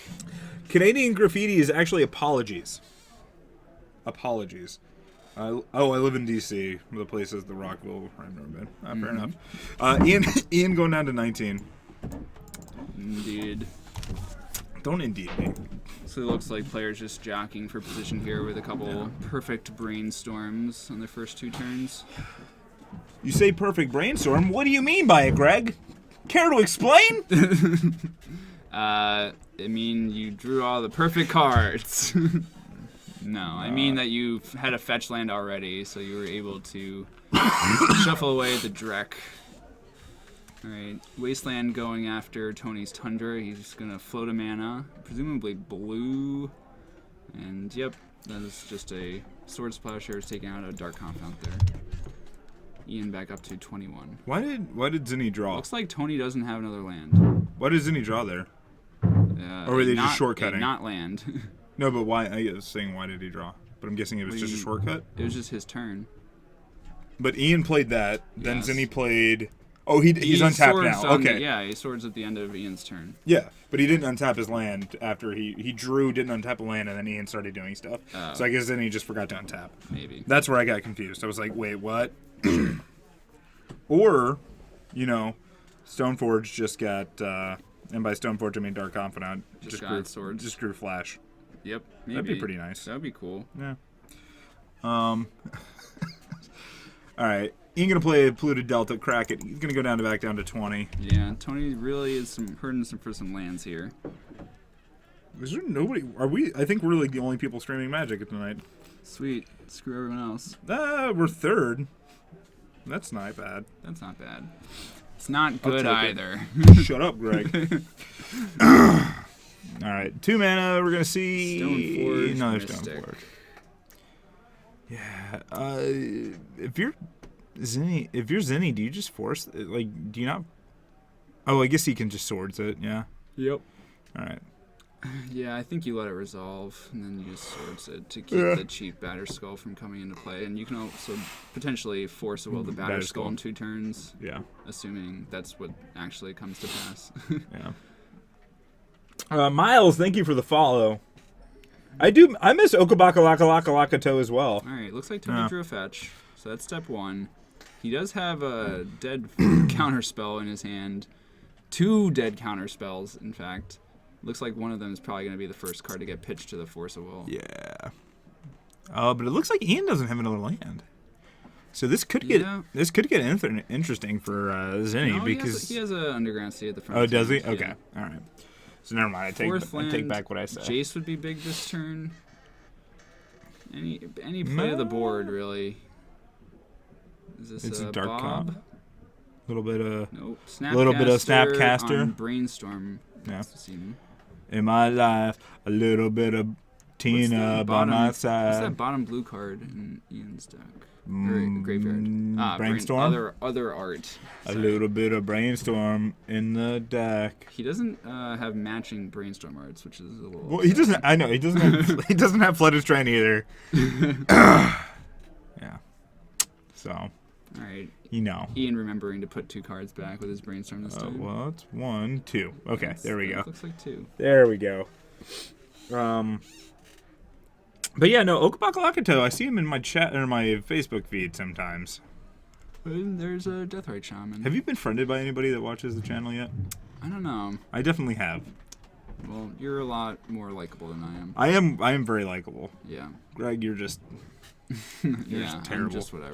Canadian Graffiti is actually apologies. Apologies. I live in D.C. The place is the Rockville. I've never been. Fair enough. Ian going down to 19. Indeed. Don't indeed me. So it looks like players just jockeying for position here with a couple perfect brainstorms on their first two turns. You say perfect brainstorm. What do you mean by it, Greg? Care to explain? I mean, you drew all the perfect cards. No, I mean that you had a fetch land already, so you were able to shuffle away the Drek. Alright, Wasteland going after Tony's Tundra. He's just going to float a mana, presumably blue. And yep, that is just a Swords Plowshares taking out a Dark Confound there. Ian back up to 21. Why did Zinni draw? Looks like Tony doesn't have another land. Why did Zinni draw there? Or were they just shortcutting? Not land. No, but why? I was saying why did he draw? But I'm guessing it was just a shortcut. It was just his turn. But Ian played that. Then Yes. Zinni played. Oh, he's untapped swords now. on Okay. Yeah, he swords at the end of Ian's turn. Yeah, but he didn't untap his land after he drew, didn't untap a land, and then Ian started doing stuff. Oh. So I guess then he just forgot to untap. Maybe. That's where I got confused. I was like, wait, what? Or, Stoneforge just got, and by Stoneforge I mean Dark Confidant, Just got swords. Just grew Flash. Yep. Maybe. That'd be pretty nice. That'd be cool. Yeah. All right. Ian gonna play Polluted Delta, crack it. He's gonna go back down to 20. Yeah, Tony really is hurting for some lands here. Is there nobody? Are we? I think we're like the only people streaming Magic tonight. Sweet. Screw everyone else. We're third. That's not bad. That's not bad. It's not good take it. either. Shut up, Greg. All right, 2 mana. We're gonna see Stoneforge, another Mystic. Stoneforge. Yeah. If you're Zinni, do you just force? Like, do you not? Oh, I guess he can just swords it. Yeah. Yep. All right. Yeah, I think you let it resolve, and then you just swords it to keep the cheap Batterskull from coming into play. And you can also potentially force a will the Batterskull in 2 turns, Yeah. assuming that's what actually comes to pass. Yeah. Miles, thank you for the follow. I miss Okabakalaka as well. Alright, looks like Tony drew a fetch, so that's step 1. He does have a dead counterspell in his hand. 2 dead counterspells, in fact. Looks like one of them is probably going to be the first card to get pitched to the Force of Will. Yeah. But it looks like Ian doesn't have another land. So this could get interesting for Zinni No, because he has an Underground Sea at the front. Oh, of does he? his hand, Okay. yeah. All right. So never mind. I take back what I said. Jace would be big this turn. Any play of the board, really. Is this It's a a dark Bob? comp. Little bit of Nope. Little bit of Snapcaster. on Brainstorm. Yeah. That's the scene. in my life, a little bit of Tina by my What's side. that bottom blue card in Ian's deck? Graveyard. Brainstorm? Other art. A Sorry. little bit of Brainstorm in the deck. He doesn't have matching Brainstorm arts, which is a little. Well, he doesn't. I know he doesn't. Have, he doesn't have Flooded Strand either. Yeah. So. All right. You know. Ian remembering to put 2 cards back with his brainstorm this time. Well, it's 1, 2. Okay, there we go. Looks like 2. There we go. But yeah, no, Okabakalakato, I see him in my chat or my Facebook feed sometimes. And there's a Deathrite Shaman. Have you been friended by anybody that watches the channel yet? I don't know. I definitely have. Well, you're a lot more likable than I am. I am very likable. Yeah. Greg, you're just yeah, terrible. I'm just whatever.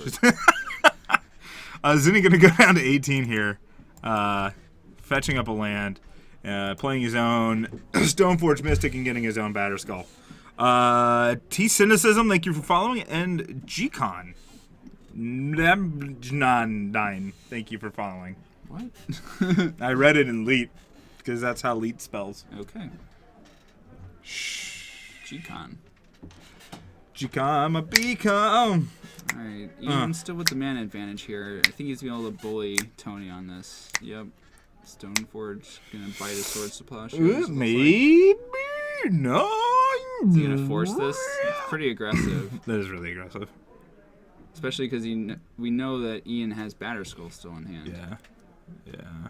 Zinni gonna go down to 18 here, fetching up a land, playing his own Stoneforge Mystic and getting his own Batterskull. T Cynicism, thank you for following, and Gcon 9, thank you for following. What? I read it in Leet because that's how Leet spells. Okay. Gcon. Gcon, I'm a beacon. Alright, Ian's still with the mana advantage here. I think he's going to be able to bully Tony on this. Yep. Stoneforge gonna bite his sword supply. Maybe no. Is he gonna force this? It's pretty aggressive. That is really aggressive. Especially because we know that Ian has Batterskull still in hand. Yeah.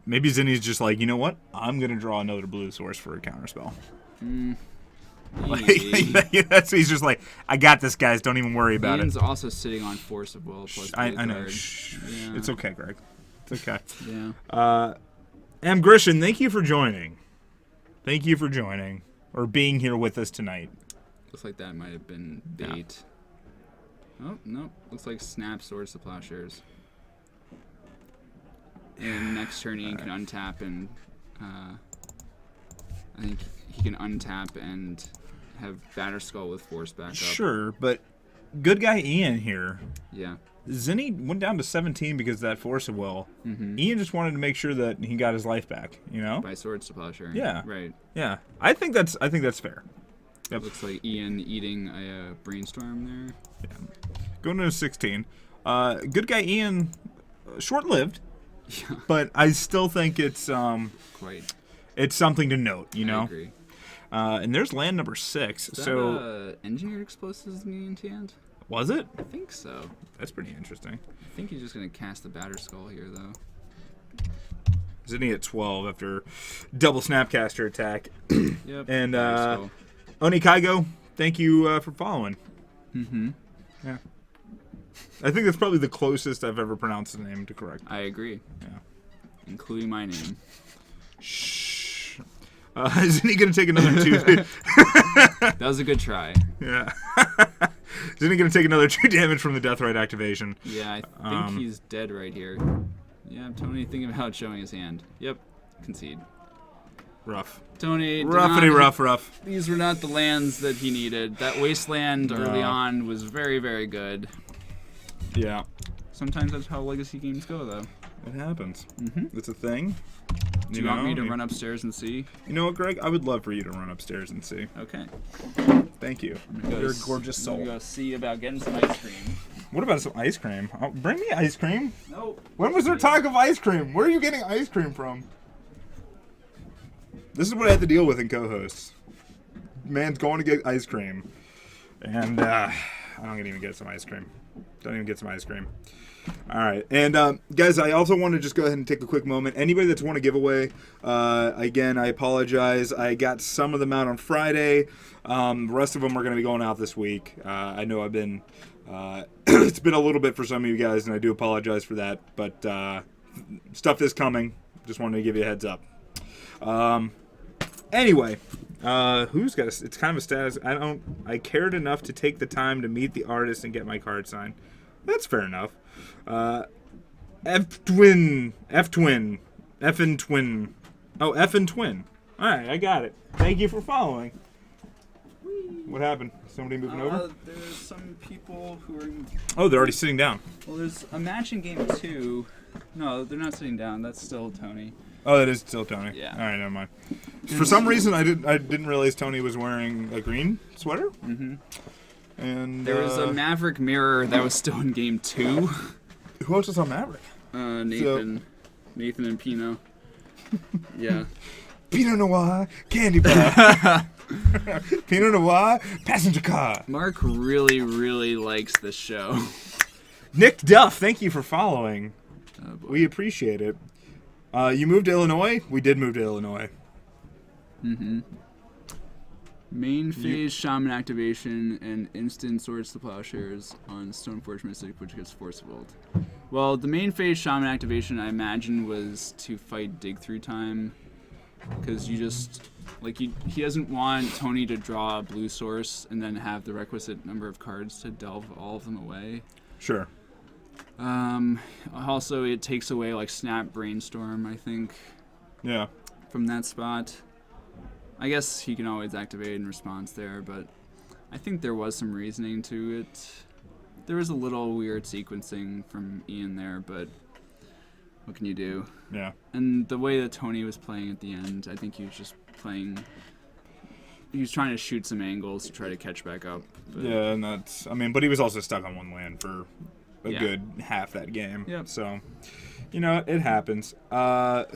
Maybe Zinni's just like, you know what? I'm gonna draw another blue source for a counterspell. That's he's just like, I got this, guys. Don't even worry about Ian's it. also sitting on Force of Will plus. I know. Yeah. It's okay, Greg. It's okay. Yeah. M. Grishin, thank you for joining. Thank you for joining or being here with us tonight. Looks like that might have been bait. Yeah. Oh no! Looks like Snap Swords to Plowshares. And next turn Ian can untap and I think he can untap and have Batterskull with Force back up. Sure, but good guy Ian here. Yeah. Zinni went down to 17 because of that Force of Will. Mm-hmm. Ian just wanted to make sure that he got his life back, you know? By Swords to Plowshare. Yeah. Right. Yeah. I think that's fair. Yep. Looks like Ian eating a brainstorm there. Yeah. Going to 16. Good guy Ian, short-lived. Yeah. But I still think it's Quite. It's something to note, you know? I agree. And there's land number 6. Is that, so engineered explosives in Ian's hand? was it? I think so. That's pretty interesting. I think he's just gonna cast the Batterskull here though. Zinni at 12 after double Snapcaster attack. Yep. And Batterskull. Onikaigo, thank you for following. Mm-hmm. Yeah. I think that's probably the closest I've ever pronounced the name to correct. I agree. Yeah. Including my name. Shh. Isn't he going to take another 2? That was a good try. Yeah. Isn't he going to take another 2 damage from the Deathrite activation? Yeah, I think he's dead right here. Yeah, Tony thinking about showing his hand. Yep. Concede. Rough. Tony. Rough. These were not the lands that he needed. That wasteland early on was very, very good. Yeah. Sometimes that's how legacy games go, though. It happens. Mm-hmm. It's a thing. Do you want me to run upstairs and see? You know what, Greg? I would love for you to run upstairs and see. Okay. Thank you. You're a gorgeous soul. I'm gonna go see about getting some ice cream. What about some ice cream? Oh, bring me ice cream. Nope. When was there talk of ice cream? Where are you getting ice cream from? This is what I have to deal with in co-hosts. Man's going to get ice cream. And I don't even get some ice cream. Don't even get some ice cream. All right. And guys, I also want to just go ahead and take a quick moment. Anybody that's won a giveaway, again, I apologize. I got some of them out on Friday. The rest of them are going to be going out this week. I know I've been... it's been a little bit for some of you guys, and I do apologize for that. But stuff is coming. Just wanted to give you a heads up. Anyway, who's got a... It's kind of a status... I cared enough to take the time to meet the artist and get my card signed. That's fair enough. F-Twin. Effin' Twin. Oh, Effin' Twin. Alright, I got it. Thank you for following. What happened? Somebody moving over? There's some people who are... Oh, they're already sitting down. Well, there's a match in game 2. No, they're not sitting down. That's still Tony. Oh, that is still Tony. Yeah. Alright, never mind. For some reason, I didn't realize Tony was wearing a green sweater. Mm-hmm. And there was a Maverick mirror that was still in game 2. Who else is on Maverick? Nathan and Pino. Yeah. Pinot Noir candy bar. Pinot Noir passenger car. Mark really, really likes this show. Nick Duff, thank you for following. Oh, boy. We appreciate it. You moved to Illinois? We did move to Illinois. Mm-hmm. Main phase shaman activation and instant swords to plowshares on Stoneforge Mystic, which gets forcibled. Well, the main phase shaman activation, I imagine, was to fight dig through time, because you just he doesn't want Tony to draw a blue source and then have the requisite number of cards to delve all of them away. Sure. Also, it takes away like Snap Brainstorm, I think. Yeah. From that spot. I guess he can always activate in response there, but I think there was some reasoning to it. There was a little weird sequencing from Ian there, but what can you do? Yeah. And the way that Tony was playing at the end, I think he was just playing... He was trying to shoot some angles to try to catch back up. But Yeah, and that's... I mean, but he was also stuck on one land for a Yeah. good half that game. Yep. So, you know, it happens.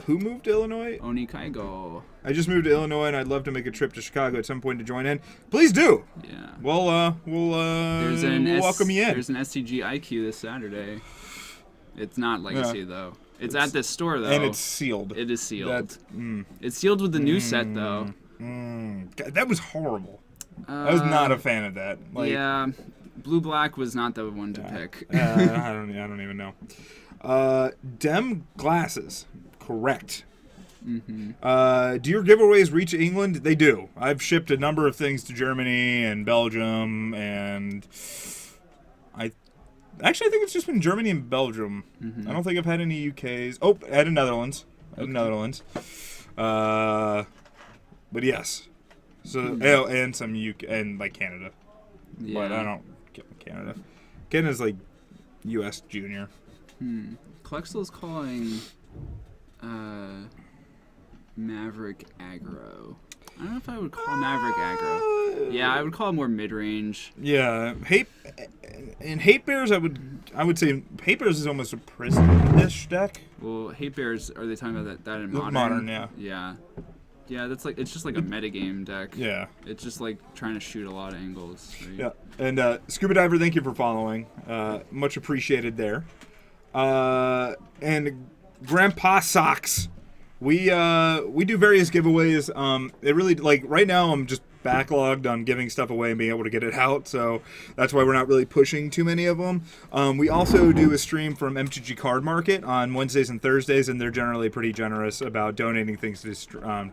Who moved to Illinois? Oni Kaigo. I just moved to Illinois, and I'd love to make a trip to Chicago at some point to join in. Please do. Yeah. We'll There's welcome you in. There's an SCG IQ this Saturday. It's not Legacy, though. It's at this store, though. And it's sealed. It is sealed. That's, It's sealed with the new set, though. God, that was horrible. I was not a fan of that. Like, Yeah. Blue-black was not the one to pick. I don't even know. Dem glasses, correct. Mm-hmm. Do your giveaways reach England? They do. I've shipped a number of things to Germany and Belgium, and I think it's just been Germany and Belgium. Mm-hmm. I don't think I've had any UKs. Oh, I had the Netherlands. But yes. So and some UK and like Canada. Yeah. But I don't get Canada. Canada's like US Junior. Klexel's calling Maverick aggro. I don't know if I would call Maverick aggro. Yeah, I would call it more mid-range. Yeah, hate bears. I would say hate bears is almost a prison-ish deck. Well, hate bears, are they talking about that in modern? Modern, yeah. Yeah. Yeah, that's like, it's just like a metagame deck. Yeah. It's just like trying to shoot a lot of angles. Right? Yeah. And Scuba Diver, thank you for following. Much appreciated there. And Grandpa Socks. We do various giveaways. It really, like, right now I'm just backlogged on giving stuff away and being able to get it out, so that's why we're not really pushing too many of them. We also do a stream from MTG Card Market on Wednesdays and Thursdays, and they're generally pretty generous about donating things to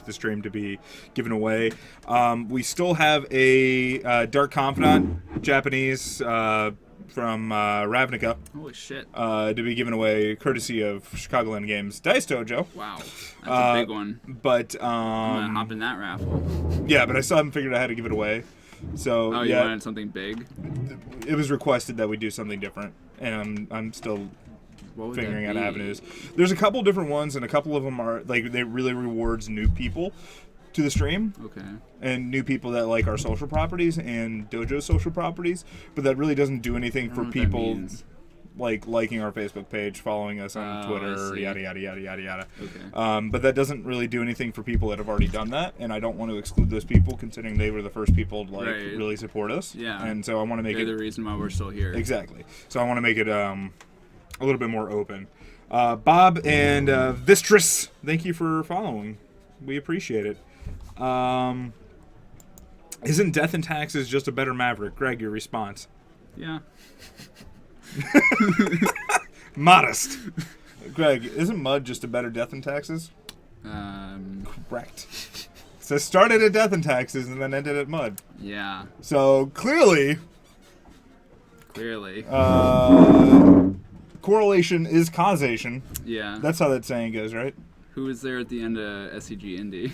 the stream to be given away. We still have a Dark Confidant, Japanese, from Ravnica. Holy shit. To be given away courtesy of Chicagoland Games Dice Dojo. Wow. That's a big one. But I'm going to hop in that raffle. yeah, but I still haven't figured out how to give it away. So Oh, you yeah, wanted something big? it was requested that we do something different, and I'm still What would figuring that out be? avenues. There's a couple different ones, and a couple of them are like they really rewards new people to the stream. Okay. And new people that like our social properties and Dojo social properties, but that really doesn't do anything I for don't know what that people means. like liking our Facebook page, following us on Oh, Twitter, I see. yada yada yada yada yada. Okay. But that doesn't really do anything for people that have already done that, and I don't want to exclude those people, considering they were the first people to like Right. really support us. Yeah. And so I want to make They're it the reason why we're still here. exactly. So I want to make it a little bit more open. Bob and Vistris, thank you for following. We appreciate it. Isn't Death and Taxes just a better Maverick? Greg, your response. Yeah. Modest. Greg, isn't Mud just a better Death and Taxes? Correct. So started at Death and Taxes and then ended at Mud. Yeah. So clearly, Clearly. correlation is causation. Yeah. That's how that saying goes, right? Who was there at the end of SCG Indy?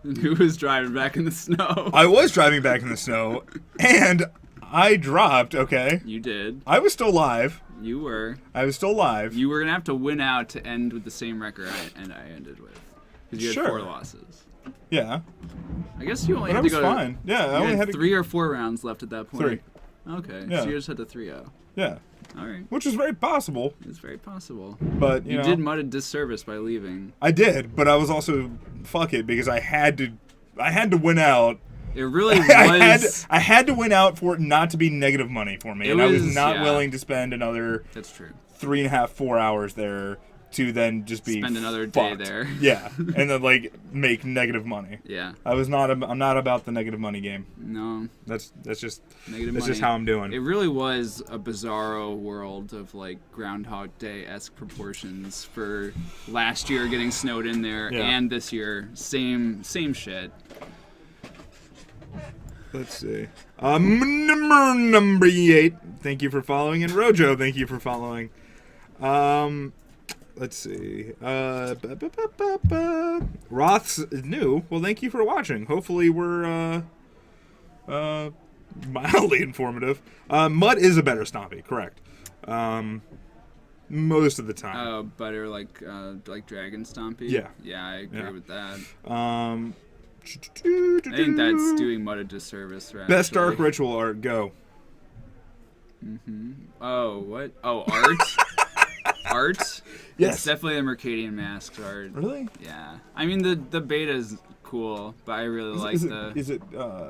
And who was driving back in the snow? I was driving back in the snow, and I dropped, okay? You did. I was still live. You were. I was still live. You were going to have to win out to end with the same record I ended with. Because you had Sure. 4 losses. Yeah. I guess you only But had I to was go fine. Yeah, I You only had had to... 3 or 4 rounds left at that point. 3. Okay. Yeah. So you just had the 3-0. Yeah. All right. Which is very possible, It's very possible. but, you know. did Mud a disservice by leaving. I did, but I was also... Fuck it, because I had to win out It really was. I had to win out for it not to be negative money for me, and I was not willing to spend another. That's true. 3.5, 4 hours there to then just be spend another fucked. day there. Yeah, and then like make negative money. Yeah. I'm not about the negative money game. No. That's just negative that's money. just how I'm doing. It really was a bizarro world of like Groundhog Day-esque proportions for last year getting snowed in there and this year same shit. Let's see. Number 8. Thank you for following, and Rojo, thank you for following. Let's see. Roth's new. Well, thank you for watching. Hopefully we're mildly informative. Mud is a better Stompy, correct. Most of the time. Better like Dragon Stompy? Yeah. Yeah, I agree with that. I think that's doing Mud a disservice, right? Best Dark Ritual art, go. Oh, what? Oh, art? Art? Yes. It's definitely the Mercadian Masks art. Really? Yeah. I mean, the beta's cool, but I really like Is it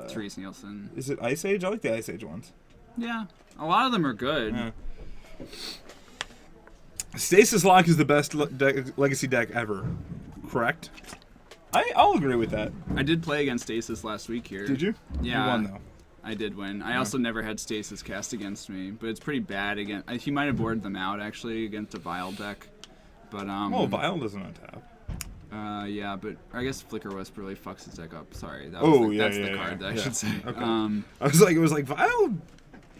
Therese Nielsen. Is it Ice Age? I like the Ice Age ones. Yeah. A lot of them are good. Yeah. Stasis Lock is the best legacy deck ever. Correct? I'll agree with that. I did play against Stasis last week here. Did you? Yeah. You won, though. I did win. I also never had Stasis cast against me, but it's pretty bad again. He might have boarded them out, actually, against a Vile deck. But, Well, Vile doesn't untap. Yeah, but I guess Flicker Wisp really fucks his deck up. Sorry. That's the card that I should say. Okay. It was like, Vile?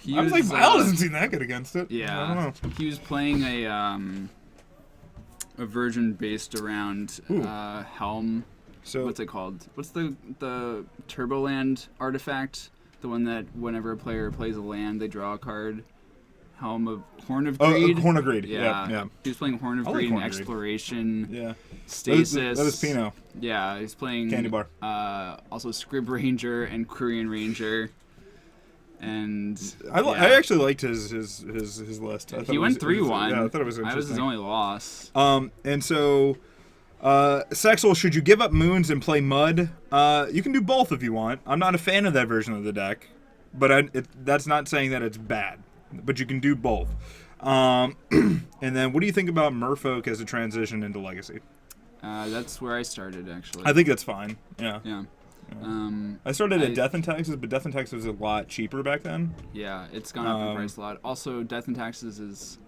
Vile doesn't seem that good against it. Yeah. I don't know. He was playing a version based around Helm. So what's it called? What's the Turboland artifact? The one that whenever a player plays a land, they draw a card. Horn of Greed. Horn of Greed. Yeah. He was playing Horn of Greed and Exploration. Yeah. Stasis. That is Pino. Yeah, he's playing Candy Bar. Also Scrib Ranger and Quirion Ranger. And I actually liked his list. He went 3-1. Yeah, I thought it was interesting. I was his only loss. And so Sexual, should you give up moons and play Mud? You can do both if you want. I'm not a fan of that version of the deck, but that's not saying that it's bad. But you can do both. And then what do you think about Merfolk as a transition into Legacy? That's where I started, actually. I think that's fine. Yeah. Yeah. I started at Death and Taxes, but Death and Taxes was a lot cheaper back then. Yeah, it's gone up in price a lot. Also, Death and Taxes it's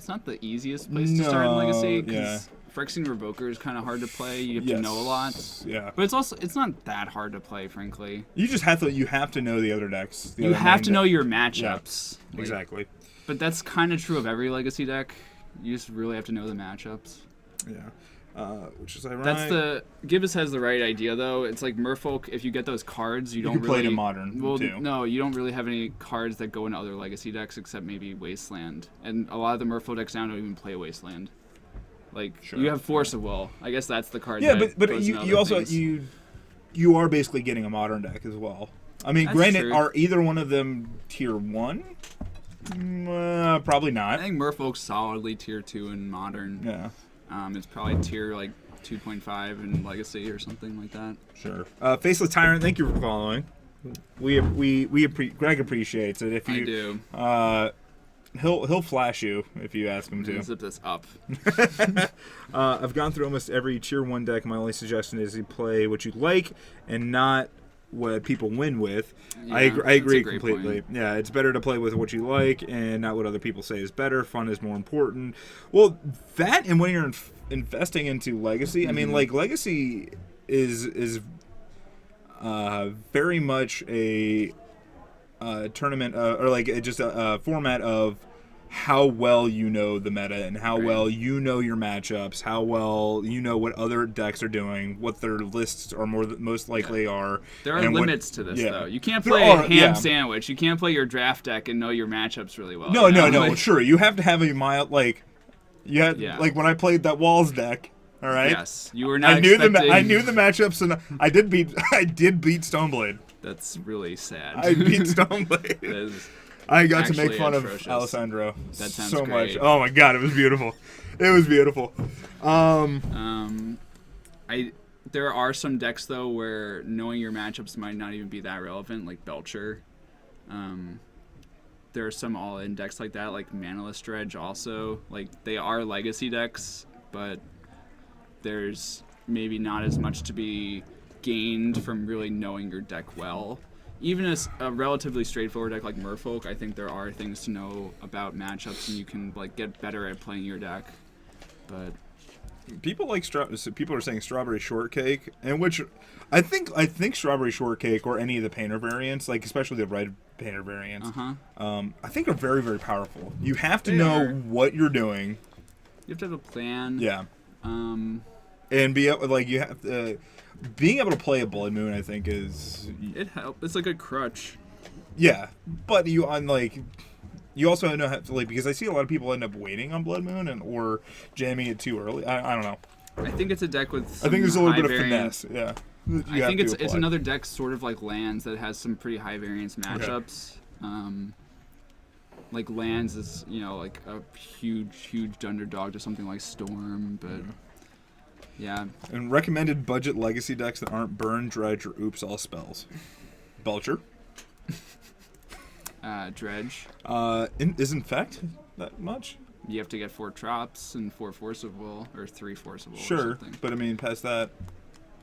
not the easiest place to start in Legacy, because Phyrexian Revoker is kind of hard to play. You have to know a lot. Yeah. But it's not that hard to play, frankly. You just have to know the other decks. You have to know your matchups. Yeah, exactly. But that's kind of true of every Legacy deck. You just really have to know the matchups. Yeah. Which is ironic. Gibbous has the right idea, though. It's like Merfolk, if you get those cards, you don't can really play it in Modern, too. No, you don't really have any cards that go in other Legacy decks except maybe Wasteland. And a lot of the Merfolk decks now don't even play Wasteland. Like, you have Force of Will. I guess that's the card. Yeah, that but goes in you also things. you are basically getting a Modern deck as well. I mean, That's granted, true. are either one of them tier 1? Probably not. I think Merfolk's solidly tier 2 in Modern. Yeah. It's probably tier, 2.5 in Legacy or something like that. Sure. Faceless Tyrant, thank you for following. Greg appreciates it. If you, I do. He'll flash you if you ask him to. Zip this up. I've gone through almost every tier 1 deck. My only suggestion is you play what you like and not what people win with. Yeah, I agree that's a great completely. point. Yeah, it's better to play with what you like and not what other people say is better. Fun is more important. Well, that and when you're investing into Legacy, I mean, Legacy is very much a tournament or just a format of how well you know the meta and how well you know your matchups, how well you know what other decks are doing, what their lists are most likely are. There are limits to this, though. You can't play a ham sandwich. You can't play your draft deck and know your matchups really well. No. Sure, you have to have a mild like when I played that Walls deck. All right. Yes, you were not. I knew the matchups, and I did beat Stoneblade. That's really sad. I beat Stoneblade. I got to make fun atrocious. of Alessandro That sounds so great. much. Oh my god, it was beautiful. It was beautiful. There's there are some decks though where knowing your matchups might not even be that relevant, like Belcher. There are some all-in decks like that, like Manaless Dredge also. Like, they are legacy decks, but there's maybe not as much to be gained from really knowing your deck well. Even as a relatively straightforward deck like Merfolk, I think there are things to know about matchups, and you can like get better at playing your deck. But people people are saying Strawberry Shortcake, and which I think Strawberry Shortcake or any of the painter variants, like especially the red painter variants, I think are very, very powerful. You have to know what you're doing. You have to have a plan. Yeah. And be able, like, you have to, being able to play a Blood Moon, I think is it helps. It's like a crutch. Yeah, but you also know how to, like, because I see a lot of people end up waiting on Blood Moon or jamming it too early. I don't know. I think it's a deck with some I think there's a little bit of variance. finesse. Yeah. I think it's another deck sort of like Lands that has some pretty high variance matchups. Okay. Like Lands is, like a huge underdog to something like Storm, but yeah. And recommended budget legacy decks that aren't Burn, Dredge, or Oops all spells. Belcher. Dredge. Is Infect that much? You have to get 4 Trops and 4 Force of Will, or 3 Force of Will. Sure, or something. But I mean, past that,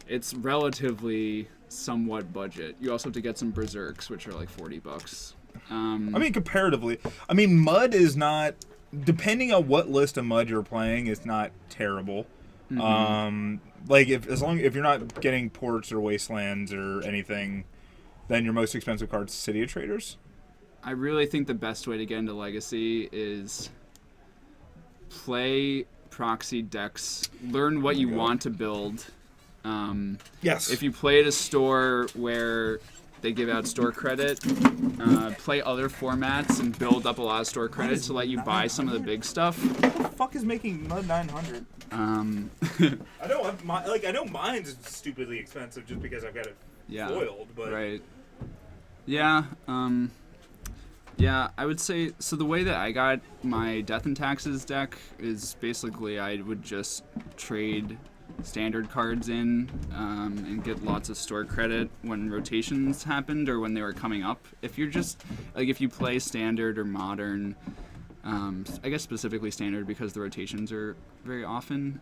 it's relatively somewhat budget. You also have to get some Berserks, which are like $40. I mean, comparatively, Mud is not. Depending on what list of Mud you're playing, it's not terrible. Mm-hmm. Like if you're not getting Ports or Wastelands or anything, then your most expensive card's City of Traders. I really think the best way to get into Legacy is play proxy decks, learn what you want to build. Yes. If you play at a store where they give out store credit, play other formats and build up a lot of store credit to let you buy some of the big stuff. What the fuck is making Mud 900? I know mine's stupidly expensive just because I've got it foiled, but right. Yeah. Yeah, I would say, so the way that I got my Death and Taxes deck is basically I would just trade standard cards in and get lots of store credit when rotations happened or when they were coming up. If you're just, like if you play standard or modern, I guess specifically standard because the rotations are very often,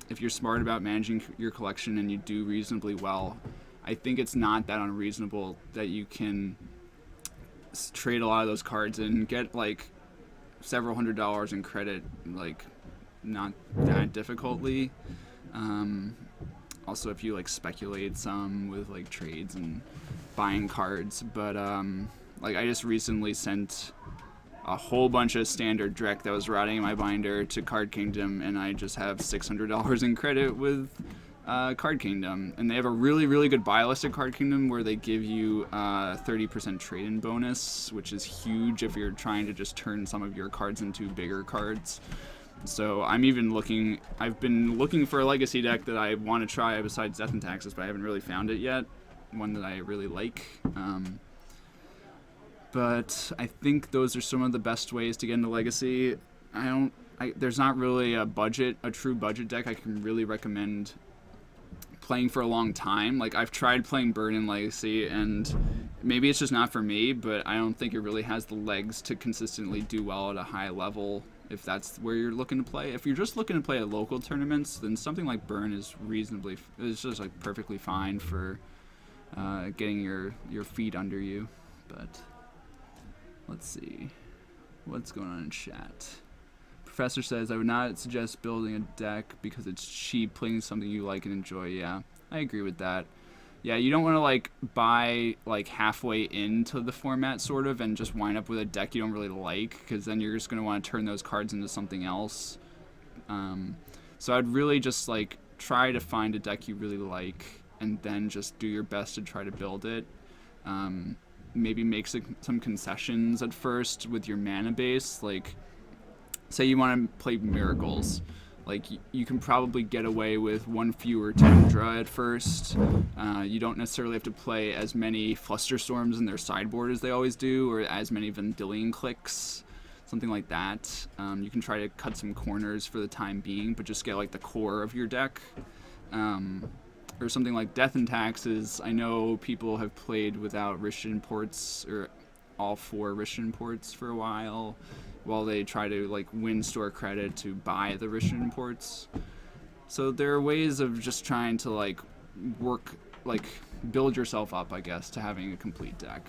if you're smart about managing your collection and you do reasonably well, I think it's not that unreasonable that you can trade a lot of those cards and get like several $100s in credit, like not that difficultly. Also if you like speculate some with like trades and buying cards, but like I just recently sent a whole bunch of standard Drek that was rotting in my binder to Card Kingdom, and I just have $600 in credit with Card Kingdom, and they have a really, really good buy list at Card Kingdom where they give you 30% trade-in bonus, which is huge if you're trying to just turn some of your cards into bigger cards. So I've been looking for a legacy deck that I want to try besides Death and Taxes, but I haven't really found it yet, one that I really like. But I think those are some of the best ways to get into legacy. There's not really a true budget deck I can really recommend playing for a long time. Like I've tried playing Burn in Legacy, and maybe it's just not for me, but I don't think it really has the legs to consistently do well at a high level if that's where you're looking to play. If you're just looking to play at local tournaments, then something like Burn is just like perfectly fine for getting your feet under you. But let's see what's going on in chat. Professor says, I would not suggest building a deck because it's cheap. Playing something you like and enjoy. Yeah, I agree with that. Yeah, you don't want to like buy like halfway into the format sort of and just wind up with a deck you don't really like, because then you're just going to want to turn those cards into something else. So I'd really just like try to find a deck you really like and then just do your best to try to build it. Maybe make some concessions at first with your mana base. Like say you want to play Miracles. Like, you can probably get away with one fewer Tundra at first. You don't necessarily have to play as many Flusterstorms in their sideboard as they always do, or as many Vendilion Clicks, something like that. You can try to cut some corners for the time being, but just get, like, the core of your deck. or something like Death and Taxes, I know people have played without Rishin ports or all 4 Rishin ports for a while they try to like win store credit to buy the Rishin ports. So there are ways of just trying to like work, like build yourself up, I guess, to having a complete deck.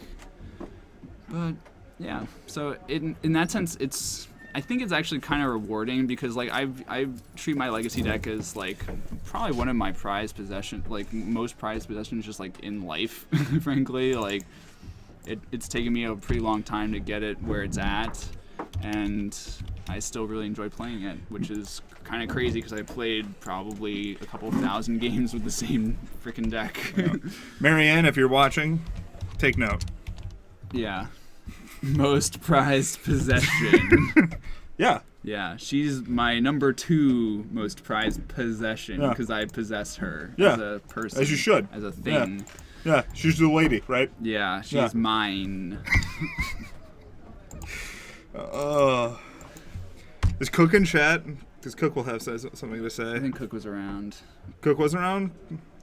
But yeah, so in that sense, I think it's actually kind of rewarding because like I treat my Legacy deck as like probably one of my prized possessions, like most prized possessions, just like in life. Frankly, like it's taken me a pretty long time to get it where it's at, and I still really enjoy playing it, which is kind of crazy because I played probably a couple thousand games with the same freaking deck. Yeah. Marianne, if you're watching, take note. Yeah. Most prized possession. Yeah. Yeah, she's my number 2 most prized possession because I possess her as a person. As you should. As a thing. Yeah, she's the lady, right? Yeah, she's mine. Is Cook in chat? Because Cook will have something to say. I think Cook was around. Cook wasn't around?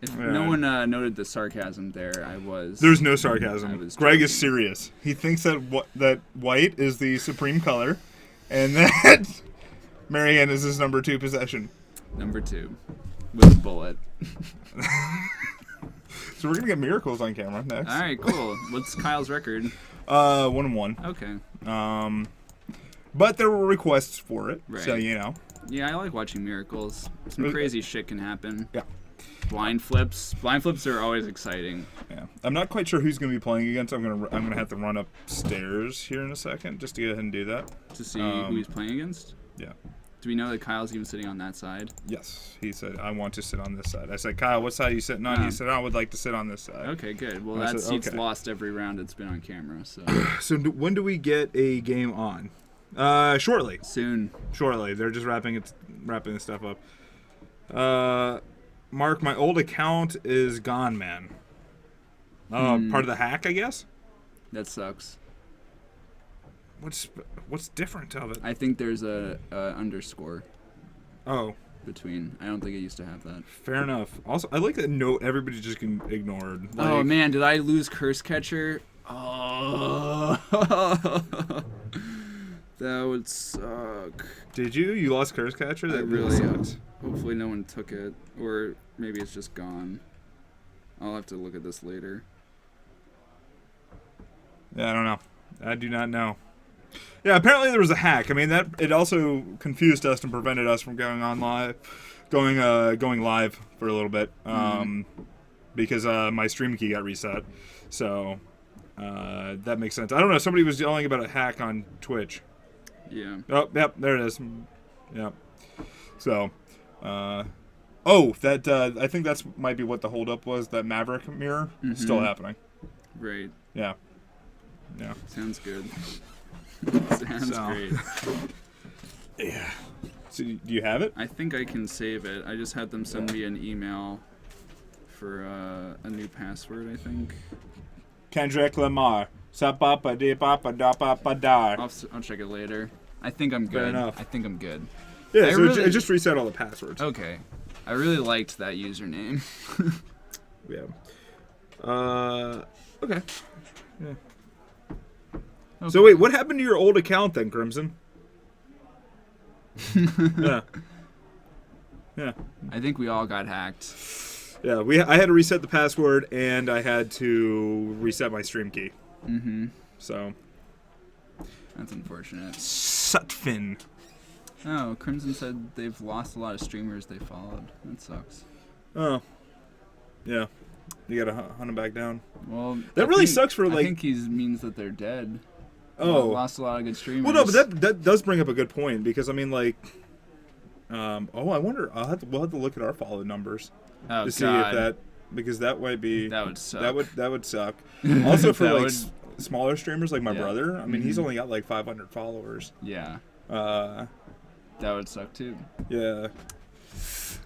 If no one noted the sarcasm there, I was. There's no sarcasm. Greg is serious. He thinks that white is the supreme color, and that Marianne is his number 2 possession. Number 2. With a bullet. So we're going to get miracles on camera next. All right, cool. What's Kyle's record? 1-1. Okay. But there were requests for it, right. So you know. Yeah, I like watching miracles. Some crazy shit can happen. Yeah. Blind flips. Blind flips are always exciting. Yeah. I'm not quite sure who's going to be playing against. I'm gonna have to run upstairs here in a second just to go ahead and do that. To see who he's playing against? Yeah. Do we know that Kyle's even sitting on that side? Yes. He said, I want to sit on this side. I said, Kyle, what side are you sitting on? He said, I would like to sit on this side. Okay, good. Well, I that said, seat's okay. lost every round it's been on camera, so. So when do we get a game on? Shortly. Soon. Shortly. They're just wrapping the stuff up. Mark, my old account is gone, man. Part of the hack, I guess? That sucks. What's different of it? I think there's a underscore. Oh. Between. I don't think it used to have that. Fair enough. Also, I like that note everybody just ignored. Like, oh, man, did I lose Curse Catcher? Oh. That would suck. Did you? You lost Curse Catcher? That really sucks. Hopefully no one took it. Or maybe it's just gone. I'll have to look at this later. Yeah, I don't know. I do not know. Yeah, apparently there was a hack. I mean, that it also confused us and prevented us from going live for a little bit because my stream key got reset. So that makes sense. I don't know. Somebody was yelling about a hack on Twitch. Yeah. Oh, yep, there it is. Yep. So, I think that's might be what the holdup was. That Maverick mirror still happening. Right. Yeah. Yeah. Sounds good. Sounds great. Yeah. So, do you have it? I think I can save it. I just had them send me an email for a new password, I think. Kendrick Lamar. I'll check it later. I think I'm good. Fair enough. I think I'm good. Yeah, so it just reset all the passwords. Okay. I really liked that username. Yeah. Okay. Yeah. Okay. So wait, what happened to your old account then, Crimson? Yeah. Yeah. I think we all got hacked. Yeah, I had to reset the password and I had to reset my stream key. Mm-hmm. So. That's unfortunate. Sutphin. Oh, Crimson said they've lost a lot of streamers they followed. That sucks. Oh. Yeah. You gotta hunt them back down. Well, that really sucks for like. I think he means that they're dead. Oh. Lost a lot of good streamers. Well, no, but that does bring up a good point because I mean, like. I wonder. We'll have to look at our follow numbers to see if that because that might be. That would suck. That would suck. Also for like smaller streamers like my brother. I mean, he's only got like 500 followers. Yeah. That would suck too. Yeah.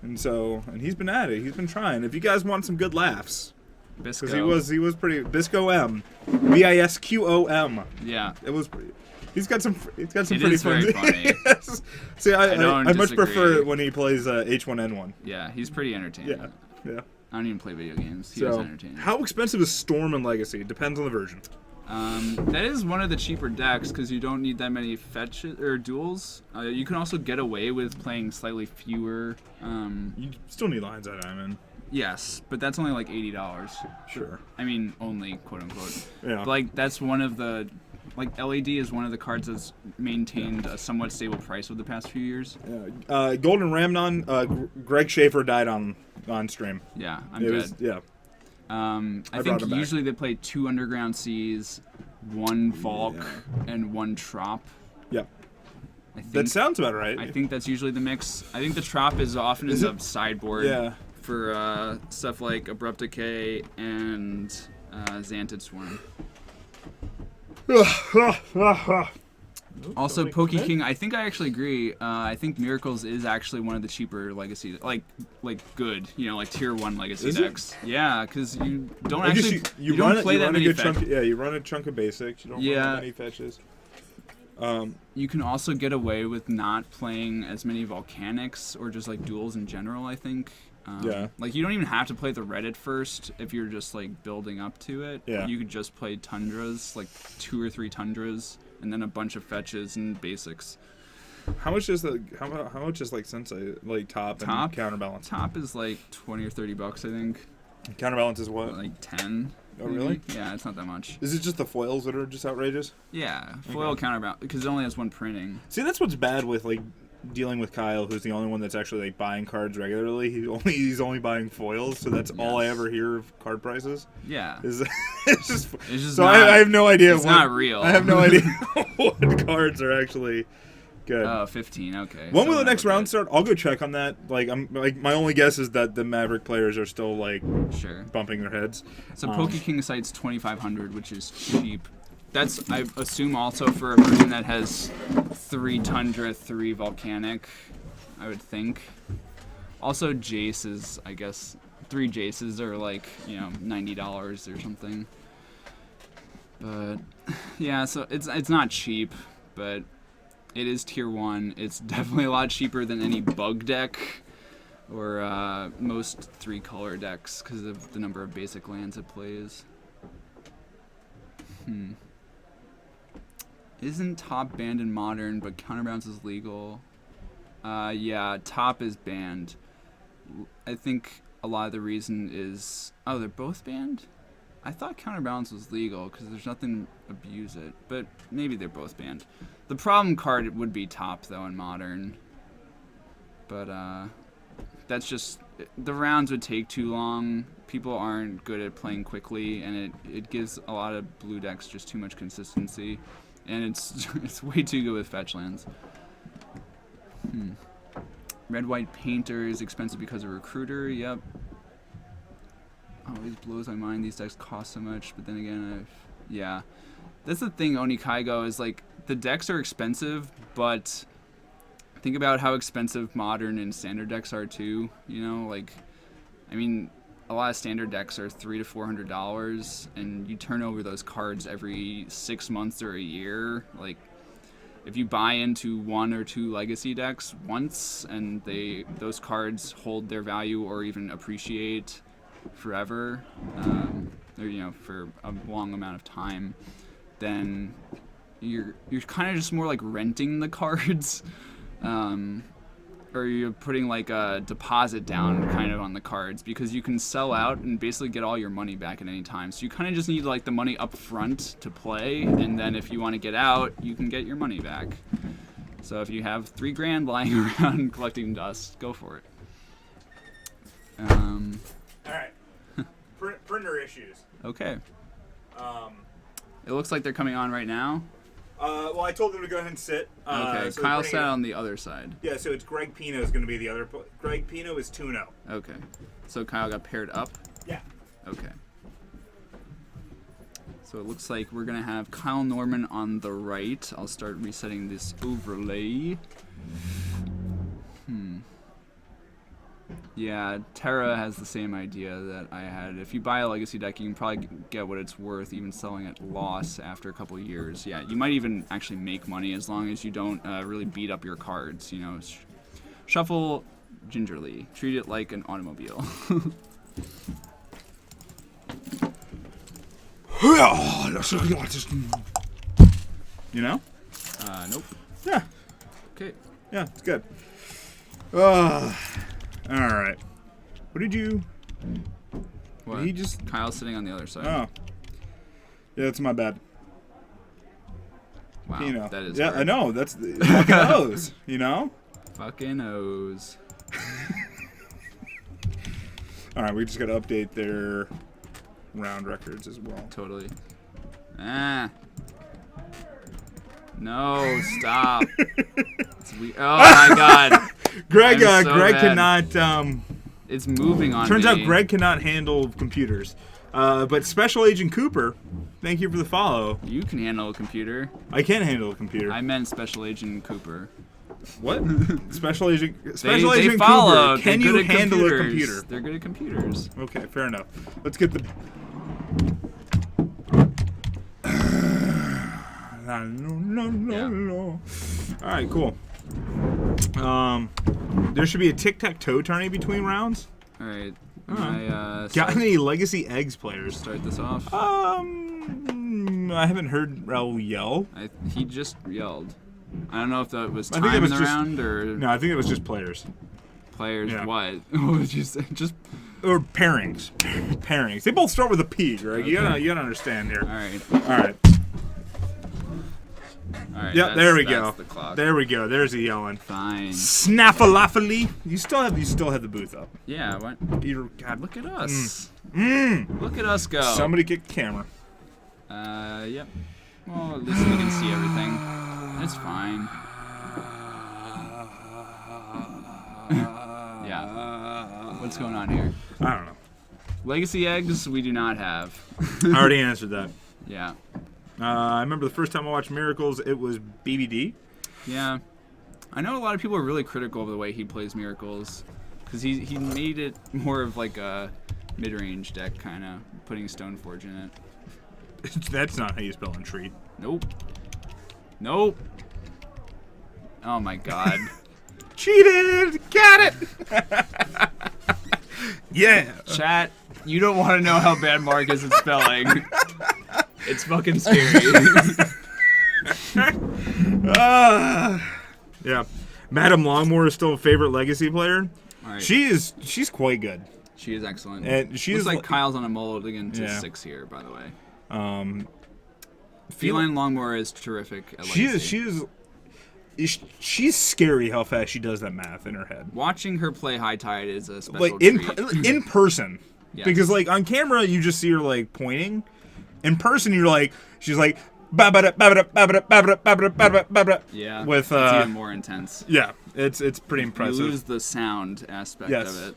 And he's been at it. He's been trying. If you guys want some good laughs, Bisco. because he was pretty Bisco M, BISQOM. Yeah. It was pretty. He's got some pretty very funny. Yes. See, I much disagree. prefer it when he plays H1N1. Yeah, he's pretty entertaining. Yeah. I don't even play video games. He was entertaining. How expensive is Storm and Legacy? Depends on the version. That is one of the cheaper decks because you don't need that many fetches or duels. You can also get away with playing slightly fewer. You still need Lion's Eye Diamond. Yes, but that's only like $80. Sure. I mean, only quote unquote. Yeah. But, like that's one of the, like LED is one of the cards that's maintained a somewhat stable price over the past few years. Yeah. Golden Ramnon. Greg Schaefer died on stream. Yeah, I'm dead. Yeah. I think usually they play 2 Underground Seas, 1 Volk, and 1 Trop. Yep. I think, That sounds about right. I think that's usually the mix. I think the Trop is often in the sideboard for stuff like Abrupt Decay and Xantid Swarm. Also, Poke King, I think I actually agree. I think Miracles is actually one of the cheaper legacy, like good, like tier 1 legacy decks. Yeah, because you don't actually you don't play that many fetches. Yeah, you run a chunk of basics. You don't run that many fetches. You can also get away with not playing as many volcanics or just like duels in general, I think. Like you don't even have to play the Reddit first if you're just like building up to it. Yeah. You could just play Tundras, like 2 or 3 Tundras, and then a bunch of fetches and basics. How much is how much is like Sensei like top and counterbalance? Top is like $20 or $30, I think. Counterbalance is what? Like 10. Oh really? Yeah, it's not that much. Is it just the foils that are just outrageous? Yeah, foil counterbalance because it only has 1 printing. See, that's what's bad with like dealing with Kyle, who's the only one that's actually like buying cards regularly. He's only buying foils, so that's all I ever hear of card prices. Yeah, it's just so not, I have no idea. It's not real. I have no idea what cards are actually good. Oh, 15. Okay. When will the next round start? I'll go check on that. Like my only guess is that the Maverick players are still like bumping their heads. So Poke King site's 2,500, which is cheap. That's, I assume, also for a version that has 3 Tundra, 3 Volcanic, I would think. Also, Jaces, I guess, 3 Jaces are like, $90 or something. But, yeah, so it's not cheap, but it is tier 1. It's definitely a lot cheaper than any bug deck or most 3-color decks because of the number of basic lands it plays. Isn't top banned in Modern, but Counterbalance is legal? Yeah, top is banned. I think a lot of the reason is... Oh, they're both banned? I thought Counterbalance was legal, because there's nothing to abuse it. But maybe they're both banned. The problem card would be top, though, in Modern. But, that's just... The rounds would take too long. People aren't good at playing quickly, and it gives a lot of blue decks just too much consistency. And it's way too good with fetch lands. Red White Painter is expensive because of Recruiter. Yep. Always blows my mind these decks cost so much, but then again, yeah. That's the thing, Onikaigo, is like the decks are expensive, but think about how expensive Modern and Standard decks are too. Like, I mean, a lot of standard decks are $300 to $400, and you turn over those cards every 6 months or a year. Like, if you buy into 1 or 2 legacy decks once, and those cards hold their value or even appreciate forever, or for a long amount of time, then you're kind of just more like renting the cards. Or you're putting like a deposit down kind of on the cards because you can sell out and basically get all your money back at any time. So you kind of just need like the money up front to play, and then if you want to get out, you can get your money back. So if you have $3,000 lying around collecting dust, go for it. All right. Printer issues. Okay. It looks like they're coming on right now. Well, I told them to go ahead and sit. Okay, so Kyle sat on the other side. Yeah, so it's Greg Pino is going to be the other. Greg Pino is 2-0. Okay. So Kyle got paired up? Yeah. Okay. So it looks like we're going to have Kyle Norman on the right. I'll start resetting this overlay. Yeah, Terra has the same idea that I had. If you buy a legacy deck, you can probably get what it's worth, even selling at loss after a couple of years. Yeah, you might even actually make money as long as you don't really beat up your cards. Shuffle gingerly. Treat it like an automobile. You know? Nope. Yeah. Okay. Yeah, it's good. All right. What did you... What? He just... Kyle's sitting on the other side. Oh. Yeah, that's my bad. Wow. You know. That is. Yeah, hard. I know. That's the fucking O's, you know? Fucking O's. All right, we just got to update their round records as well. Totally. Ah. No, stop. Oh my God. Greg, I'm so Greg mad. cannot. It's moving on Turns me. out Greg cannot handle computers. But Special Agent Cooper, thank you for the follow. You can handle a computer. I can handle a computer. I meant Special Agent Cooper. What? Special Agent They Cooper, follow. can They're you good at handle a computers. computer? They're good at computers. Okay, fair enough. Let's get the. No. All right, cool. There should be a tic-tac-toe tourney between rounds. All right. Got any Legacy Eggs players? Start this off. I haven't heard Raul yell. He just yelled. I don't know if that was I time think it in was the just- round or No, I think it was just players. players. Yeah. What? What did you say? Just Or pairings. Pairings. They both start with a P, Greg. You gotta understand here. all right. All right. All right. Yep, there we go. That's the clock. There we go. There's a yelling. Fine. Snaffalafally. You still have the booth up. Yeah. What? God, Look at us. Mm. Look at us go. Somebody kick the camera. Yep. Well, at least we can see everything. It's fine. Yeah. What's going on here? I don't know. Legacy eggs we do not have. I already answered that. Yeah. I remember the first time I watched Miracles, it was BBD. Yeah. I know a lot of people are really critical of the way he plays Miracles. Because he made it more of like a mid-range deck, kind of, putting Stoneforge in it. That's not how you spell entreat. Nope. Nope. Oh my God. Cheated! Got it! Yeah. Chat, you don't want to know how bad Mark is at spelling. It's fucking scary. Yeah. Madam Longmore is still a favorite Legacy player. All right. She's quite good. She is excellent. And she's Looks like Kyle's on a mulligan to Yeah. 6 here, by the way. Feel- Feline Longmore is terrific at Legacy. She's scary how fast she does that math in her head. Watching her play High Tide is a special Like treat. in person. Yes. Because like on camera you just see her like pointing. In person you're like she's like Yeah. with it's even more intense. yeah, it's pretty You impressive. lose the sound aspect Yes. of it.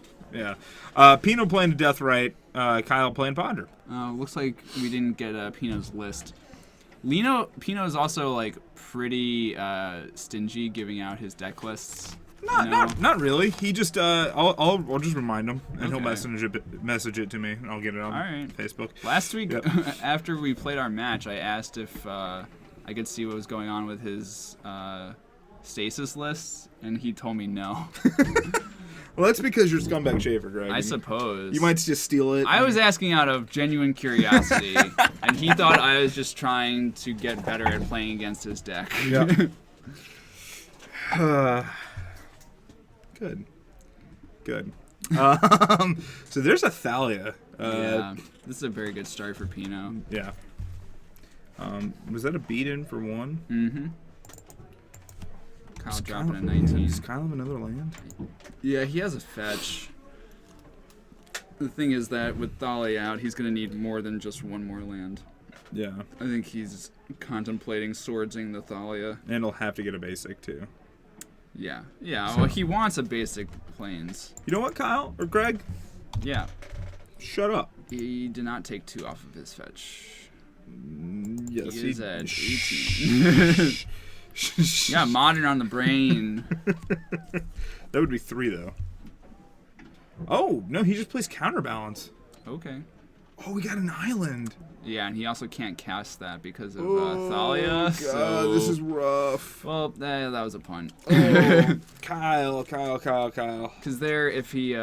Yeah. Pino playing to Death Right, Kyle playing Ponder. Looks like we didn't get Pino's list. Pino is also like pretty stingy giving out his deck lists. Not really. He just I'll just remind him and he'll Okay. message it to me and I'll get it on All right. Facebook. Last week, Yep. after we played our match, I asked if I could see what was going on with his stasis lists, and he told me no. Well, that's because you're scumbag Schaefer, Greg. I suppose. You might just steal it. I was asking out of genuine curiosity, and he thought I was just trying to get better at playing against his deck. Yeah. Good. So there's a Thalia. Yeah, this is a very good start for Pino. Yeah. Was that a beat-in for one? Mm-hmm. Kyle dropping a 19. Does Kyle have another land? Yeah, he has a fetch. The thing is that with Thalia out, he's going to need more than just one more land. Yeah. I think he's contemplating swordsing the Thalia. And he'll have to get a basic, too. Yeah. Yeah, well, he wants a basic plains. You know what, Kyle? Or Greg? Yeah. Shut up. He did not take 2 off of his fetch. Yes, He is at 18. Yeah, modern on the brain. That would be 3, though. Oh, no, he just plays Counterbalance. Okay. Oh, we got an island. Yeah, and he also can't cast that because of Oh, Thalia. God, So, this is rough. well, that was a punt. Oh, Kyle. Because there, if he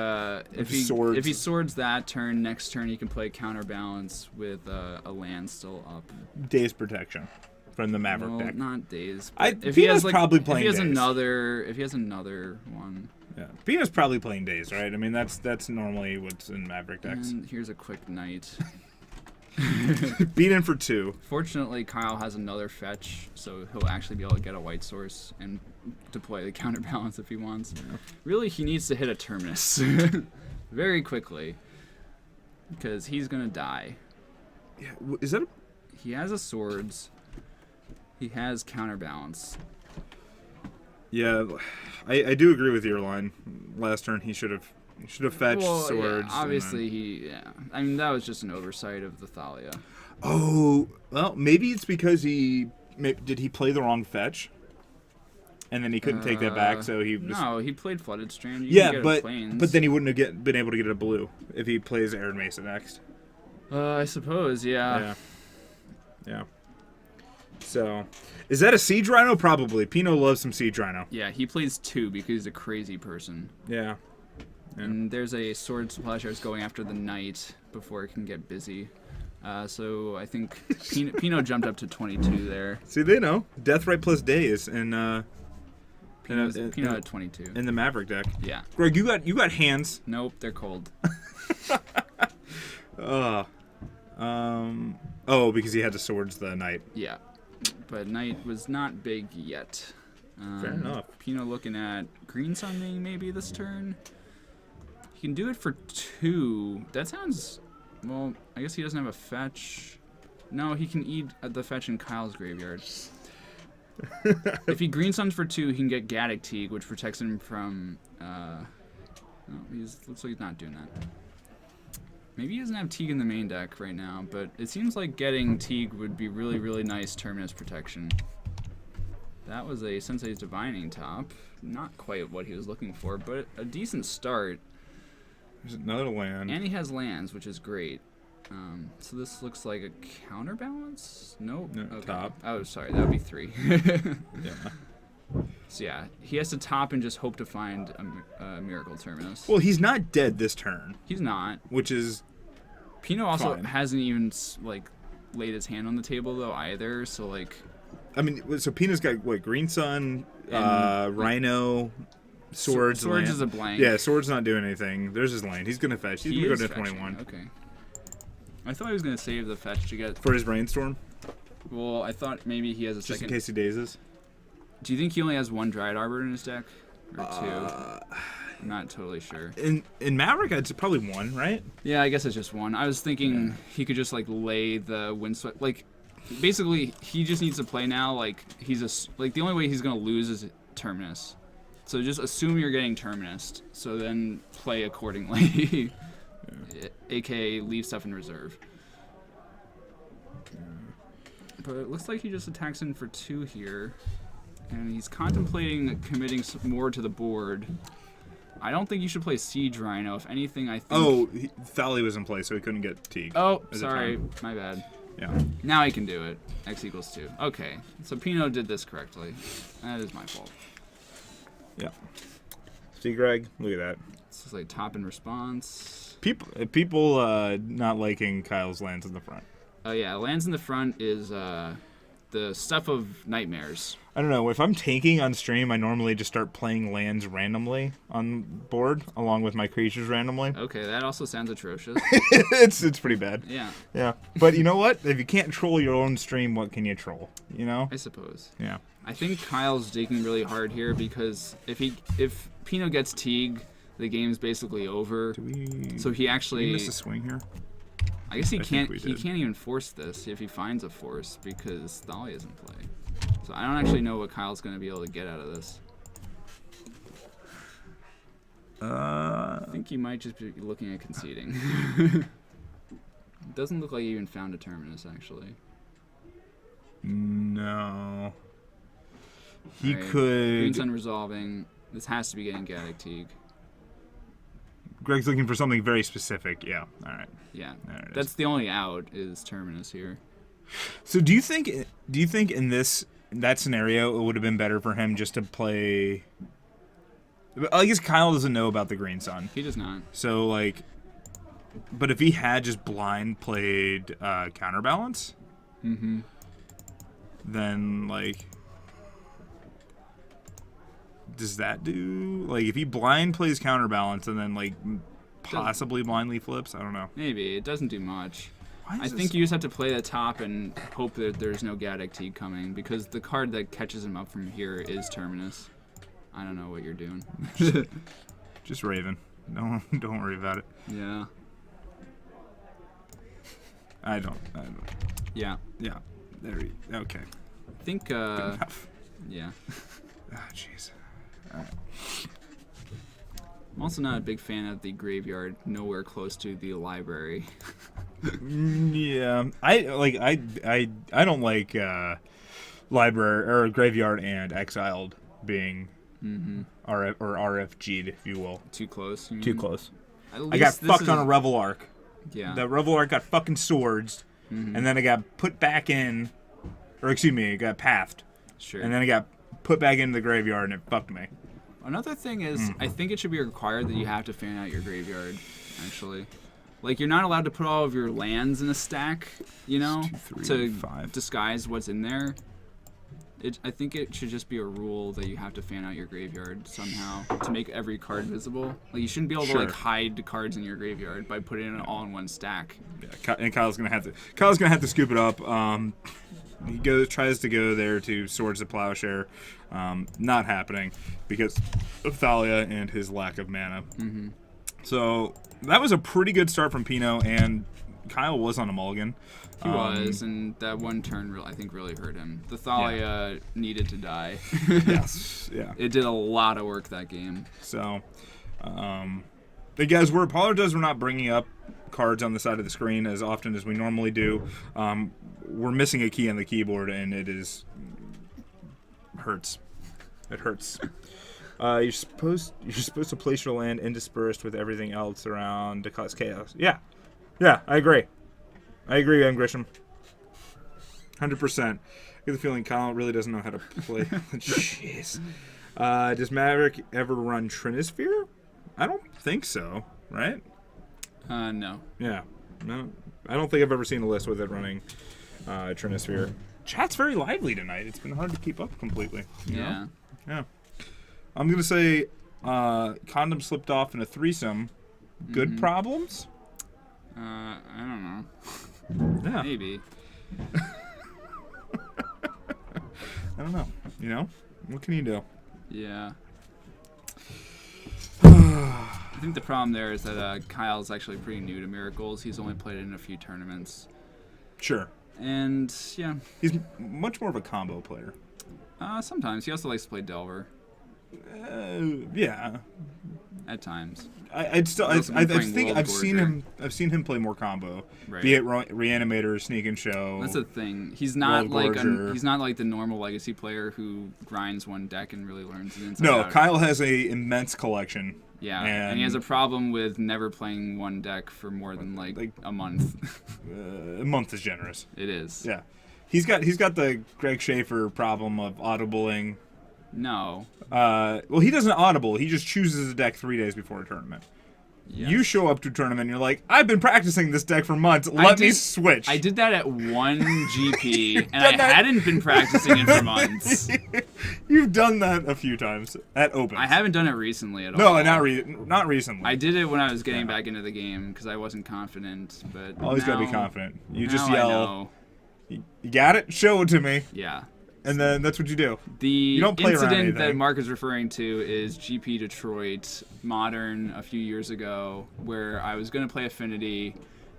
Swords. swords that turn, next turn he can play counterbalance with a land still up. Daze protection from the Maverick No, deck. not Daze. If he has probably playing if he has Daze. if he has another one. Yeah, Pina's probably playing Daze, right? I mean, that's normally what's in Maverick decks. And here's a quick knight. Beat in for 2. Fortunately, Kyle has another fetch, so he'll actually be able to get a white source and deploy the counterbalance if he wants. Yeah. Really, he needs to hit a Terminus very quickly because he's gonna die. Yeah, is that? He has a swords. He has counterbalance. Yeah, I do agree with your line. Last turn he should have fetched swords. Yeah, and obviously, I mean, that was just an oversight of the Thalia. Oh, well, maybe it's because did he play the wrong fetch? And then he couldn't take that back, so he was... No, he played Flooded Strand. You Yeah, can get but Plains. then he wouldn't have been able to get a blue if he plays Arid Mesa next. I suppose, yeah. Yeah. So, is that a Siege Rhino? Probably. Pino loves some Siege Rhino. Yeah, he plays 2 because he's a crazy person. Yeah. And there's a Sword Splashers going after the Knight before it can get busy. So I think Pino jumped up to 22 there. See, they know. Deathrite plus Daze and Pino at 22. in the Maverick deck. Yeah. Greg, you got hands. Nope, they're cold. Because he had the swords the Knight. Yeah. But Knight was not big yet. Fair enough. Pino looking at Green Sunning maybe this turn. He can do it for 2. That sounds... Well, I guess he doesn't have a fetch. No, he can eat the fetch in Kyle's graveyard. If he Green Suns for 2, he can get Gaddock Teague, which protects him from... No, looks like he's not doing that. Maybe he doesn't have Teague in the main deck right now, but it seems like getting Teague would be really, really nice Terminus protection. That was a Sensei's Divining top. Not quite what he was looking for, but a decent start. There's another land. And he has lands, which is great. So this looks like a counterbalance? Nope. No, Okay. top. Oh, sorry. That would be 3. Yeah. So yeah, he has to top and just hope to find a Miracle Terminus. Well, he's not dead this turn, He's not. which is Pino also fine. hasn't even laid his hand on the table though either. So like, I mean, so Pina's got what? Green Sun, And, Rhino, Swords. Swords land. is a blank. Yeah, Swords not doing anything. There's his lane. He's gonna fetch. He's He gonna is go to fetching. 21 Okay. I thought he was gonna save the fetch to get. for his brainstorm, Well, I thought maybe he has a just second. in case he dazes. Do you think he only has 1 Dryad Arbor in his deck, or 2? I'm not totally sure. In Maverick, it's probably 1, right? Yeah, I guess it's just 1. I was thinking he could just lay the Windswept. Basically, he just needs to play now. The only way he's gonna lose is Terminus. So just assume you're getting Terminus. So then play accordingly. AKA leave stuff in reserve. But it looks like he just attacks in for 2 here. And he's contemplating committing more to the board. I don't think you should play Siege Rhino. If anything, I think... Oh, Thali was in play, so he couldn't get Teague. Oh, at the sorry. time. My bad. Yeah. Now he can do it. X equals 2. Okay. So Pino did this correctly. That is my fault. Yeah. See, Greg, look at that. This is top in response. People not liking Kyle's lands in the front. Oh, yeah. Lands in the front is the stuff of nightmares. I don't know. If I'm tanking on stream, I normally just start playing lands randomly on board, along with my creatures randomly. Okay, that also sounds atrocious. it's pretty bad. Yeah, Yeah. But you know what? If you can't troll your own stream, what can you troll? You know? I suppose. Yeah. I think Kyle's digging really hard here because if Pino gets Teague, the game's basically over. So he actually missed a swing here. I guess he think can't we he did. can't even force this if he finds a force because Thali is in play. So I don't actually know what Kyle's going to be able to get out of this. I think he might just be looking at conceding. Doesn't look like he even found a Terminus, actually. No. He Alright, could. Green Sun resolving. This has to be getting Gaddock Teague. Greg's looking for something very specific. Yeah. All right. Yeah, There it is. that's the only out is Terminus here. So do you think in that scenario it would have been better for him just to play? I guess Kyle doesn't know about the Green Sun. He does not. So like, but if he had just blind played Counterbalance, then like, does that do like if he blind plays Counterbalance and then like possibly blindly flips? I don't know. Maybe it doesn't do much. Why is I think you just have to play the top and hope that there's no Gaddock Teague coming, because the card that catches him up from here is Terminus. I don't know what you're doing. just Raven. No, don't worry about it. Yeah. I don't. Yeah. Yeah. Okay. I think. Good enough. Yeah. Ah, jeez. I'm also not a big fan of the graveyard nowhere close to the library. Yeah, I don't like library or graveyard and exiled being RF or RFG'd, if you will. Too close. Too close. At I got least this fucked is- on a Revel Arc. Yeah. The Revel Arc got fucking swords, and then I got put back in, or excuse me, it got pathed, Sure. and then I got put back into the graveyard and it fucked me. Another thing is, I think it should be required that you have to fan out your graveyard, actually. Like, you're not allowed to put all of your lands in a stack, you know, 2, 3, to 5. disguise what's in there. I think it should just be a rule that you have to fan out your graveyard somehow to make every card visible. Like, you shouldn't be able to, like, hide the cards in your graveyard by putting it all in one stack. Yeah, and Kyle's gonna have to scoop it up. He tries to go there to Swords to Plowshare. Not happening because of Thalia and his lack of mana. So that was a pretty good start from Pino, and Kyle was on a mulligan. He was, and that one turn, I think, really hurt him. The Thalia needed to die. Yes, yeah. It did a lot of work that game. So, but guys, we're not bringing up cards on the side of the screen as often as we normally do. We're missing a key on the keyboard, and it hurts. It hurts. You're supposed to place your land interspersed with everything else around to cause chaos. Yeah, I agree. M. Grisham. 100%. I get the feeling Kyle really doesn't know how to play. Jeez. Does Maverick ever run Trinisphere? I don't think so. Right? No. Yeah. No. I don't think I've ever seen a list with it running Trinisphere. Chat's very lively tonight. It's been hard to keep up completely. You know? Yeah. I'm going to say condom slipped off in a threesome. Good problems? I don't know. Yeah. Maybe. I don't know. You know? What can you do? Yeah. I think the problem there is that Kyle's actually pretty new to Miracles. He's only played it in a few tournaments. Sure. And, yeah. He's much more of a combo player. Sometimes. He also likes to play Delver. Yeah. At times. I think I've seen him play more combo. Right. Be it Reanimator, Sneak and Show. That's the thing. He's not World like Gorger. he's not like the normal Legacy player who grinds one deck and really learns it inside No, out. Kyle has a immense collection. Yeah, and he has a problem with never playing one deck for more than like a month. A month is generous. It is. Yeah, he's got the Greg Schaefer problem of audibling. No. Well, he doesn't audible. He just chooses a deck 3 days before a tournament. Yes. You show up to a tournament and you're like, I've been practicing this deck for months. Let me switch. I did that at one GP, and I hadn't been practicing it for months. You've done that a few times at Opens. I haven't done it recently at all. No, not recently. I did it when I was getting back into the game because I wasn't confident. But Always now, gotta be confident. You now just I yell. know. You got it? Show it to me. Yeah. And then that's what you do. The don't play around incident that anything. Mark is referring to is GP Detroit Modern a few years ago, where I was going to play Affinity,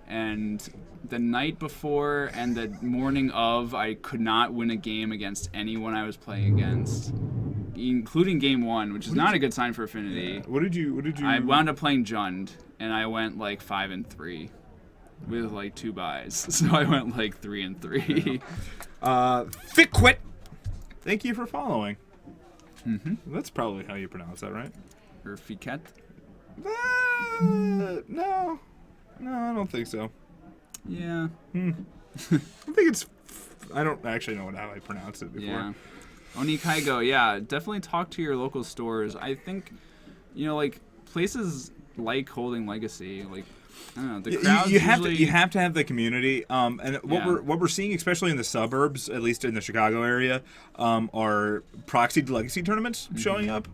and the night before and the morning of, I could not win a game against anyone I was playing against, including game one, which is not a good sign for Affinity. What did you? I wound up playing Jund, and I went like 5-3 with like 2 buys, so I went like 3-3. Thick quit. Thank you for following. Mm-hmm. That's probably how you pronounce that, right? Or Fiquet. No, I don't think so. Yeah. I think it's. I don't actually know how I pronounce it before. Yeah. Onikaigo, yeah. Definitely talk to your local stores. I think, like places like Holding Legacy, like I don't know, the crowds you have usually... to have the community. And what we're seeing, especially in the suburbs, at least in the Chicago area, are proxied Legacy tournaments showing up.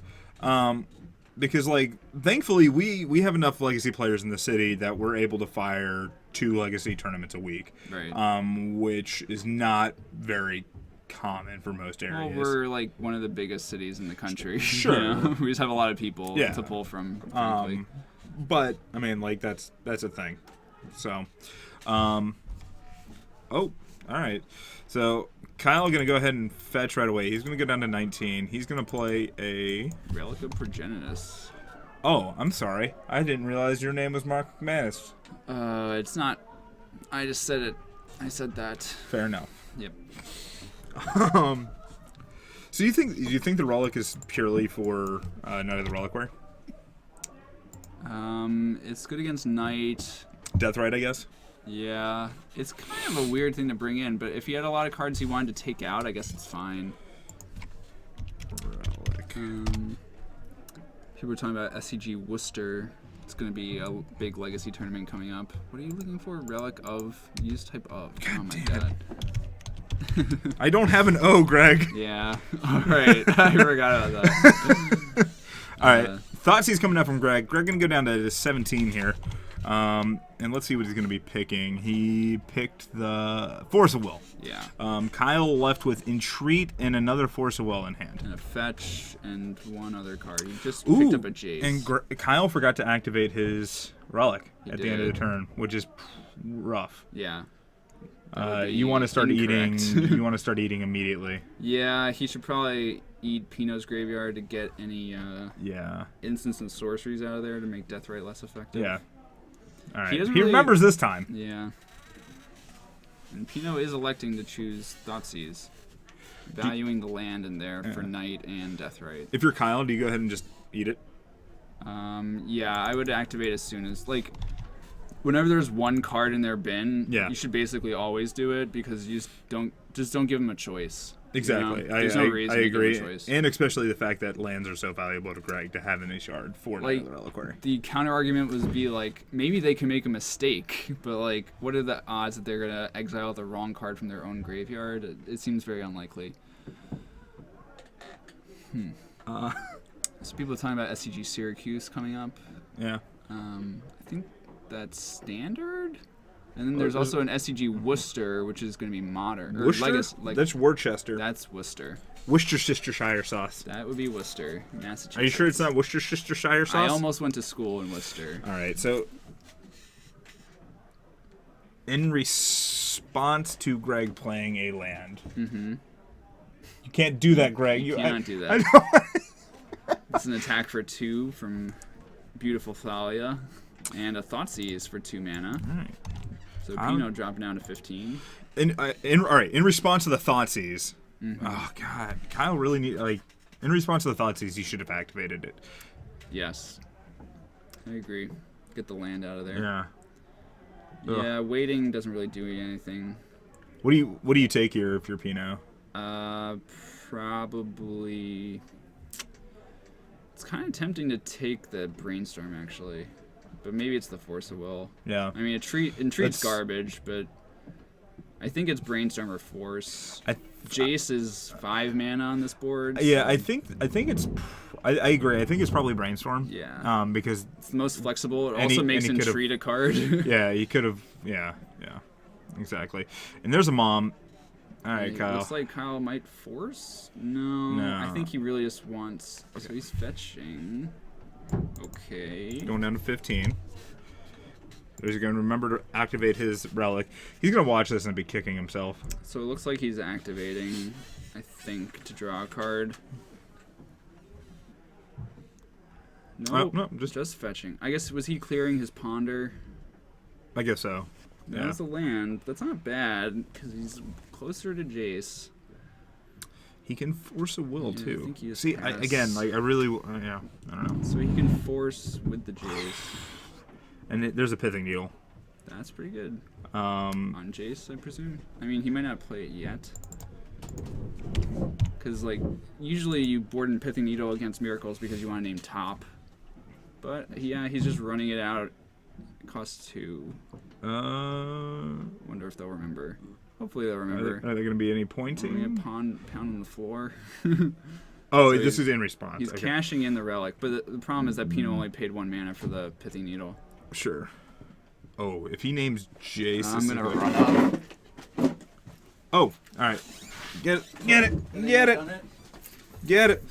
Because like thankfully we have enough Legacy players in the city that we're able to fire 2 Legacy tournaments a week, right? Which is not very common for most areas. Well, we're like one of the biggest cities in the country. Sure. We just have a lot of people to pull from. But I mean, like that's a thing. So, oh, all right. So Kyle gonna go ahead and fetch right away. He's gonna go down to 19. He's gonna play a Relic of Progenitus. Oh, I'm sorry. I didn't realize your name was Mark McManus. It's not. I just said it. I said that. Fair enough. Yep. So you think the relic is purely for Night of the Reliquary? It's good against Knight. Deathrite, I guess. Yeah, it's kind of a weird thing to bring in, but if he had a lot of cards he wanted to take out, I guess it's fine. Relic. People were talking about SCG Worcester. It's going to be a big Legacy tournament coming up. What are you looking for? Relic of? Use type of. Oh my god. I don't have an O, Greg. Yeah. All right. I forgot about that. All right. Thoughtseize coming up from Greg. Greg going to go down to 17 here. And let's see what he's going to be picking. He picked the Force of Will. Yeah. Kyle left with Entreat and another Force of Will in hand. And a Fetch and one other card. He just picked up a Jace. And Kyle forgot to activate his Relic He at did. the end of the turn, which is rough. Yeah. You want to start incorrect. eating. You want to start eating immediately. Yeah, he should probably eat Pinot's Graveyard to get any instants and sorceries out of there to make Deathrite less effective. Yeah. All right. He He remembers this time. Yeah. And Pinot is electing to choose Thoughtseize, valuing the land in there for Knight and Deathrite. If you're Kyle, do you go ahead and just eat it? Yeah, I would activate as soon as, like, whenever there's one card in their bin, you should basically always do it because you just don't give them a choice. Exactly. You know? There's no reason I to agree. give them a choice. And especially the fact that lands are so valuable to Greg to have in his yard for Like, the Reliquary. the counter argument would be like, maybe they can make a mistake, but like, what are the odds that they're gonna exile the wrong card from their own graveyard? It seems very unlikely. So people are talking about SCG Syracuse coming up. Yeah. I think that's standard. And then there's also an SCG Worcester, which is going to be modern. Or Worcester? Like, That's Worcester. that's Worcester. Worcestershire sauce. That would be Worcester, Massachusetts. Are you sure it's not Worcestershire sauce? I almost went to school in Worcester. All right, so in response to Greg playing a land, you can't do that, Greg. You cannot do that. I know. It's an attack for 2 from Beautiful Thalia, and a Thoughtseize for 2 mana. All right. So Pinot dropping down to 15. All right, in response to the Thoughtseize, oh god, Kyle really in response to the Thoughtseize, he should have activated it. Yes, I agree. Get the land out of there. Yeah. Yeah, waiting doesn't really do anything. What do you take here if you're Pinot? Probably. It's kind of tempting to take the Brainstorm actually, but maybe it's the Force of Will. Yeah. I mean, Entreat's garbage, but I think it's Brainstorm or Force. Jace is 5 mana on this board. Yeah, so I think it's. I agree. I think it's probably Brainstorm. Yeah. Because it's the most flexible. It and also he- makes and he could've- Entreat a card. yeah, he could have. Yeah, exactly. And there's a mom. All right, It Kyle. looks like Kyle might force. No, I think he really just wants. So he's fetching. Okay. Going down to 15. He's going to remember to activate his relic. He's going to watch this and be kicking himself. So it looks like he's activating, I think, to draw a card. No, no, just fetching. I guess, was he clearing his ponder? I guess so. That was the land. That's not bad, because he's closer to Jace. He can force a will Yeah, I too. think he is See, pass. again, like I really, yeah, I don't know. So he can force with the Jace. And there's a pithing needle. That's pretty good. Um, On Jace, I presume. I mean, he might not play it yet. Because, like, usually you board in Pithing Needle against Miracles because you want to name top. But, yeah, he's just running it out. It costs 2. Wonder if they'll remember. Hopefully they'll remember. Are there going to be any pointing? Pound on the floor. Oh, So this is in response. He's Okay. cashing in the relic, but the problem is that Pino only paid 1 mana for the Pithing Needle. Sure. Oh, if he names Jace, I'm this is gonna like- run up. Oh, all right. Get it. Get it. Get it. Get it.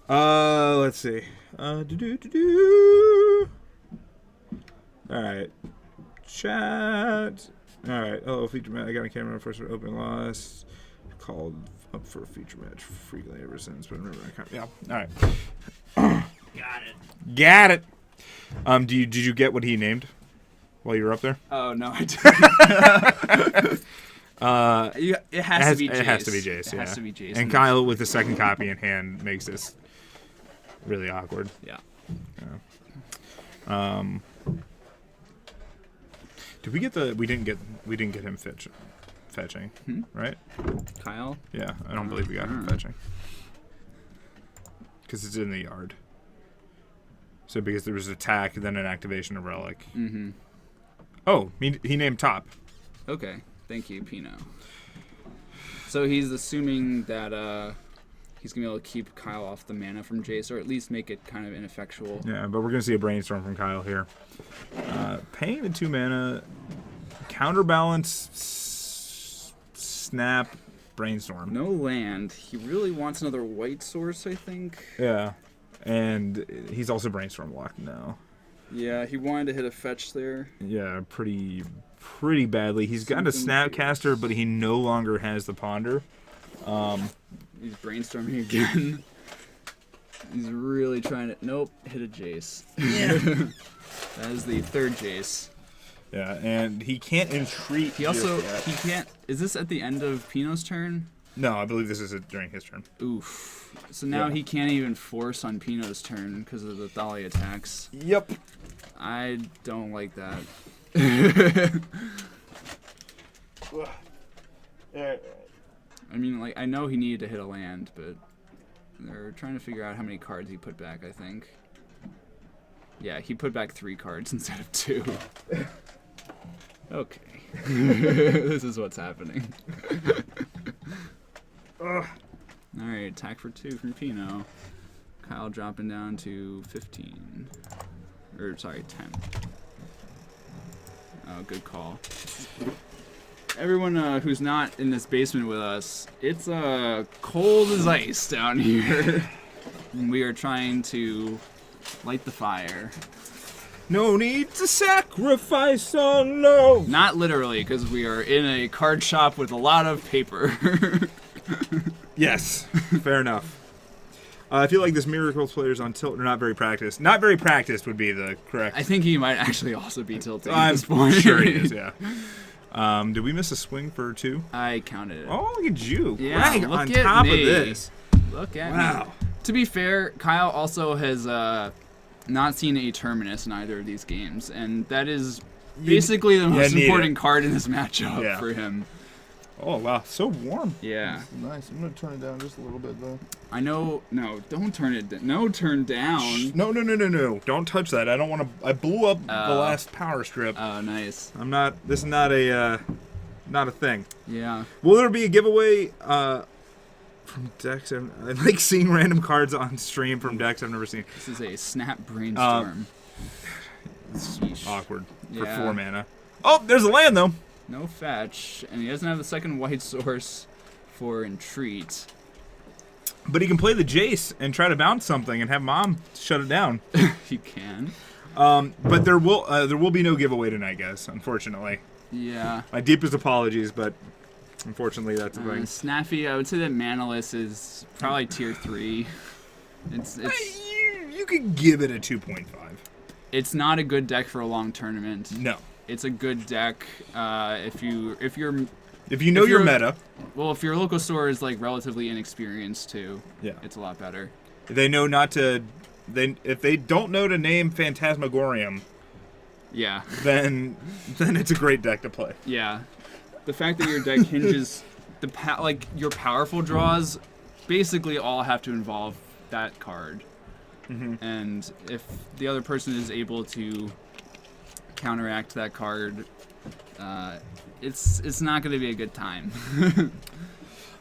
Let's see. Do. All right. Chat. All right. Oh, feature match. I got a camera first for open lost. Called up for a feature match frequently ever since, but I remember I can't. Yeah. All right. Got it. Got it. Did you get what he named while you were up there? Oh, no, I didn't. It It has to be Jace. It has to be Jace. It Yeah. has to be Jace. And Kyle with the second copy in hand makes this really awkward. Yeah. Did we get the? We didn't get him fetching, right? Kyle? Yeah, I don't believe we got him fetching because it's in the yard. So because there was attack, then an activation of relic. Mm-hmm. Oh, he named top. Okay. Thank you, Pino. So he's assuming that he's going to be able to keep Kyle off the mana from Jace, or at least make it kind of ineffectual. Yeah, but we're gonna see a brainstorm from Kyle here. Paying the 2 mana, counterbalance, snap, brainstorm. No land. He really wants another white source, I think. Yeah, and he's also brainstorm blocked now. Yeah, he wanted to hit a fetch there. Yeah, pretty badly. He's got a Snapcaster, but he no longer has the Ponder. He's brainstorming again. He's really trying to... Nope, hit a Jace. Yeah. That is the 3rd Jace. Yeah, and he can't entreat. He also... just yet. He can't... Is this at the end of Pino's turn? No, I believe this is during his turn. Oof. So now he can't even force on Pino's turn because of the Thalia attacks. Yep. I don't like that. I mean, like, I know he needed to hit a land, but they're trying to figure out how many cards he put back, I think. Yeah, he put back 3 cards instead of 2. Okay. This is what's happening. Alright, attack for 2 from Pino. Kyle dropping down to 15. Or, sorry, 10. Oh, good call. Everyone who's not in this basement with us, it's cold as ice down here. And we are trying to light the fire. No need to sacrifice on love. Not literally, because we are in a card shop with a lot of paper. Yes, fair enough. I feel like this Miracles player's on tilt. They're not very practiced. Not very practiced would be the correct. I think he might actually also be tilting at I'm this point. sure he is, yeah. Did we miss a swing for 2? I counted it. Oh, look at you. Yeah, Right look on at top me. of this. Look at Wow. me. To be fair, Kyle also has not seen a Terminus in either of these games, and that is basically the most need important it. card in this matchup Yeah. for him. Oh, wow. So warm. Yeah. Nice. I'm gonna turn it down just a little bit though. I know. No, don't turn it down. No, turn down. No. Don't touch that. I don't want to. I blew up the last power strip. Oh, nice. I'm not. This is not a thing. Yeah. Will there be a giveaway from decks? I like seeing random cards on stream from decks I've never seen. This is a snap brainstorm. It's Yeesh. awkward for Yeah. 4 mana. Oh, there's a land though. No fetch, and he doesn't have the second white source for entreat. But he can play the Jace and try to bounce something and have Mom shut it down. He can. But there will be no giveaway tonight, guys. Unfortunately, Yeah. my deepest apologies, but unfortunately that's the thing. Snaffy, I would say that Manalus is probably tier 3. It's You could give it a 2.5. it's not a good deck for a long tournament. No. It's a good deck if you're If you know If your you're- meta, Well, if your local store is like relatively inexperienced too, yeah, it's a lot better. they know not to. If they don't know to name Phantasmagorium, Yeah. then it's a great deck to play. Yeah. The fact that your deck hinges like your powerful draws basically all have to involve that card. Mm-hmm. And if the other person is able to counteract that card, it's not going to be a good time.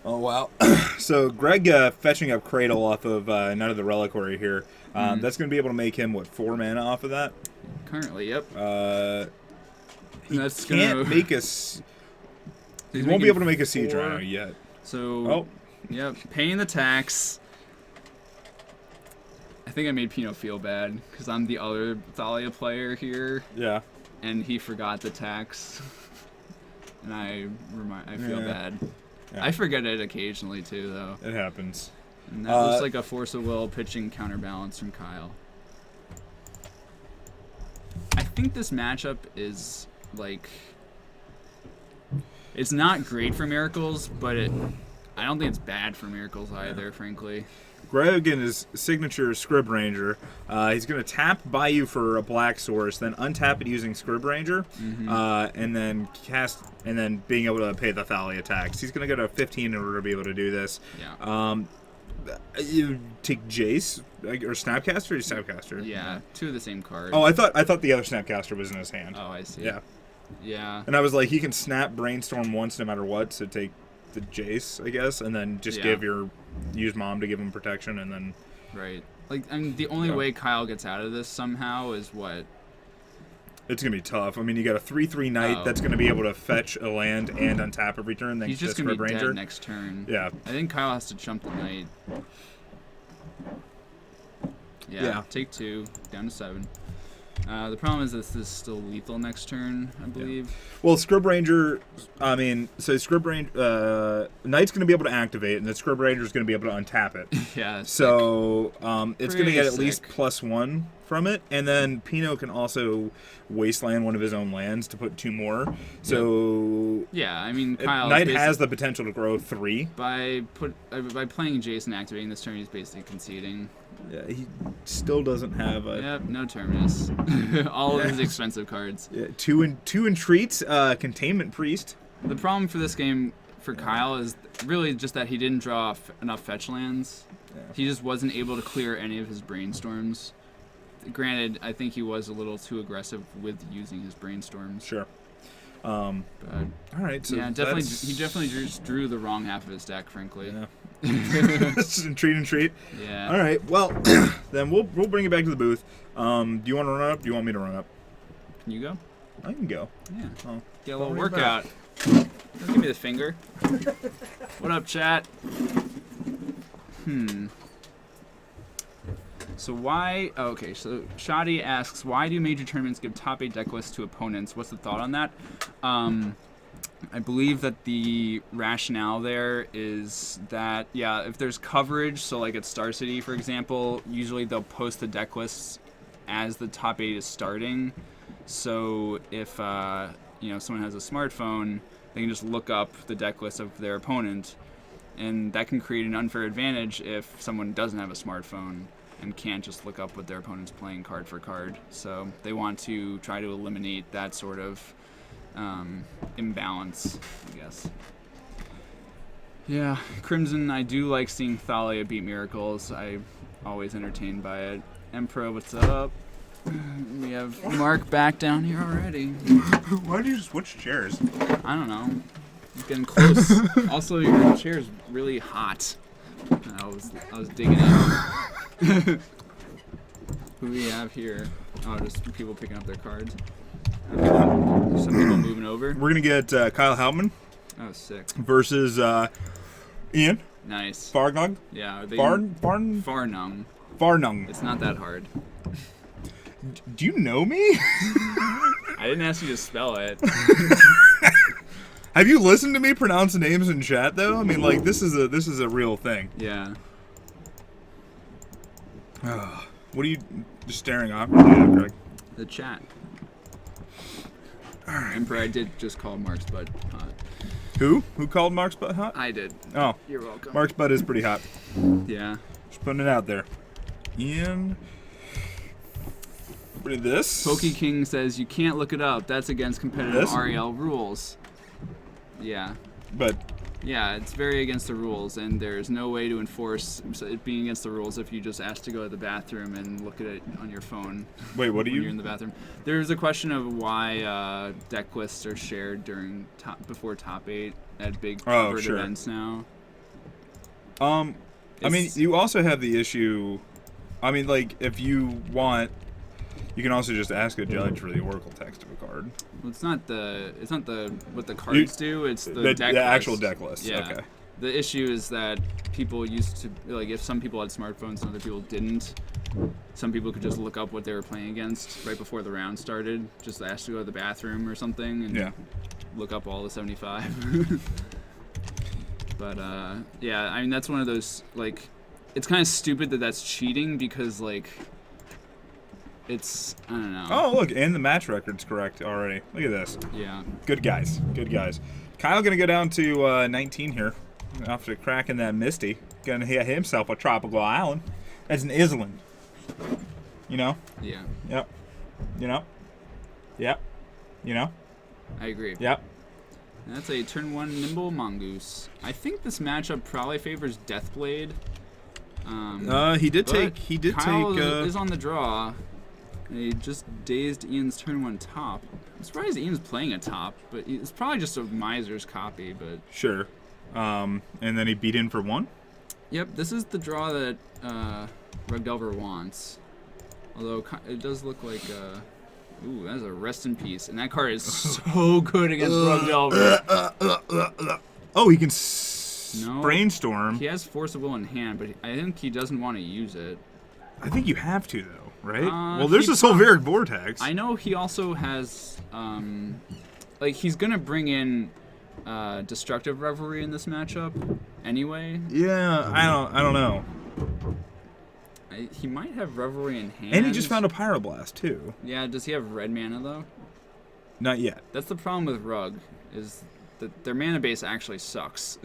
Oh wow! So Greg fetching up Cradle off of None of the Reliquary here. That's going to be able to make him 4 mana off of that. Currently, yep. He That's can't gonna- make a. He won't be able to make a Siege 4. Rhino yet. So, Oh, yep, paying the tax. I think I made Pino feel bad because I'm the other Thalia player here, yeah. and he forgot the tax, and I feel Yeah. bad. Yeah. I forget it occasionally too, though. It happens. And that was like a force of will pitching counterbalance from Kyle. I think this matchup is like, it's not great for Miracles, but I don't think it's bad for Miracles either, frankly. Greg and his signature Scrib Ranger. He's going to tap Bayou for a black source, then untap it using Scrib Ranger, and then cast, and then being able to pay the Thalia tax. He's going to go to 15 in order to be able to do this. Yeah. You take Jace or Snapcaster or Snapcaster? Yeah, two of the same card. Oh, I thought the other Snapcaster was in his hand. Oh, I see. Yeah. Yeah. And I was like, he can snap Brainstorm once no matter what, so take the Jace, I guess, and then just use Mom to give him protection, and then... Right. Like, I mean, the only way Kyle gets out of this somehow is what? It's going to be tough. I mean, you got a 3/3 Knight that's going to be able to fetch a land and untap every turn, thanks He's just to going to Scrib be Ranger. dead next turn. Yeah. I think Kyle has to jump the knight. Yeah. Take 2, down to 7. The problem is this is still lethal next turn, I believe. Well, Scrib Ranger, I mean, so Scrib Ranger, Knight's going to be able to activate, and the Scrib Ranger is going to be able to untap it. Yeah. So it's going to get at Pretty least sick. +1 from it, and then Pino can also wasteland one of his own lands to put 2 more. So Yeah, I mean, Kyle Knight has the potential to grow 3. by playing Jason activating this turn, he's basically conceding. Yeah, he still doesn't have a Yep, no Terminus. All of his expensive cards. 2 entreats, Containment Priest. The problem for this game for Kyle is really just that he didn't draw enough fetch lands. Yeah. He just wasn't able to clear any of his brainstorms. Granted, I think he was a little too aggressive with using his brainstorms. Sure. But All right. So yeah, definitely, that's- he definitely just drew the wrong half of his deck, frankly. Yeah. entreat. Yeah. All right. Well, then we'll bring it back to the booth. Do you want to run up? Do you want me to run up? Can you go? I can go. Yeah. Oh. Get a little Don't worry workout. Don't give me the finger. What up, chat? So why... Oh, okay, so Shadi asks, why do major tournaments give top 8 deck lists to opponents? What's the thought on that? I believe that the rationale there is that, yeah, if there's coverage, so like at Star City, for example, usually they'll post the deck lists as the top 8 is starting. So if, someone has a smartphone, they can just look up the deck list of their opponent, and that can create an unfair advantage if someone doesn't have a smartphone and can't just look up what their opponent's playing card for card. So they want to try to eliminate that sort of imbalance, I guess. Yeah, Crimson, I do like seeing Thalia beat Miracles. I'm always entertained by it. Emperor, what's up? We have Mark back down here already. Why did you switch chairs? I don't know. It's getting close. Also, your chair's really hot. I was digging in. Who do we have here? Oh, just people picking up their cards. Some people moving over. We're gonna get Kyle Hauptman Oh, sick. versus Ian Nice. Farnog. Yeah. Are they Farnung. Farnung. It's not that hard. Do you know me? I didn't ask you to spell it. Have you listened to me pronounce names in chat though? I mean, like this is a real thing. Yeah. What are you just staring off? Yeah, Greg. The chat. Emperor, I did just call Mark's butt hot. Who? Who called Mark's butt hot? I did. Oh, You're welcome. Mark's butt is pretty hot. Yeah. Just putting it out there. Ian. What is this? Pokey King says you can't look it up. That's against competitive This? REL rules. Yeah. But Yeah, it's very against the rules, and there's no way to enforce it being against the rules if you just ask to go to the bathroom and look at it on your phone. wait, what do when you? you're in the bathroom. There's a question of why deck lists are shared before top 8 at big covered sure. events now. I mean, It's- you also have the issue. I mean, like, if you want, you can also just ask a judge for the Oracle text of a card. Well, it's not what the cards do. It's the deck the list. actual deck list. Yeah. Okay. The issue is that people used to, like, if some people had smartphones and other people didn't, some people could just look up what they were playing against right before the round started. Just ask to go to the bathroom or something and Yeah. look up all the 75. But yeah, I mean that's one of those, like, it's kind of stupid that that's cheating because, like, it's, I don't know. Oh, look, and the match record's correct already. Look at this. Yeah. Good guys. Good guys. Kyle gonna go down to 19 here after cracking that Misty. Gonna hit himself a tropical island. That's an island. You know? Yeah. Yep. You know? Yep. You know? I agree. Yep. And that's a turn 1 Nimble Mongoose. I think this matchup probably favors Deathblade. He did But take. Kyle is on the draw. And he just dazed Ian's turn 1 top. I'm surprised Ian's playing a top, but it's probably just a Miser's copy. But Sure. And then he beat in for 1. yep, this is the draw that Rugdelver wants. Although it does look like, ooh, that's a Rest in Peace, and that card is so good against Rugdelver. Oh, he can No. brainstorm. He has Force of Will in hand, but I think he doesn't want to use it. I think you have to though, right? Well, he there's a Sulfuric Vortex. I know he also has, like, he's gonna bring in Destructive Revelry in this matchup anyway. Yeah, I don't know. He might have Revelry in hand. And he just found a Pyroblast too. Yeah, does he have red mana though? Not yet. That's the problem with Rug, is that their mana base actually sucks.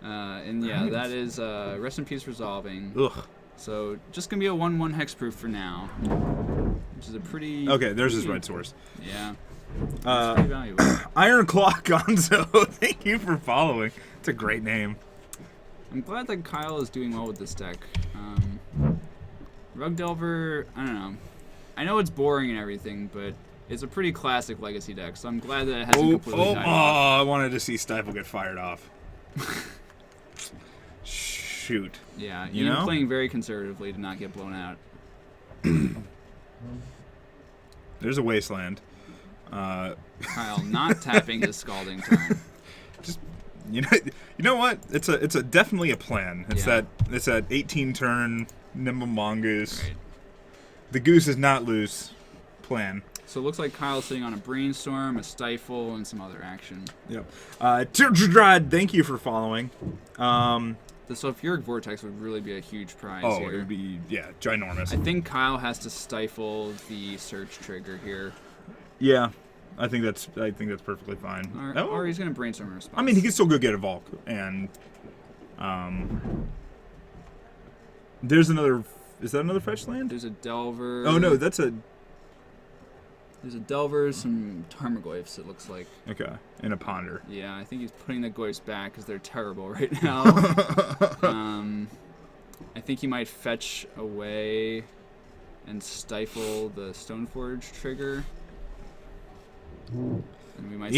And yeah, that is Rest in Peace Resolving. Ugh. So just gonna be a 1/1 hexproof for now, which is a pretty. Okay, there's his red source. Yeah. That's pretty valuable. Iron Claw Gonzo, thank you for following. It's a great name. I'm glad that Kyle is doing well with this deck. Rug Delver, I don't know. I know it's boring and everything, but it's a pretty classic Legacy deck, so I'm glad that it hasn't completely died off. I wanted to see Stifle get fired off. Shoot. Yeah, You you're know? playing very conservatively to not get blown out. There's a Wasteland. Kyle not tapping his Scalding turn. Just you know what? It's a definitely a plan. It's Yeah. that 18 turn Nimble Mongoose. Right. The goose is not loose. Plan. So it looks like Kyle's sitting on a Brainstorm, a Stifle, and some other action. Yep. Teardrod, thank you for following. The Sulfuric Vortex would really be a huge prize Oh, here. it would be ginormous. I think Kyle has to stifle the search trigger here. Yeah, I think that's perfectly fine. Or he's going to Brainstorm in response. I mean, he can still go get a Volk, and there's another. Is that another fetch land? There's a Delver. Oh no, that's a. There's a Delver, some Tarmogoyfs, it looks like. Okay, and a Ponder. Yeah, I think he's putting the Goyfs back because they're terrible right now. I think he might fetch away and stifle the Stoneforge trigger. And we might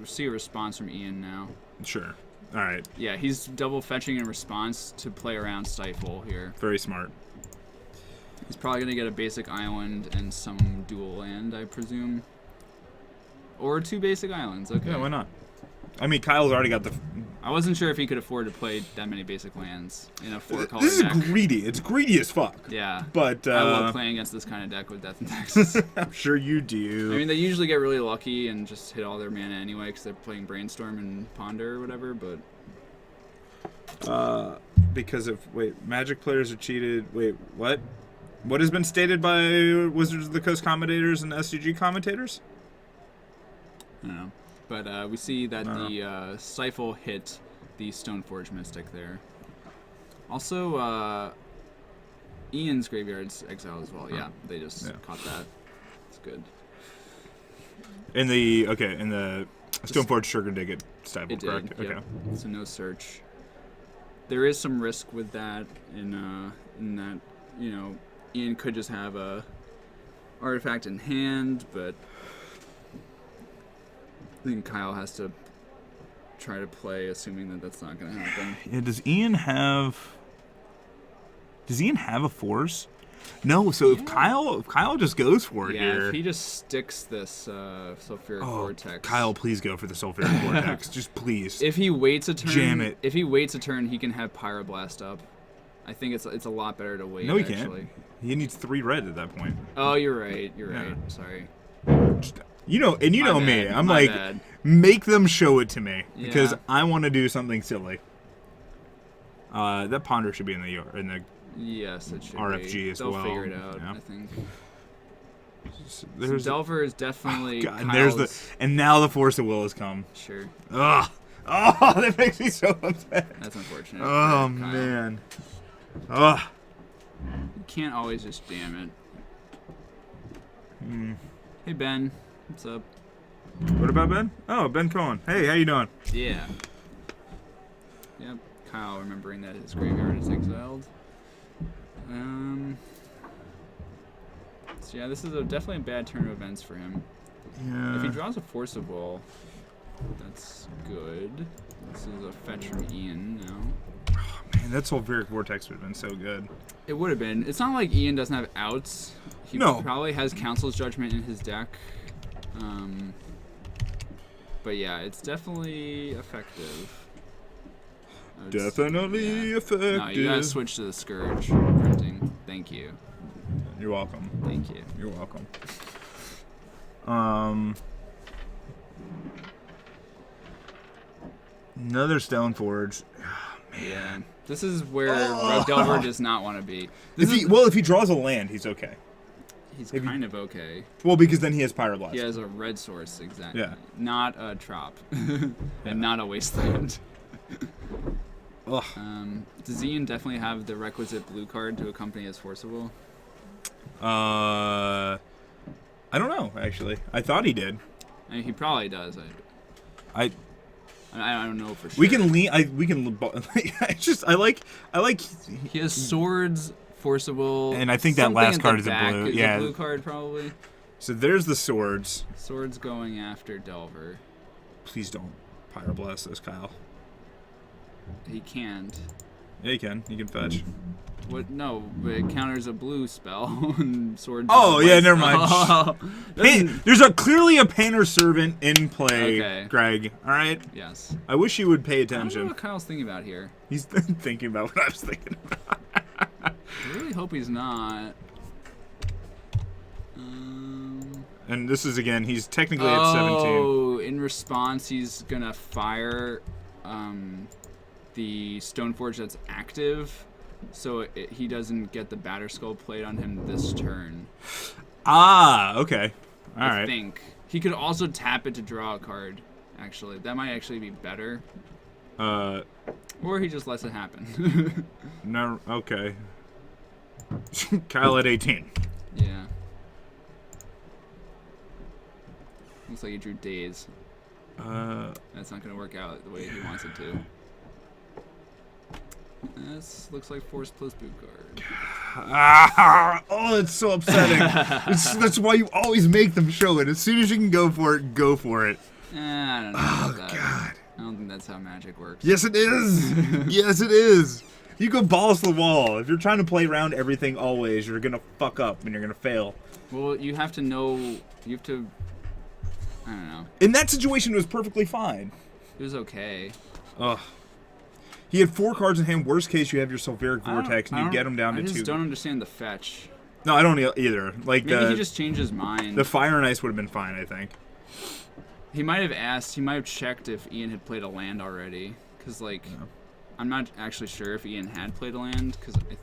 see a response from Ian now. Sure. All right. Yeah, he's double fetching in response to play around Stifle here. Very smart. He's probably going to get a basic island and some dual land, I presume. Or 2 basic islands, okay. Yeah, why not? I mean, Kyle's already got the. I wasn't sure if he could afford to play that many basic lands in a 4-color This is deck. greedy. It's greedy as fuck. Yeah. But I love playing against this kind of deck with Death and Taxes. I'm sure you do. I mean, they usually get really lucky and just hit all their mana anyway because they're playing Brainstorm and Ponder or whatever, but... Because of Magic players are cheated. Wait, what? What has been stated by Wizards of the Coast commentators and SCG commentators? I don't know. But we see that the Stifle hit the Stoneforge Mystic there. Also, Ian's Graveyard's exiled as well. Yeah, they just caught that. It's good. In the Stoneforge Sugar did get stifled, It did, correct? yep. Okay. So no search. There is some risk with that in that, you know, Ian could just have a artifact in hand, but I think Kyle has to try to play assuming that that's not going to happen. Yeah, does Ian have a force? No, so if Kyle just goes for it here. If he just sticks this Sulfuric Vortex. Kyle, please go for the Sulfuric Vortex. Just please. If he waits a turn, Jam it. If he waits a turn, he can have Pyroblast up. I think it's a lot better to wait. No, he actually. can't. He needs 3 red at that point. Oh, you're right. You're right. Sorry. You know me. I'm My like, bad. make them show it to me because Yeah. I want to do something silly. That Ponder should be in the Yes, it should RFG be. as They'll well. figure it out, Yeah. I think. There's So Delver is definitely God, and Kyle's. and now the Force of Will has come. Sure. Ugh. Oh, that makes me so upset. That's unfortunate. Oh for Kyle. man. Ugh. You can't always just jam it. Hey Ben, what's up? What about Ben? Oh, Ben Cohen. Hey, how you doing? Yeah. Yep. Kyle remembering that his graveyard is exiled. So yeah, this is definitely a bad turn of events for him. Yeah. If he draws a Force of Will, that's good. This is a fetch from Ian now. Man, that Sulfuric Vortex would have been so good. It would have been. It's not like Ian doesn't have outs. He No. probably has Council's Judgment in his deck. But yeah, it's definitely effective. I would Definitely yeah. effective. No, you gotta switch to the Scourge printing. Thank you. You're welcome. Thank you. You're welcome. Another Stoneforge. Yeah. This is where Rogue Delver does not want to be. If he draws a land, he's okay. He's kind of okay. Well, because then he has Pyroblast. He has a red source, exactly. Yeah. Not a Trop. And not a Wasteland. Ugh. Does Ian definitely have the requisite blue card to accompany his Forcible? I don't know, actually. I thought he did. I mean, he probably does. I don't know for sure. We can lean. We can. It's just I like. He has swords, Forcible, And I think that something last at card the is a back blue. is Yeah. a blue card probably. So there's the swords. Swords going after Delver. Please don't Pyroblast this, Kyle. He can't. Yeah, you can. You can fetch. What? No, but it counters a blue spell. And swords. Oh, is a yeah, white never spell. Hey, Doesn't- there's clearly a Painter Servant in play, Okay. Greg. All right. Yes. I wish you would pay I don't know attention. what Kyle's thinking about here. He's thinking about what I was thinking about. I really hope he's not. And this is again. He's technically at 17. Oh, in response, he's gonna fire the Stoneforge that's active, so he doesn't get the Batterskull played on him this turn. Ah, okay. All I right. think he could also tap it to draw a card. Actually, that might actually be better. Or he just lets it happen. No. Okay. Kyle at 18. Yeah. Looks like he drew Daze. That's not gonna work out the way he wants it to. This looks like Force plus boot card. Oh, it's so upsetting. That's why you always make them show it. As soon as you can go for it, go for it. I don't know about that. God. I don't think that's how magic works. Yes, it is. Yes, it is. You go balls to the wall. If you're trying to play around everything always, you're going to fuck up and you're going to fail. Well, you have to know. You have to. I don't know. In that situation, it was perfectly fine. It was okay. Ugh. He had 4 cards in hand. Worst case, you have your Sulfuric Vortex, and you get him down to 2. I just don't understand the fetch. No, I don't either. Like Maybe he just changed his mind. the Fire and Ice would have been fine, I think. He might have asked. He might have checked if Ian had played a land already. Because, like, I'm not actually sure if Ian had played a land. Because I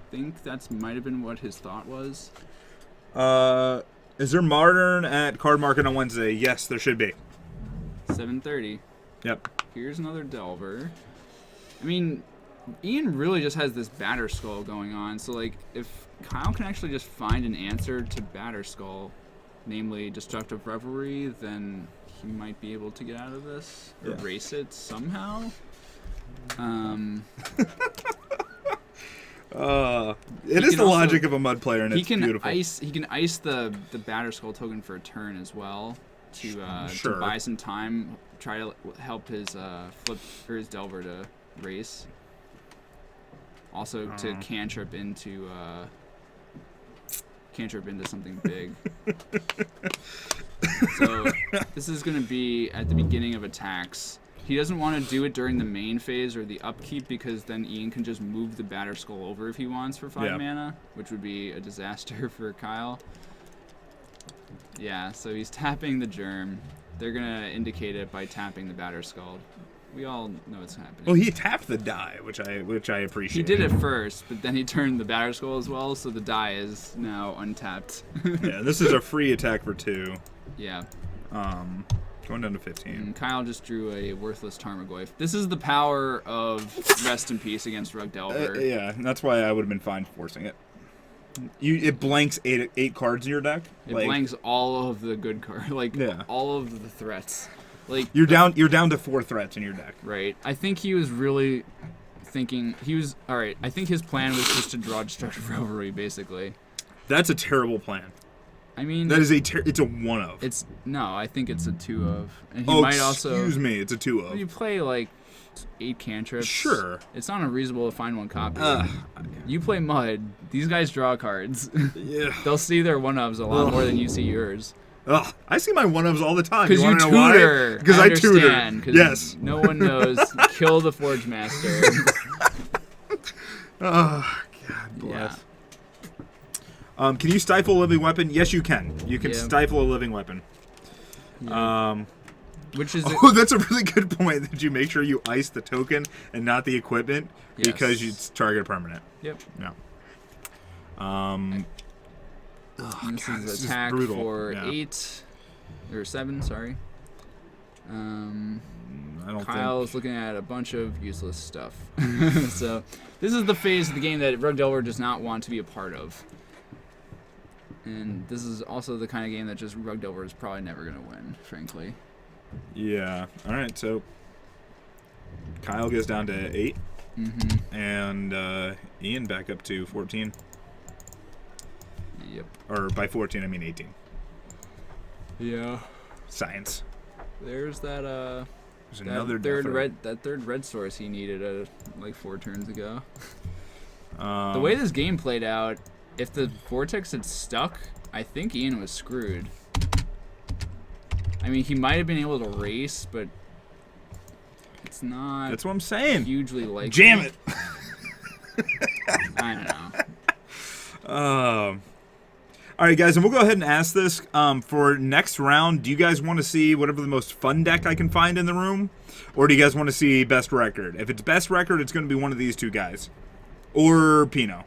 think that's might have been what his thought was. Is there Modern at Card Market on Wednesday? Yes, there should be. 7:30. Yep. Here's another Delver. I mean, Ian really just has this Batter Skull going on. So, like, if Kyle can actually just find an answer to Batter Skull, namely Destructive Revelry, then he might be able to get out of this. Erase it somehow. It is the logic of a mud player, and it's beautiful. He can ice the Batter Skull token for a turn as well to buy some time. Try to help his flip or his Delver to race. Also to cantrip into something big. So this is going to be at the beginning of attacks. He doesn't want to do it during the main phase or the upkeep because then Ian can just move the Batter Skull over if he wants for 5 mana, which would be a disaster for Kyle. Yeah, so he's tapping the Germ. They're going to indicate it by tapping the Batter Skull. We all know what's happening. Well, he tapped the die, which I appreciate. He did it first, but then he turned the Batter Skull as well, so the die is now untapped. Yeah, this is a free attack for 2. Yeah. Going down to 15. And Kyle just drew a worthless Tarmogoyf. This is the power of Rest in Peace against Rug Delver. Yeah, and that's why I would have been fine forcing it. It blanks eight cards in your deck. It blanks all of the good cards, all of the threats. Like you're down to 4 threats in your deck. Right. I think he was really thinking all right. I think his plan was just to draw Destructive Revelry, basically. That's a terrible plan. I mean, that is it's a 1 of. I think it's a 2 of. And he might also. Excuse me, it's a 2 of. When you play like 8 cantrips. Sure. It's not unreasonable to find 1 copy. You play Mud. These guys draw cards. Yeah. They'll see their 1-ofs a lot more than you see yours. Ugh, I see my 1-ofs all the time. Because you tutor. Because I tutor. Yes. No one knows. Kill the Forge Master. Oh, God bless. Yeah. Can you stifle a living weapon? Yes, you can. You can stifle a living weapon. Yeah. Which is that's a really good point. That you make sure you ice the token and not the equipment because you target a permanent. Yep. Yeah. This is attack for 8 or 7. Sorry. Kyle's looking at a bunch of useless stuff. So this is the phase of the game that Rug Delver does not want to be a part of. And this is also the kind of game that just Rug Delver is probably never going to win, frankly. Yeah. All right. So Kyle goes down to 8, and Ian back up to 14. Yep. Or by 14, I mean 18. Yeah. Science. There's that. There's another third red source he needed like 4 turns ago. The way this game played out, if the Vortex had stuck, I think Ian was screwed. I mean, he might have been able to race, but it's not. That's what I'm saying. Hugely likely. Jam it. I don't know. All right, guys, and we'll go ahead and ask this for next round. Do you guys want to see whatever the most fun deck I can find in the room, or do you guys want to see best record? If it's best record, it's going to be one of these 2 guys, or Pino.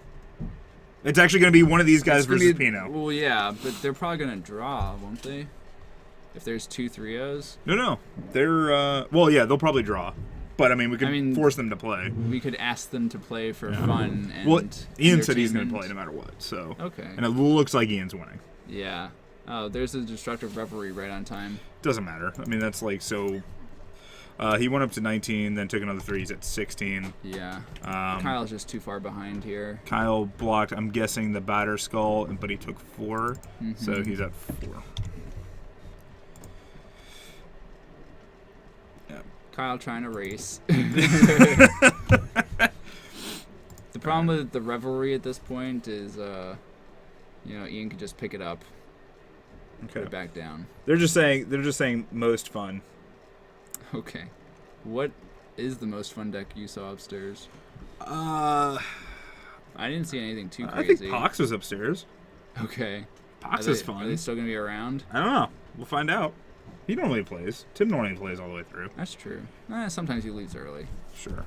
It's actually going to be one of these guys versus Pino. Well, yeah, but they're probably going to draw, won't they? If there's 2 3-0s? No. They're, well, yeah, they'll probably draw. But, I mean, we could force them to play. We could ask them to play for fun. And well, Ian said he's going to play no matter what, so. Okay. And it looks like Ian's winning. Yeah. Oh, there's a Destructive Revelry right on time. Doesn't matter. I mean, that's like so. He went up to 19, then took another 3. He's at 16. Yeah. Kyle's just too far behind here. Kyle blocked, I'm guessing, the Batter Skull, but he took 4, so he's at 4. Yeah. Kyle trying to race. The problem with the Revelry at this point is, Ian can just pick it up, put it back down. They're just saying most fun. Okay. What is the most fun deck you saw upstairs? I didn't see anything too crazy. I think Pox was upstairs. Okay. Pox is fun. Are they still going to be around? I don't know. We'll find out. He normally plays. Tim normally plays all the way through. That's true. Sometimes he leaves early. Sure.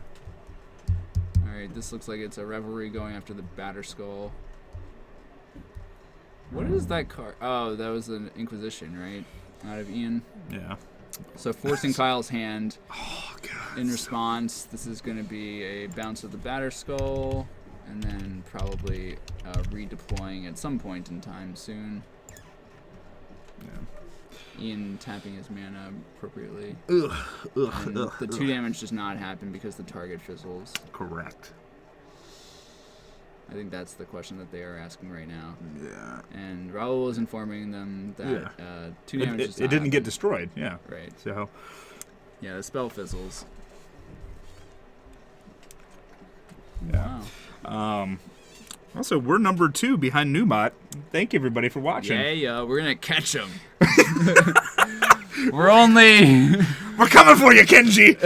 Alright, this looks like it's a Revelry going after the Batter Skull. What is that card? Oh, that was an Inquisition, right? Out of Ian? Yeah. So forcing Kyle's hand. Oh god. In response, this is going to be a bounce of the batter skull, and then probably redeploying at some point in time soon. Yeah. Ian tapping his mana appropriately. Ugh. And the 2 damage does not happen because the target fizzles. Correct. I think that's the question that they are asking right now. Yeah. And Raul is informing them that 2 damage does not It didn't get happen. destroyed. Yeah. Right. So. Yeah, the spell fizzles. Yeah. Wow. Also, we're number 2 behind Newbot. Thank you, everybody, for watching. Yeah, we're gonna catch him. We're only We're coming for you, Kenji!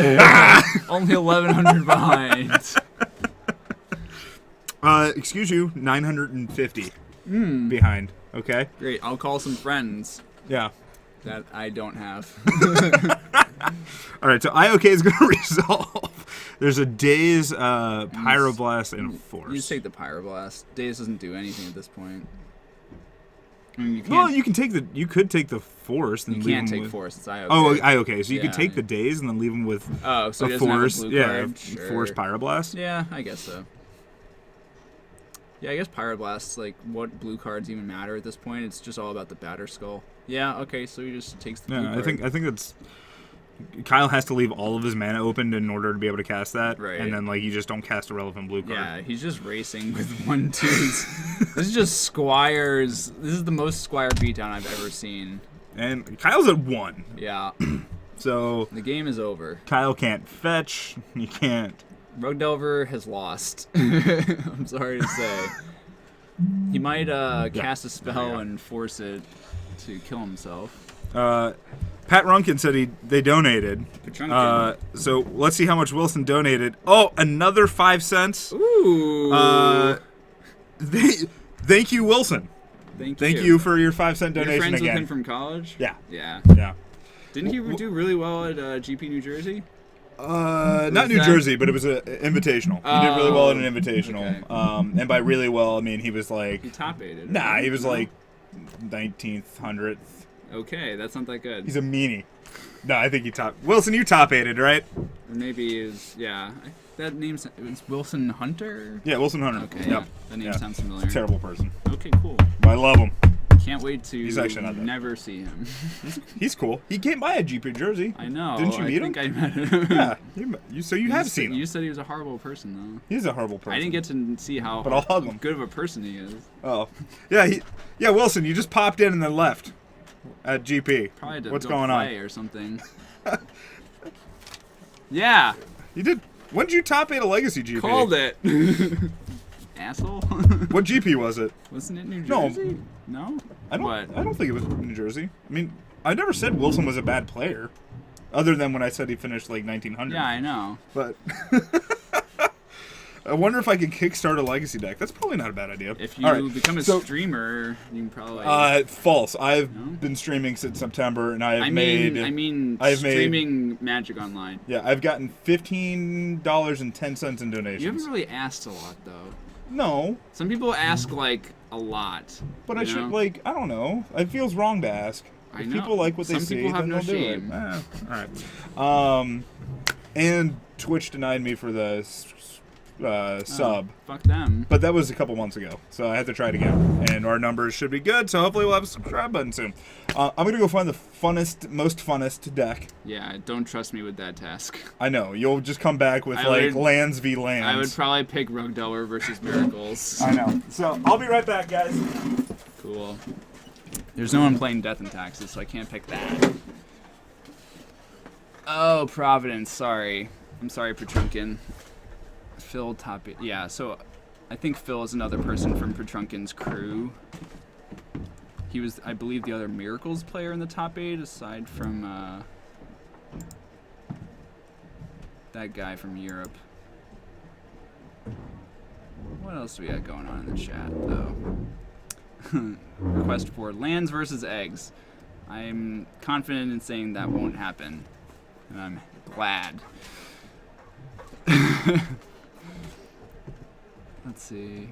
only 1,100 behind. Excuse you, 950 behind. Okay? Great, I'll call some friends Yeah. that I don't have. All right, so IOK is going to resolve. There's a Daze, Pyroblast, and Force. You just take the Pyroblast. Daze doesn't do anything at this point. I mean, you can't. Well, you could take the Force and you leave can't him take with. Force. It's IOK. Oh, IOK. So you could Yeah. take the Daze and then leave him with Oh, so he a doesn't have a Force. blue Yeah, card? Sure. Force Pyroblast. Yeah, I guess so. Yeah, I guess Pyroblast's like what blue cards even matter at this point. It's just all about the batter skull. Yeah, okay, so he just takes the blue Yeah, card. I think that's. Kyle has to leave all of his mana open in order to be able to cast that, Right. and then like you just don't cast a relevant blue card. Yeah, he's just racing with 1/2s. This is just Squires. This is the most Squire beatdown I've ever seen. And Kyle's at 1, Yeah, so the game is over. Kyle can't fetch. He can't. Rug Delver has lost. I'm sorry to say. He might cast a spell and force it to kill himself. Pat Runkin said they donated. Pachunkin. So let's see how much Wilson donated. Oh, another 5 cents. Ooh. Thank you, Wilson. Thank You for your 5-cent You're donation friends again. with him from college? Yeah. Yeah. Yeah. Didn't he do really well at GP New Jersey? Not New that- Jersey, but it was an invitational. He did really well at an invitational. Okay. And by really well, I mean he was like, He top aided. nah, he was No? like 19th, 100th. Okay, that's not that good. He's a meanie. No, I think he top. Wilson, you top aided, right? Or maybe is that name's it's Wilson Hunter. Yeah, Wilson Hunter. Okay, Yep. yeah, that name Yeah. sounds familiar. Terrible person. Okay, cool. But I love him. Can't wait to He's actually not that. never see him. He's cool. He came by at GP Jersey. I know. Didn't you meet I think him? I met him. Yeah. So you have seen him. You said he was a horrible person, though. He's a horrible person. I didn't get to see how But I'll hug him. good of a person he is. Oh. Yeah, Wilson, you just popped in and then left at GP. Probably to What's go going on? play or something. Yeah, You did. When did you top 8 a Legacy GP? called it. Asshole. What GP was it? Wasn't it New No. Jersey? No. I don't. What? I don't think it was New Jersey. I mean, I never said Wilson was a bad player, other than when I said he finished like 1900. Yeah, I know. But I wonder if I could kickstart a Legacy deck. That's probably not a bad idea. If you All right, become a so- streamer, you can probably. False. I've No? been streaming since September, and I've I made. mean, I've made- streaming Magic Online. Yeah, I've gotten $15.10 in donations. You haven't really asked a lot, though. No, Some people ask like a lot. but I you should know? like. I don't know. It feels wrong to ask. I If know. people like what they Some see, people have then no they'll shame. do it. All right. And Twitch denied me for the sub. Fuck them. But that was a couple months ago, so I have to try it again. And our numbers should be good, so hopefully we'll have a subscribe button soon. I'm gonna go find the most funnest deck. Yeah, don't trust me with that task. I know you'll just come back with I like would- lands v lands. I would probably pick Rug Delver versus Miracles. I know. So I'll be right back, guys. Cool. There's no one playing Death and Taxes, so I can't pick that. Oh, Providence. Sorry. I'm sorry, Petrunkin. Phil top it. Yeah, so I think Phil is another person from Petrunkin's crew. He was, I believe, the other Miracles player in the top 8, aside from that guy from Europe. What else do we got going on in the chat, though? Request for lands versus eggs. I'm confident in saying that won't happen, and I'm glad. Let's see.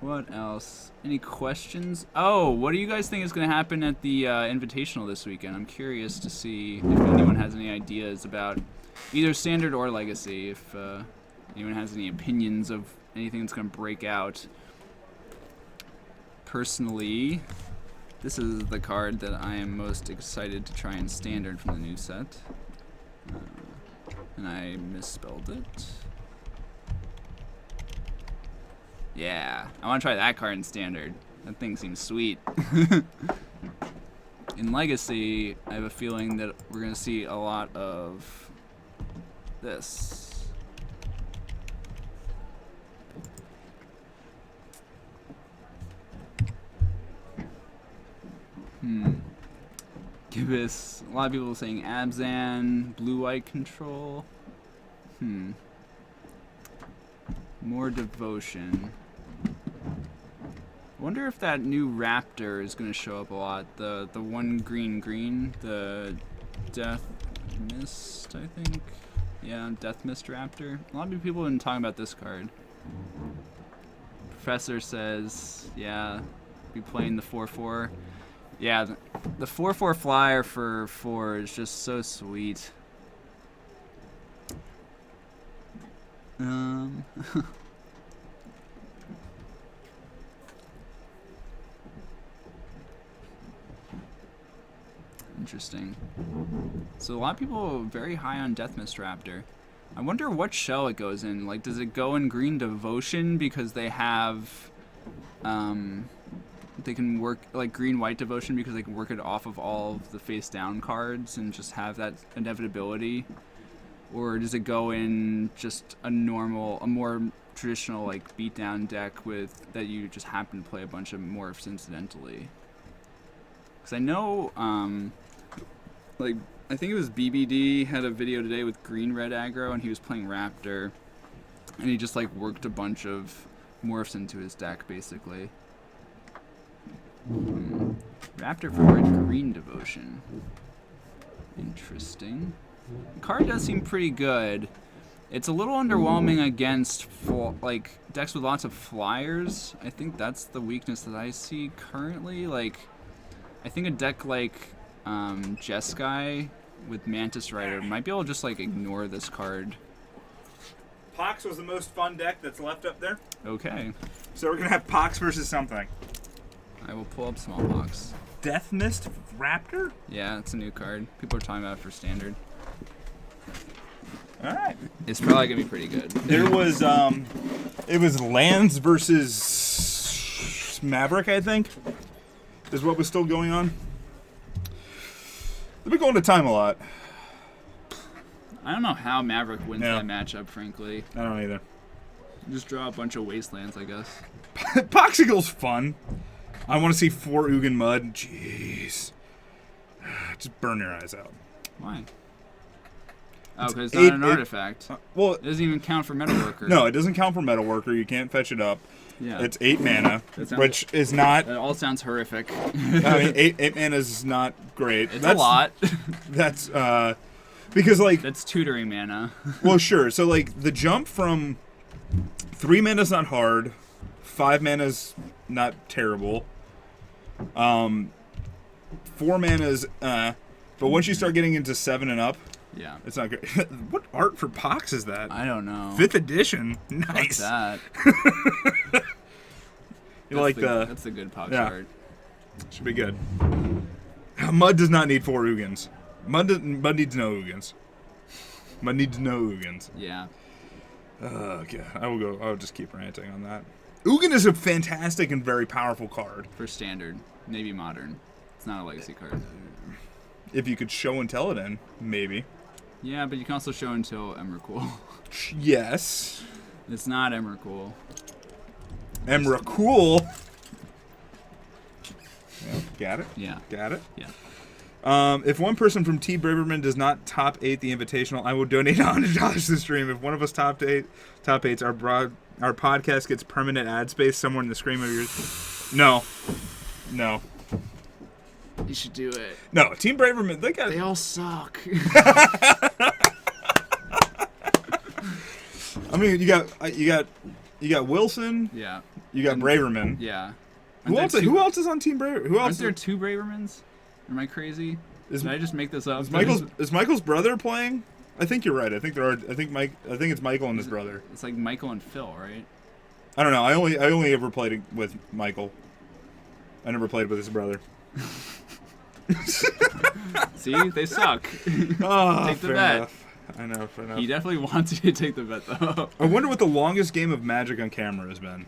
What else? Any questions? Oh, what do you guys think is going to happen at the Invitational this weekend? I'm curious to see if anyone has any ideas about either Standard or Legacy. If anyone has any opinions of anything that's going to break out. Personally, this is the card that I am most excited to try in Standard from the new set. And I misspelled it. Yeah, I want to try that card in Standard. That thing seems sweet. In Legacy, I have a feeling that we're going to see a lot of this. Gibbous. A lot of people saying Abzan, blue-white control. More devotion. I wonder if that new Raptor is going to show up a lot. The one green, the Death Mist, I think. Yeah, Death Mist Raptor. A lot of people have been talking about this card. Professor says, yeah, be playing the 4/4. Yeah, the 4/4 flyer for 4 is just so sweet. Interesting. So a lot of people are very high on Death Mist Raptor. I wonder what shell it goes in. Like, does it go in Green Devotion because they have, they can work, like Green-White Devotion because they can work it off of all of the face-down cards and just have that inevitability? Or does it go in just a more traditional, like, beatdown deck with that you just happen to play a bunch of morphs incidentally? Because I know, like, I think it was BBD had a video today with green-red aggro, and he was playing Raptor, and he just, like, worked a bunch of morphs into his deck, basically. Raptor for red green devotion. Interesting. The card does seem pretty good. It's a little underwhelming against like decks with lots of flyers. I think that's the weakness that I see currently. Like, I think a deck like Jeskai with Mantis Rider might be able to just like ignore this card. Pox was the most fun deck that's left up there. Okay. So we're gonna have Pox versus something. I will pull up Smallpox. Death Mist Raptor? Yeah, it's a new card. People are talking about it for Standard. Alright. It's probably gonna be pretty good. There was it was Lands versus Maverick, I think, is what was still going on. They've been going to time a lot. I don't know how Maverick wins that matchup, frankly. I don't either. Just draw a bunch of Wastelands, I guess. Poxicle's fun. I want to see 4 Ugin Mud. Jeez. Just burn your eyes out. Why? Oh, because it's not an artifact. Well, it doesn't even count for Metalworker. No, it doesn't count for Metalworker. You can't fetch it up. Yeah. It's 8 mana, which is not... That all sounds horrific. I mean, 8 mana is not great. It's a lot. That's, because, like... That's tutoring mana. Well, sure. So, like, the jump from 3 mana's not hard, 5 mana's not terrible, 4 mana's, but once you start getting into 7 and up, yeah, it's not good. What art for Pox is that? I don't know. 5th edition. Nice. What's that? That's the good Pox art. Should be good. Mud does not need 4 Ugins. Mud needs no Ugins. Mud needs no Ugins. Yeah. Okay. I'll just keep ranting on that. Ugin is a fantastic and very powerful card. For Standard. Maybe Modern. It's not a Legacy card. If you could show and tell it in, maybe. Yeah, but you can also show until Emrakul. Yes. It's not Emrakul. Emrakul. Yeah, got it? Yeah. Got it? Yeah. If one person from T. Braverman does not top 8 the Invitational, I will donate $100 to the stream. If one of us top 8s, our podcast gets permanent ad space somewhere in the screen of yours. No. You should do it. No, Team Braverman, they all suck. I mean, you got Wilson. Yeah. You got Braverman. Yeah. Who else is on Team Braver? Who else? Aren't there 2 Bravermans? Am I crazy? Did I just make this up? Is Michael's brother playing? I think you're right. I think there are. I think it's Michael and his brother. It's like Michael and Phil, right? I don't know. I only ever played with Michael. I never played with his brother. See, they suck. Oh, take the fair bet. enough. I know, fair enough. He definitely wants you to take the bet, though. I wonder what the longest game of Magic on camera has been.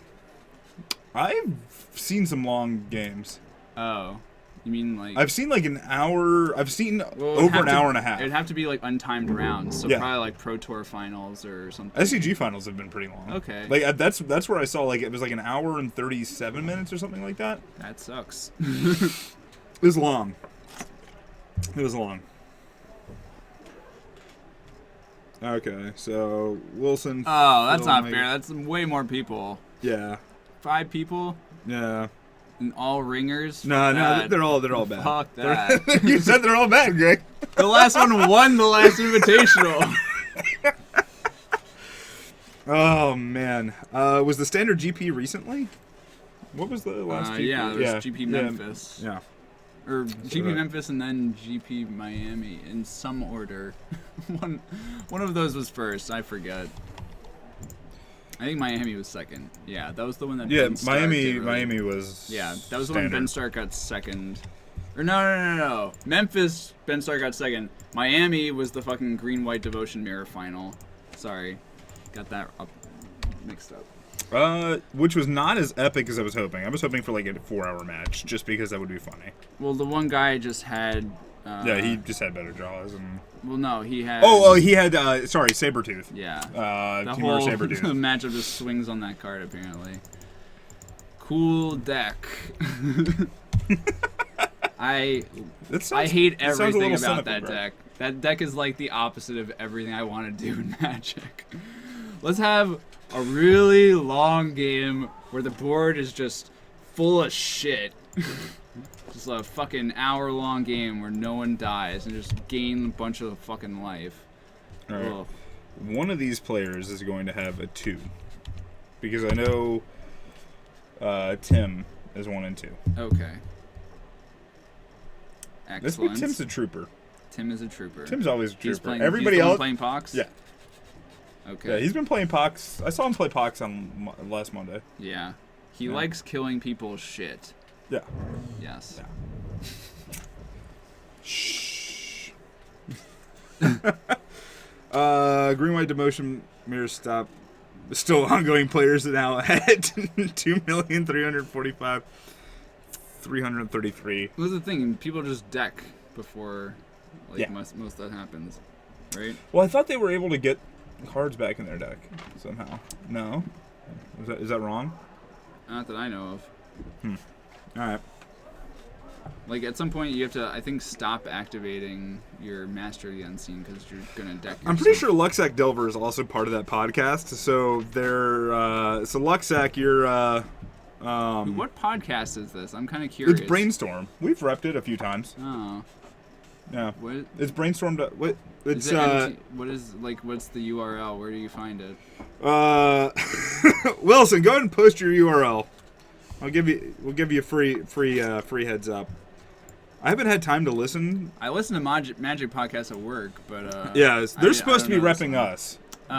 I've seen some long games. Oh, you mean like? I've seen like an hour. I've seen over an hour and a half. It'd have to be like untimed rounds, so Yeah. probably like Pro Tour finals or something. SCG finals have been pretty long. Okay. Like that's where I saw like it was like an hour and 37 minutes or something like that. That sucks. It was long. It was long. Okay, so Wilson. Oh, that's Phil, not Mike- fair. That's way more people. Yeah. 5 people Yeah. and all ringers. No, Fuck they're that. all bad. Fuck that. You said they're all bad, Greg. The last one won the last invitational. Oh man, was the standard GP recently? What was the last GP? Yeah, there was GP Memphis. Yeah. Or GP Memphis and then GP Miami in some order. one of those was first. I forget. I think Miami was second. Yeah, that was the one that. Yeah, Ben Stark did really- Miami was. Yeah, that was the standard. one Ben Stark got second. Or no. Memphis, Ben Stark got second. Miami was the fucking green white devotion mirror final. Sorry, got that up mixed up. Which was not as epic as I was hoping. I was hoping for like a 4-hour match, just because that would be funny. Well, the one guy just had. Yeah, he just had better draws and. Well, no, he had. Oh, he had. Sorry, Sabretooth. Yeah. The The whole Sabretooth. matchup just swings on that card apparently. Cool deck. I hate everything about that deck. That deck is like the opposite of everything I want to do in Magic. Let's have a really long game where the board is just full of shit. Just a fucking hour-long game where no one dies and just gain a bunch of fucking life. All right. Ugh. One of these players is going to have a 2, because I know Tim is 1 and 2. Okay. This week Excellent. Tim's a trooper. Tim is a trooper. Tim's always a trooper. He's playing, Everybody he's the one else playing Pox? Yeah. Okay. Yeah, he's been playing Pox. I saw him play Pox on last Monday. Yeah. He Yeah. likes killing people's shit. Yeah. Yes. Yeah. Shh. Green White Demotion Mirror Stop. Still ongoing players now at 2,345,333. What's the thing? People just deck before like Yeah. most of that happens. Right? Well, I thought they were able to get cards back in their deck somehow. No? Is that wrong? Not that I know of. Alright. Like at some point you have to, I think, stop activating your Master of the Unseen because you're gonna deck. I'm pretty sure Luxac Delver is also part of that podcast. So so Luxac, you're What podcast is this? I'm kind of curious. it's Brainstorm. We've repped it a few times. Oh. Yeah. What? It's Brainstorm. What? It's Is it empty? What's the URL? Where do you find it? Wilson, go ahead and post your URL. We'll give you a free heads up. I haven't had time to listen. I listen to Magic podcasts at work, but Yeah, they're I supposed to be don't know this repping one.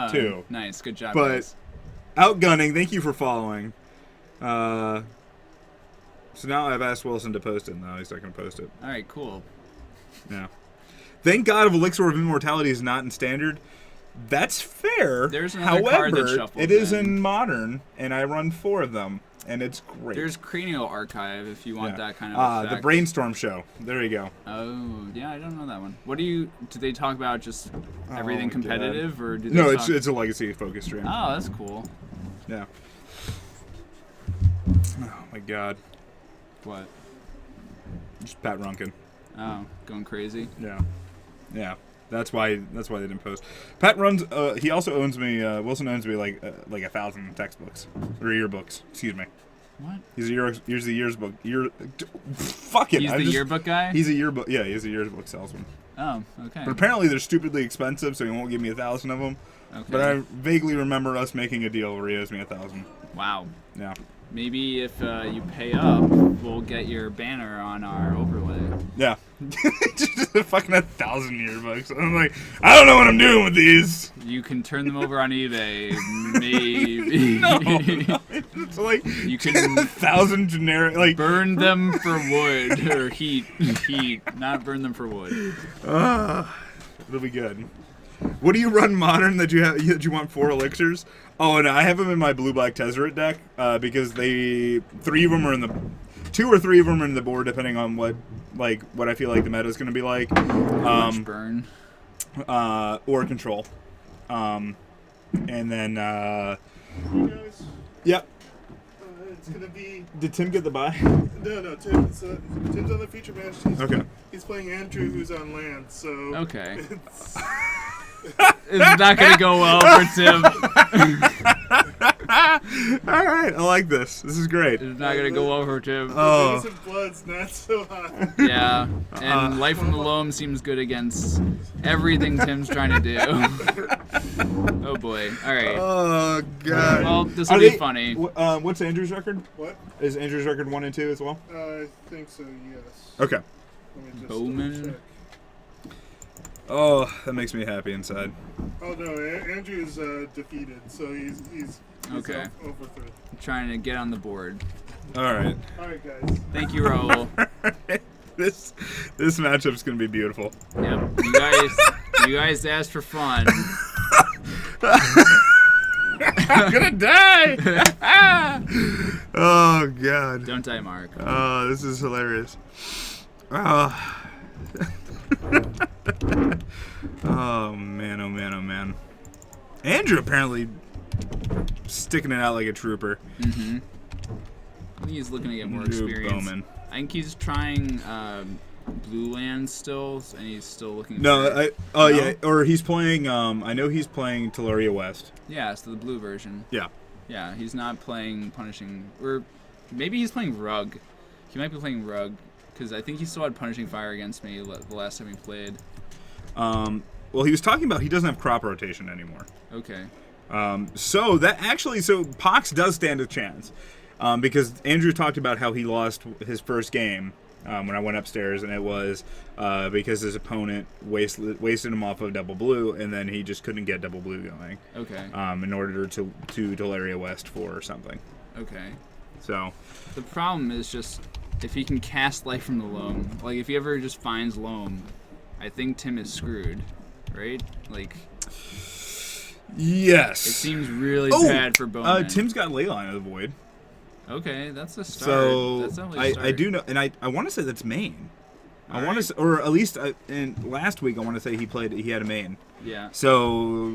us too. Nice, good job, But guys. Outgunning, thank you for following. So now I've asked Wilson to post it. Now he's not going to post it. All right, cool. Yeah. Thank God of Elixir of Immortality is not in Standard. That's fair. There's another card that However, shuffles it is in. in Modern, and I run 4 of them, and it's great. There's Cranial Archive if you want Yeah. that kind of the effect. Brainstorm Show. There you go. Oh, yeah, I don't know that one. What do they talk about just everything my God. competitive, or do they No, talk... it's a legacy focus stream. Oh, that's cool. Yeah. Oh my God. What? Just Pat Runkin. Oh, going crazy? Yeah. Yeah. That's why they didn't post. Pat runs. He also owns me. Wilson owns me like 1,000 textbooks or yearbooks. Excuse me. What? He's the yearbook. Fuck it. He's the yearbook guy? He's a yearbook. Yeah, he's a yearbook salesman. Oh, okay. But apparently they're stupidly expensive, so he won't give me 1,000 of them. Okay. But I vaguely remember us making a deal where he owes me 1,000. Wow. Yeah. Maybe if you pay up, we'll get your banner on our overlay. Yeah. Just fucking 1,000 yearbooks. I'm like, I don't know what I'm doing with these. You can turn them over on eBay. Maybe. No. It's like You can 1,000 generic, like. burn them for wood or heat. Heat, not burn them for wood. It'll be good. What do you run modern that you want 4 elixirs? Oh, and I have them in my blue-black Tezzeret deck because 3 of them are in the 2 or 3 of them are in the board depending on what I feel like the meta is going to be like. Much burn. Or control. And then You guys, yep. it's gonna be. Did Tim get the bye? No, Tim's on the feature match. Okay. He's playing Andrew, who's on land. So. Okay. It's, It's not going to go well for Tim. All right, I like this. This is great. It's not going to go well for Tim. Oh. Innocent Blood's not so hot. Yeah, and Life from the Loam seems good against everything Tim's trying to do. Oh boy. All right. Oh god. Well, this will be funny. What's Andrew's record? What? Is Andrew's record 1 and 2 as well? I think so. Yes. Okay. Let me just Bowman. check. Oh, that makes me happy inside. Oh no, Andrew's defeated, so he's Okay. overthrown. Trying to get on the board. All right. All right, guys. Thank you, Raul. This matchup's gonna be beautiful. Yep. You guys asked for fun. I'm gonna die. Oh god. Don't die, Mark. Oh, this is hilarious. Oh. Oh man, oh man, oh man. Andrew apparently sticking it out like a trooper. Mm-hmm. I think he's looking to get more Andrew experience. Bowman. I think he's trying blue lands still, and he's still looking. No, for, oh yeah, or he's playing. I know he's playing Teleria West. Yeah, so the blue version. Yeah. Yeah, he's not playing Punishing, or maybe he's playing Rug. He might be playing Rug, because I think he still had Punishing Fire against me the last time he played. Well, he was talking about he doesn't have crop rotation anymore. Okay. So Pox does stand a chance, because Andrew talked about how he lost his first game when I went upstairs, and it was because his opponent wasted him off of double blue, and then he just couldn't get double blue going. Okay. In order to Delaria West for something. Okay. So The problem is just if he can cast Life from the Loam. Like if he ever just finds Loam, I think Tim is screwed, right? Like yes, it seems really bad for Bowman. Tim's got Leyline of the Void. Okay, that's a start. So That's definitely a start. I do know, and I want to say that's main. I want Alright. to, or at least in last week I want to say he had a main. Yeah. So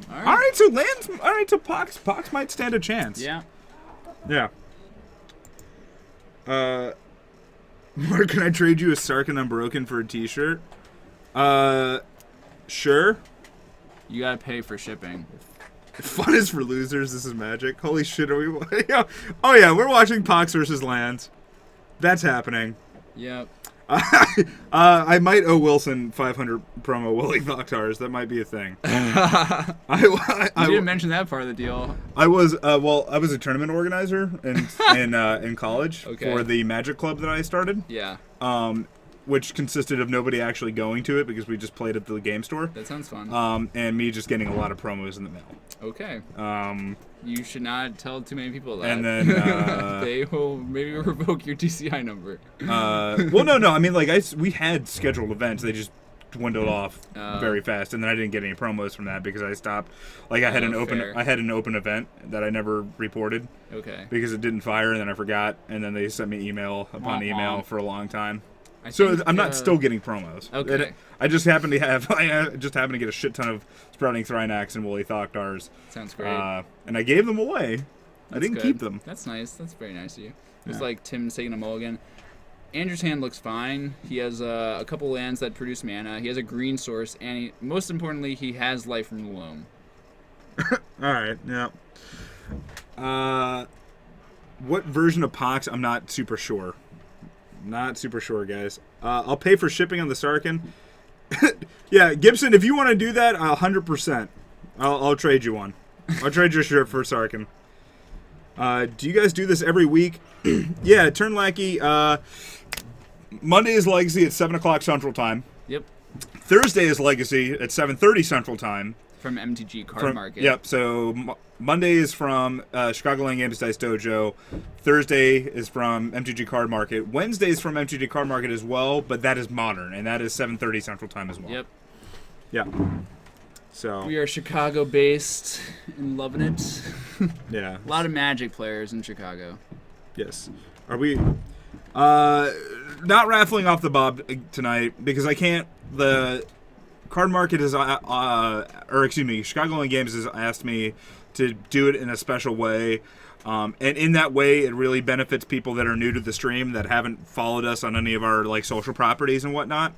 Alright. all right, so lands. All right, so Pox might stand a chance. Yeah. Yeah. Mark, can I trade you a Sarkin Unbroken for a T-shirt? Sure. You gotta pay for shipping. Fun is for losers. This is magic. Holy shit, are we? Oh yeah, we're watching Pox versus Lands. That's happening. Yep. I might owe Wilson 500 promo Willie Thoctars. That might be a thing. You didn't mention that part of the deal. I was I was a tournament organizer in college Okay. for the Magic Club that I started. Yeah. Which consisted of nobody actually going to it because we just played at the game store. That sounds fun. And me just getting a lot of promos in the mail. Okay. Um, You should not tell too many people that. And then, they will maybe revoke your DCI number. well, no. I mean, like we had scheduled events. They just dwindled off very fast, and then I didn't get any promos from that because I stopped. Like I had an open event that I never reported. Okay. Because it didn't fire, and then I forgot, and then they sent me email upon email for a long time. I So think, I'm not still getting promos. Okay. I just happen to have get a shit ton of Sprouting Thrynax and Woolly Thoctars. Sounds great. And I gave them away. I didn't keep them. That's nice. That's very nice of you. It's Yeah. like Tim's taking a mulligan. Andrew's hand looks fine. He has a couple lands that produce mana. He has a green source, and most importantly, he has Life from the Loam. All right. Yeah. What version of Pox? I'm not super sure. Not super sure, guys. I'll pay for shipping on the Sarkin. Yeah, Gibson, if you want to do that, 100%. I'll trade you one. I'll trade your shirt for Sarkin. Do you guys do this every week? Yeah, Turn Lackey. Monday is Legacy at 7 o'clock Central Time. Yep. Thursday is Legacy at 7:30 Central Time. From MTG Card Market. Yep. So Monday is from Chicagoland Games Dice Dojo. Thursday is from MTG Card Market. Wednesday is from MTG Card Market as well, but that is Modern, and that is 7:30 Central Time as well. Yep. Yeah. So We are Chicago-based and loving it. yeah. A lot of Magic players in Chicago. Yes. Are we not raffling off the Bob tonight because I can't. The Card Market is, Chicagoland Games has asked me to do it in a special way. And in that way, it really benefits people that are new to the stream that haven't followed us on any of our like social properties and whatnot.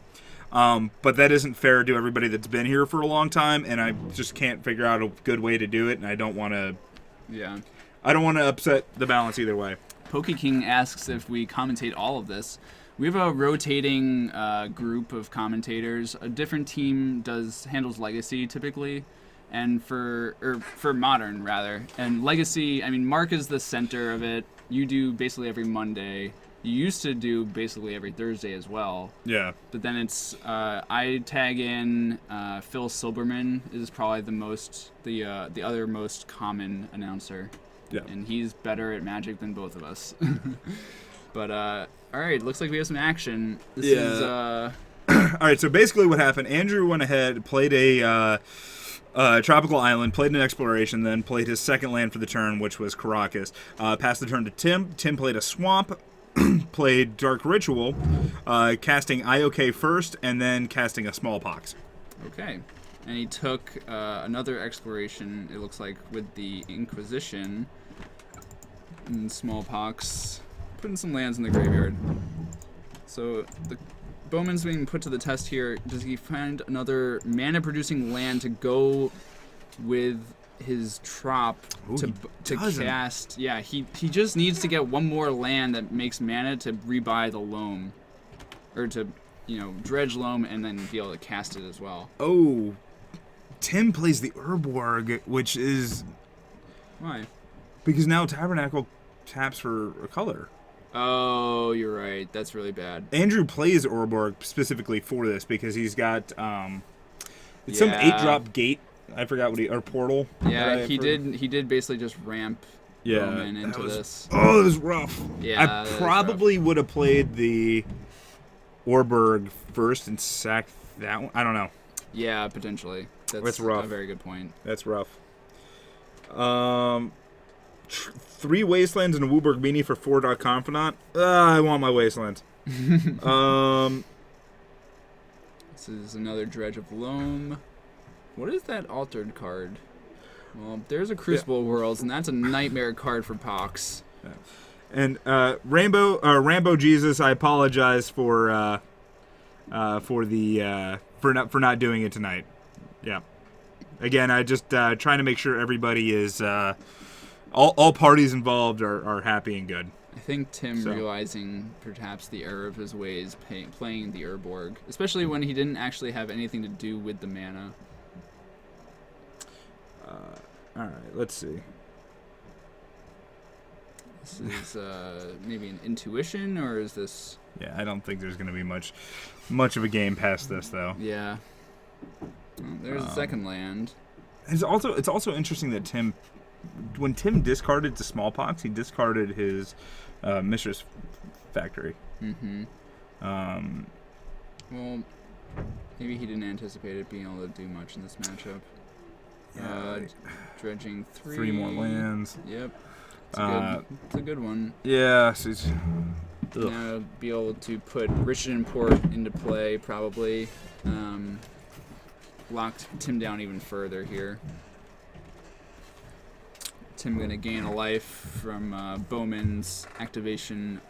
But that isn't fair to everybody that's been here for a long time, and I just can't figure out a good way to do it, and I don't want to. Yeah. I don't want to upset the balance either way. PokeKing asks if we commentate all of this. We have a rotating group of commentators. A different team handles Legacy typically, and for Modern rather. And Legacy, I mean, Mark is the center of it. You do basically every Monday. You used to do basically every Thursday as well. Yeah. But then it's I tag in Phil Silberman is probably the other most common announcer. Yeah. And he's better at Magic than both of us. But all right, looks like we have some action. This is All right, so basically what happened, Andrew went ahead, played a Tropical Island, played an Exploration, then played his second land for the turn, which was Caracas. Passed the turn to Tim. Tim played a Swamp, played Dark Ritual, casting IOK first, and then casting a Smallpox. okay. And he took another Exploration, it looks like, with the Inquisition and Smallpox. Putting some lands in the graveyard. So the Bowman's being put to the test here. Does he find another mana-producing land to go with his Trop to cast? Yeah, he just needs to get one more land that makes mana to rebuy the Loam, or to dredge Loam and then be able to cast it as well. Oh, Tim plays the Urborg, which is Why? because now Tabernacle taps for a color. Oh, you're right. That's really bad. Andrew plays Urborg specifically for this because he's got it's some 8-drop gate. I forgot what or portal. Yeah, he did basically just ramp Bowman into this. Oh, it was rough. Yeah, I probably would have played the Urborg first and sacked that one. I don't know. Yeah, potentially. That's rough. A very good point. That's rough. 3 Wastelands and a WUBRG Mini for 4 Confidant. I want my Wastelands. This is another Dredge of Loam. What is that altered card? Well, there's a Crucible Worlds, and that's a nightmare card for Pox. Yeah. And WUBRGxyz, I apologize for not doing it tonight. Yeah. Again, I just trying to make sure everybody is all parties involved are happy and good. I think Tim realizing perhaps the error of his ways playing the Urborg, especially when he didn't actually have anything to do with the mana. All right, let's see. This is maybe an intuition, or is this? Yeah, I don't think there's going to be much of a game past this, though. Yeah. There's the second land. It's also interesting that when Tim discarded to Smallpox, he discarded his Mistress Factory. Mm-hmm. Well, maybe he didn't anticipate it being able to do much in this matchup. Dredging 3. 3 more lands. Yep. It's a good one. Yeah. So now be able to put Richard Port into play, probably. Locked Tim down even further here. Tim going to gain a life from Bowman's activation.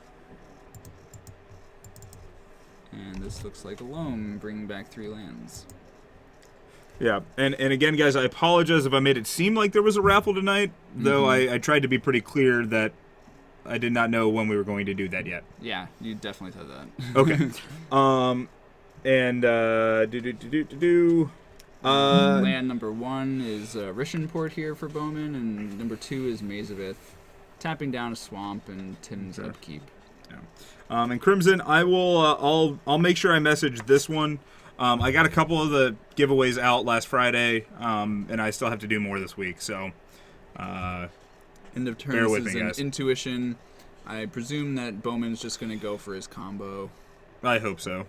And this looks like a Loam, bringing back 3 lands. Yeah, and again, guys, I apologize if I made it seem like there was a raffle tonight, though I tried to be pretty clear that I did not know when we were going to do that yet. Yeah, you definitely said that. Okay. Land number 1 is Rishenport here for Bowman, and number 2 is Mazavith. tapping down a swamp and Tim's upkeep. Yeah. And Crimson, I will. I'll make sure I message this one. I got a couple of the giveaways out last Friday, and I still have to do more this week. So, End of turn. bear with This me, is an guys. intuition. I presume that Bowman's just gonna go for his combo. I hope so.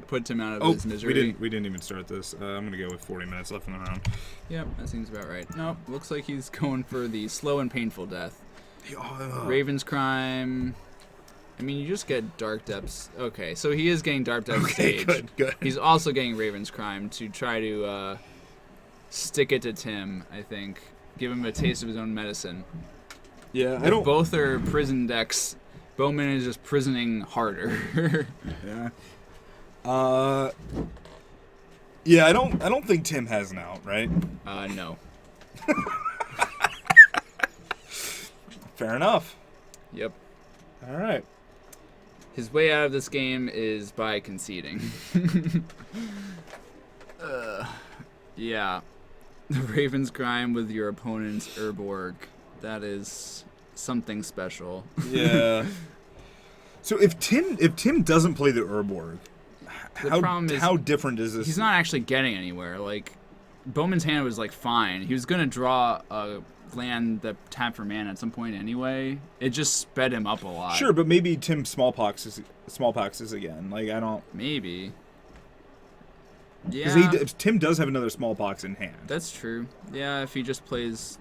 Put Tim out of his misery. we didn't even start this. I'm gonna go with 40 minutes left in the round. Yep, that seems about right. Nope, looks like he's going for the slow and painful death. Raven's Crime. I mean, you just get Dark Depths. Okay, so he is getting Dark Depths stage. Good. He's also getting Raven's Crime to try to stick it to Tim, I think. Give him a taste of his own medicine. Yeah, If both are prison decks, Bowman is just prisoning harder. Yeah. Yeah, I don't think Tim has an out, right? No. Fair enough. Yep. All right. His way out of this game is by conceding. Yeah. The Raven's Crime with your opponent's Urborg. That is something special. Yeah. So if Tim doesn't play the Urborg, The problem is how different is this? he's not actually getting anywhere. Like, Bowman's hand was like fine. He was gonna draw a land that tapped for mana at some point anyway. It just sped him up a lot. Sure, but maybe Tim smallpoxes again. Like I don't. Maybe. Because Yeah. Tim does have another smallpox in hand. That's true. Yeah, if he just plays,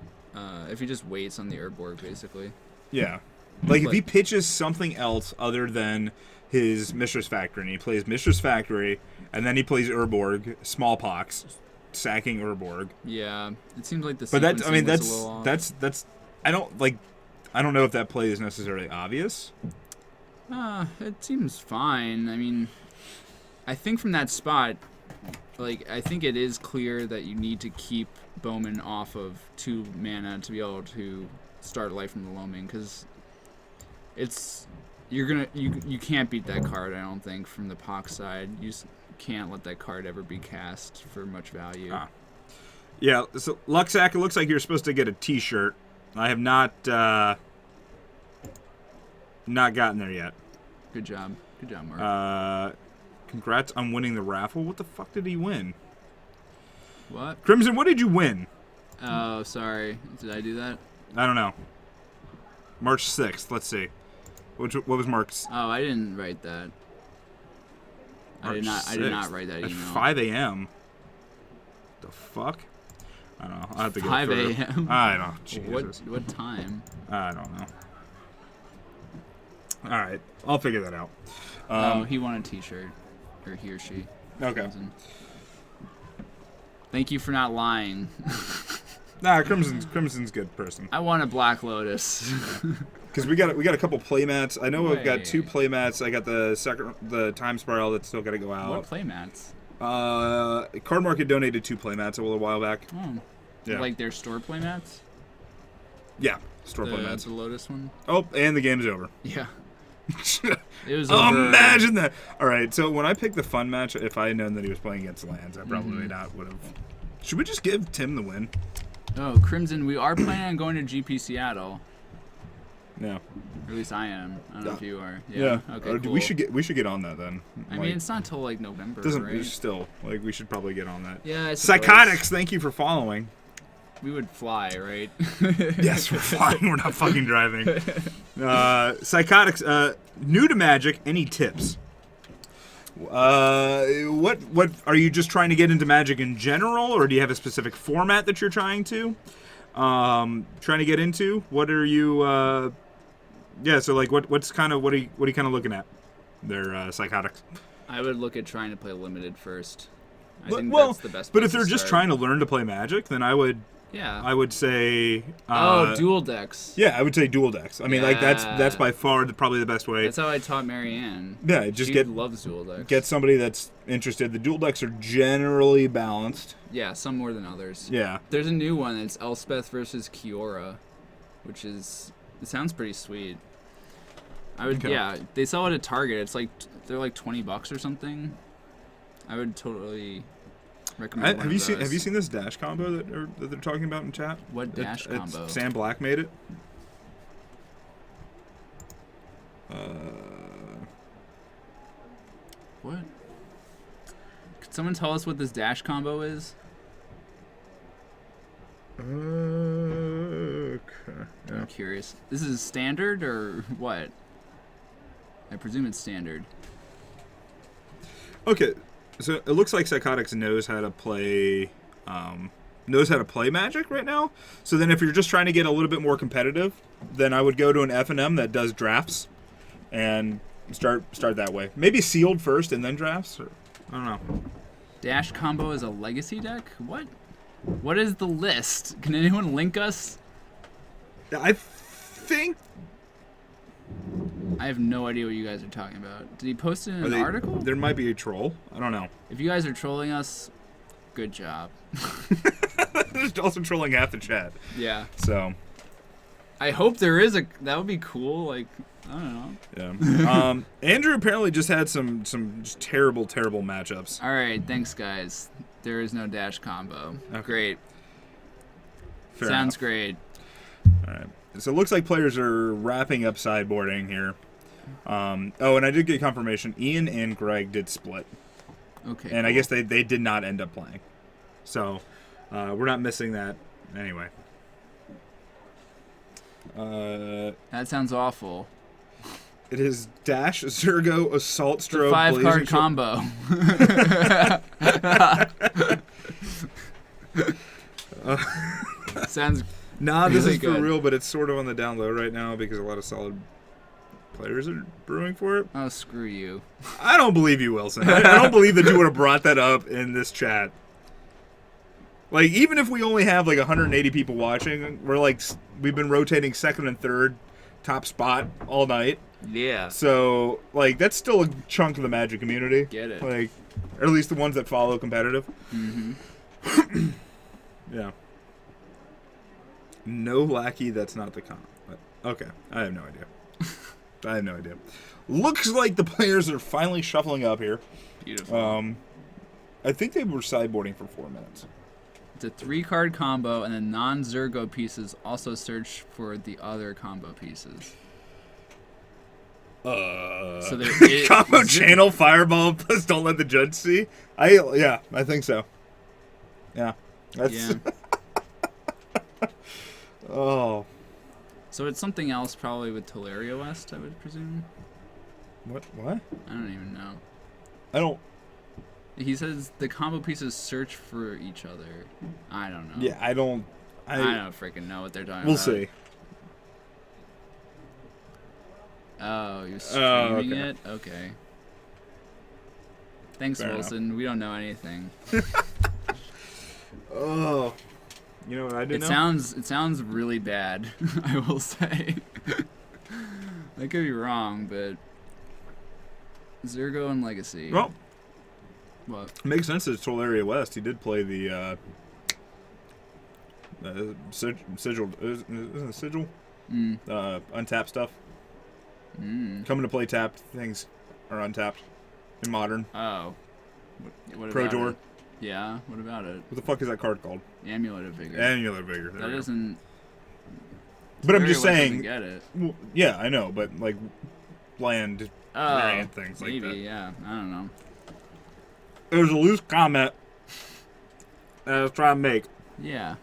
if he just waits on the Urborg, basically. Yeah. Like if he pitches something else other than his Mistress Factory, and he plays Mistress Factory, and then he plays Urborg, smallpox, sacking Urborg. Yeah, it seems like the. But sequencing was a little off. that's I don't know if that play is necessarily obvious. It seems fine. I mean, I think from that spot, like, I think it is clear that you need to keep Bowman off of 2 mana to be able to start Life from the Loaming, because it's you can't beat that card. I don't think from the Pox side. You just can't let that card ever be cast for much value. Yeah, so Luxac, it looks like you're supposed to get a T-shirt. I have not gotten there yet. Good job, Mark. Congrats on winning the raffle. What the fuck did he win? What? Crimson, what did you win? Oh, sorry. Did I do that? I don't know. March 6th. Let's see. What was Mark's? Oh, I didn't write that. I did not write that At email. 5 a.m. The fuck? I don't know. I have to go 5 through. a.m. I don't know. Jesus. What time? I don't know. All right. I'll figure that out. He won a T-shirt, or he or she. Okay. Thank you for not lying. Nah, Crimson's a good person. I want a Black Lotus. Because we got a couple playmats. I know I've got Wait. 2 playmats. I got the Time Spiral that's still got to go out. What playmats? Card Market donated 2 playmats a little while back. Oh, Yeah. like their store playmats? Yeah, store The playmats. Lotus one? Oh, and the game's over. Yeah. It was over. Imagine that. All right, so when I picked the fun match, if I had known that he was playing against lands, I probably not would have. Should we just give Tim the win? Oh, Crimson, we are planning on going to GP Seattle. No. Or at least I am. I don't know if you are. Yeah. Okay, cool. We should get on that then. I mean, it's not till like November, doesn't right? still like we should probably get on that. Yeah, I suppose. Psychotics, thank you for following. We would fly, right? Yes, we're flying. We're not fucking driving. Psychotics, new to Magic. Any tips? What are you just trying to get into Magic in general, or do you have a specific format that you're trying to get into? What are you? Yeah. So like, what are you kind of looking at? There, Psychotics. I would look at trying to play limited first. I Well, think that's the best. but place if they're to just start. trying to learn to play Magic, then I would say. Dual decks. Yeah, I would say dual decks. I mean, like that's by far probably the best way. That's how I taught Marianne. Yeah, just she loves dual decks. Get somebody that's interested. The dual decks are generally balanced. Yeah, some more than others. Yeah. There's a new one. It's Elspeth versus Kiora, it sounds pretty sweet. Yeah, they sell it at Target. It's like they're like $20 or something. I would totally recommend. Have you seen this dash combo that they're talking about in chat? What dash combo? Sam Black made it. What? Could someone tell us what this dash combo is? Okay. Yeah. I'm curious. This is standard or what? I presume it's standard. Okay, so it looks like Psychotics knows how to play Magic right now. So then, if you're just trying to get a little bit more competitive, then I would go to an F&M that does drafts, and start that way. Maybe sealed first and then drafts. Or, I don't know. Dash combo is a legacy deck? What? What is the list? Can anyone link us? I think. I have no idea what you guys are talking about. Did he post it in an article? There might be a troll. I don't know. If you guys are trolling us, good job. They're also trolling half the chat. Yeah. So. I hope there is a. That would be cool. Like, I don't know. Yeah. Andrew apparently just had some just terrible matchups. All right. Thanks, guys. There is no dash combo. Okay. Great. Fair Sounds enough. great. All right. So it looks like players are wrapping up sideboarding here. And I did get confirmation. Ian and Greg did split. Okay. And I guess they did not end up playing. So we're not missing that anyway. That sounds awful. It is Dash, Zergo, Assault Strobe, 5-card combo. Sounds. Nah, this really is for good. real, but it's sort of on the down low right now because a lot of solid players are brewing for it. Oh, screw you. I don't believe you, Wilson. I don't believe that you would have brought that up in this chat. Like, even if we only have like 180 people watching, we've been rotating second and third top spot all night. Yeah. So, like, that's still a chunk of the Magic community. Get it. Like, or at least the ones that follow competitive. Mm-hmm. Yeah. No lackey, that's not the comp. Okay, I have no idea. Looks like the players are finally shuffling up here. Beautiful. I think they were sideboarding for 4 minutes. It's a 3-card combo, and the non-Zergo pieces also search for the other combo pieces. So Combo channel fireball plus don't let the judge see. I think so. Yeah. That's Yeah. Oh. So it's something else, probably with Teleria West, I would presume. What? I don't even know. I don't. He says the combo pieces search for each other. I don't know. Yeah, I don't. I don't freaking know what they're talking We'll about. see. Oh, you're streaming okay. it? Okay. Thanks, Fair Wilson. We don't know anything. Oh. You know what I do know? It sounds really bad, I will say. I could be wrong, but Zergo and Legacy. Well, What? it makes sense that it's Tolaria West. He did play the sigil. Isn't it sigil? Untapped stuff. Coming to play tapped things are untapped in Modern. Oh. What Pro about Tour. it? Yeah, what about it? What the fuck is that card called? Amulet of Vigor. Annular Vigor. There That we go. doesn't. But I'm Very just well doesn't saying. Get it. Well, yeah, I know, but like land variant things like maybe, that. yeah. I don't know. It was a loose comment that I was trying to make. Yeah.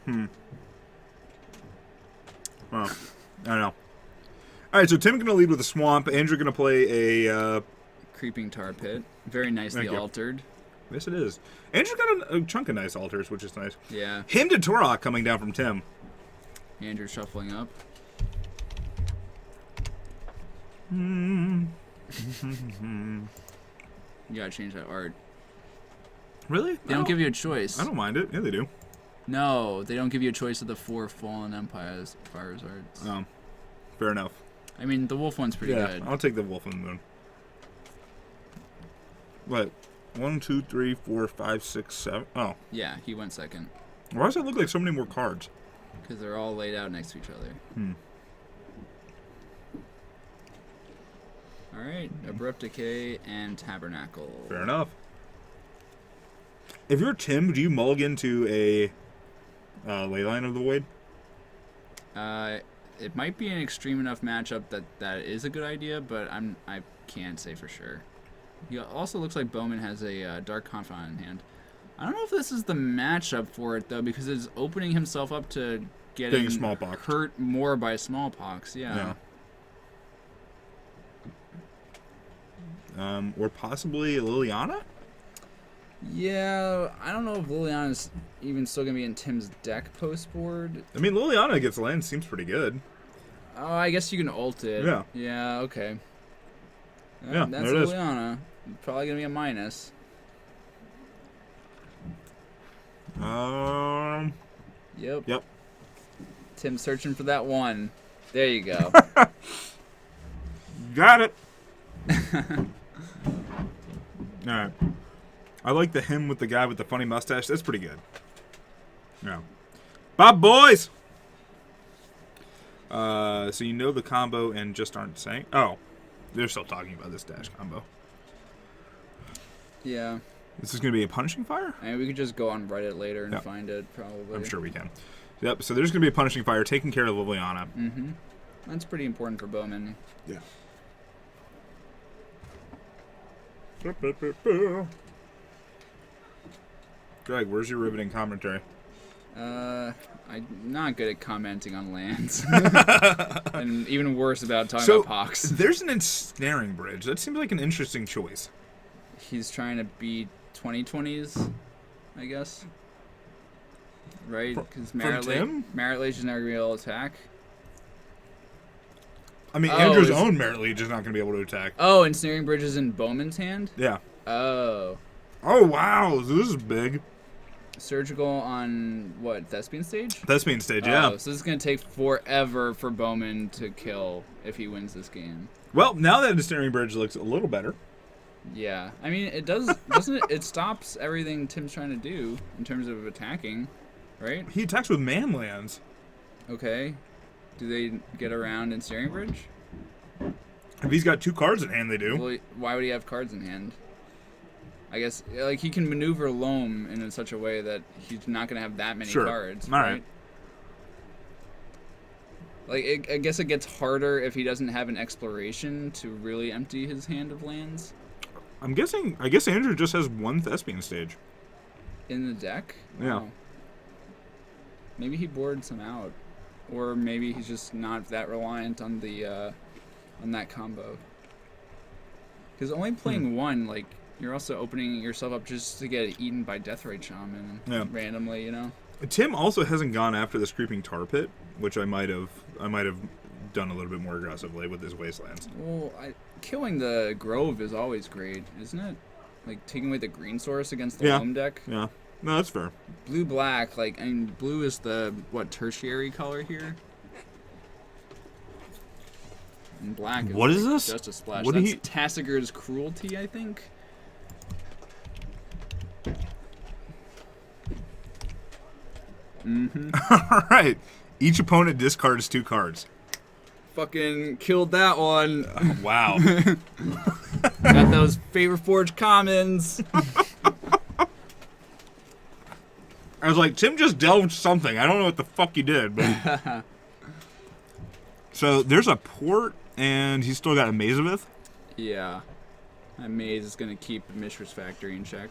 Well, I don't know. All right, so Tim's gonna lead with a swamp. Andrew gonna play a. Creeping Tar Pit. Very nicely Thank you. altered. Yes, it is. Andrew got a chunk of nice altars, which is nice. Yeah. Him to Turok coming down from Tim. Andrew shuffling up. Hmm. You gotta change that art. Really? They don't give you a choice. I don't mind it. Yeah, they do. No, they don't give you a choice of the 4 Fallen Empires Fires arts. Fair enough. I mean, the wolf one's pretty good. I'll take the Wolf and the Moon. What? 1, 2, 3, 4, 5, 6, 7. Oh. Yeah, he went second. Why does that look like so many more cards? Because they're all laid out next to each other. Alright, Abrupt Decay and Tabernacle. Fair enough. If you're Tim, do you mulligan to a Leyline of the Void? it might be an extreme enough matchup that is a good idea, but I can't say for sure. He also looks like Bowman has a Dark Confidant in hand. I don't know if this is the matchup for it though, because it's opening himself up to getting smallpox. Hurt more by smallpox. Yeah. Or possibly Liliana. Yeah, I don't know if Liliana's even still gonna be in Tim's deck post board. I mean, Liliana against land seems pretty good. Oh, I guess you can ult it. Yeah. Yeah. Okay. Yeah, That's there it is. Liliana. Probably gonna be a minus. Yep. Tim searching for that one. There you go. Got it. All right. I like the him with the guy with the funny mustache. That's pretty good. Yeah. Bob boys. So you know the combo and just aren't saying. Oh, they're still talking about this dash combo. Yeah. This is gonna be a punishing fire. I mean, we could just go on Reddit later and Yep. find it, probably. I'm sure we can. Yep. So there's gonna be a punishing fire taking care of Liliana. Mm-hmm. That's pretty important for Bowman. Yeah. Greg, where's your riveting commentary? I'm not good at commenting on lands. And even worse about talking about Pox. There's an ensnaring bridge. That seems like an interesting choice. He's trying to beat 2020s, I guess. Right? Because Merit Tim? Lage is never going to be able to attack. I mean, Oh, Andrew's is- own Merit Liege is not going to be able to attack. Oh, ensnaring bridge is in Bowman's hand? Yeah. Oh. Oh, wow. This is big. Surgical on, what, Thespian stage? Thespian stage, yeah. Oh, so this is going to take forever for Bowman to kill if he wins this game. Well, now that ensnaring bridge looks a little better. Yeah. I mean, it does, doesn't it? It stops everything Tim's trying to do in terms of attacking, right? He attacks with man lands. Okay. Do they get around ensnaring bridge? If he's got 2 cards in hand, they do. Well, why would he have cards in hand? I guess like he can maneuver Loam in such a way that he's not gonna have that many Sure. cards. All right. Like I guess it gets harder if he doesn't have an exploration to really empty his hand of lands I guess Andrew just has 1 Thespian stage. in the deck. Yeah. Wow. Maybe he bored some out, or maybe he's just not that reliant on the on that combo. Because only playing one, like. You're also opening yourself up just to get eaten by Deathrite Shaman randomly, you know? Tim also hasn't gone after this creeping tar pit, which I might have done a little bit more aggressively with his wastelands. Well, killing the Grove is always great, isn't it? Like taking away the green source against the Loam deck. Yeah. No, that's fair. Blue-black, like, I mean, blue is the, tertiary color here? And black is, What is this? Just a splash. What That's Tassiger's Cruelty, I think? Mm-hmm. All right. Each opponent discards 2 cards. Fucking killed that one. Wow. Got those Favor Forge commons. I was like, Tim just delved something. I don't know what the fuck he did, but... So there's a port, and he's still got a Mazavith. Yeah. That maze is going to keep Mishra's Factory in check.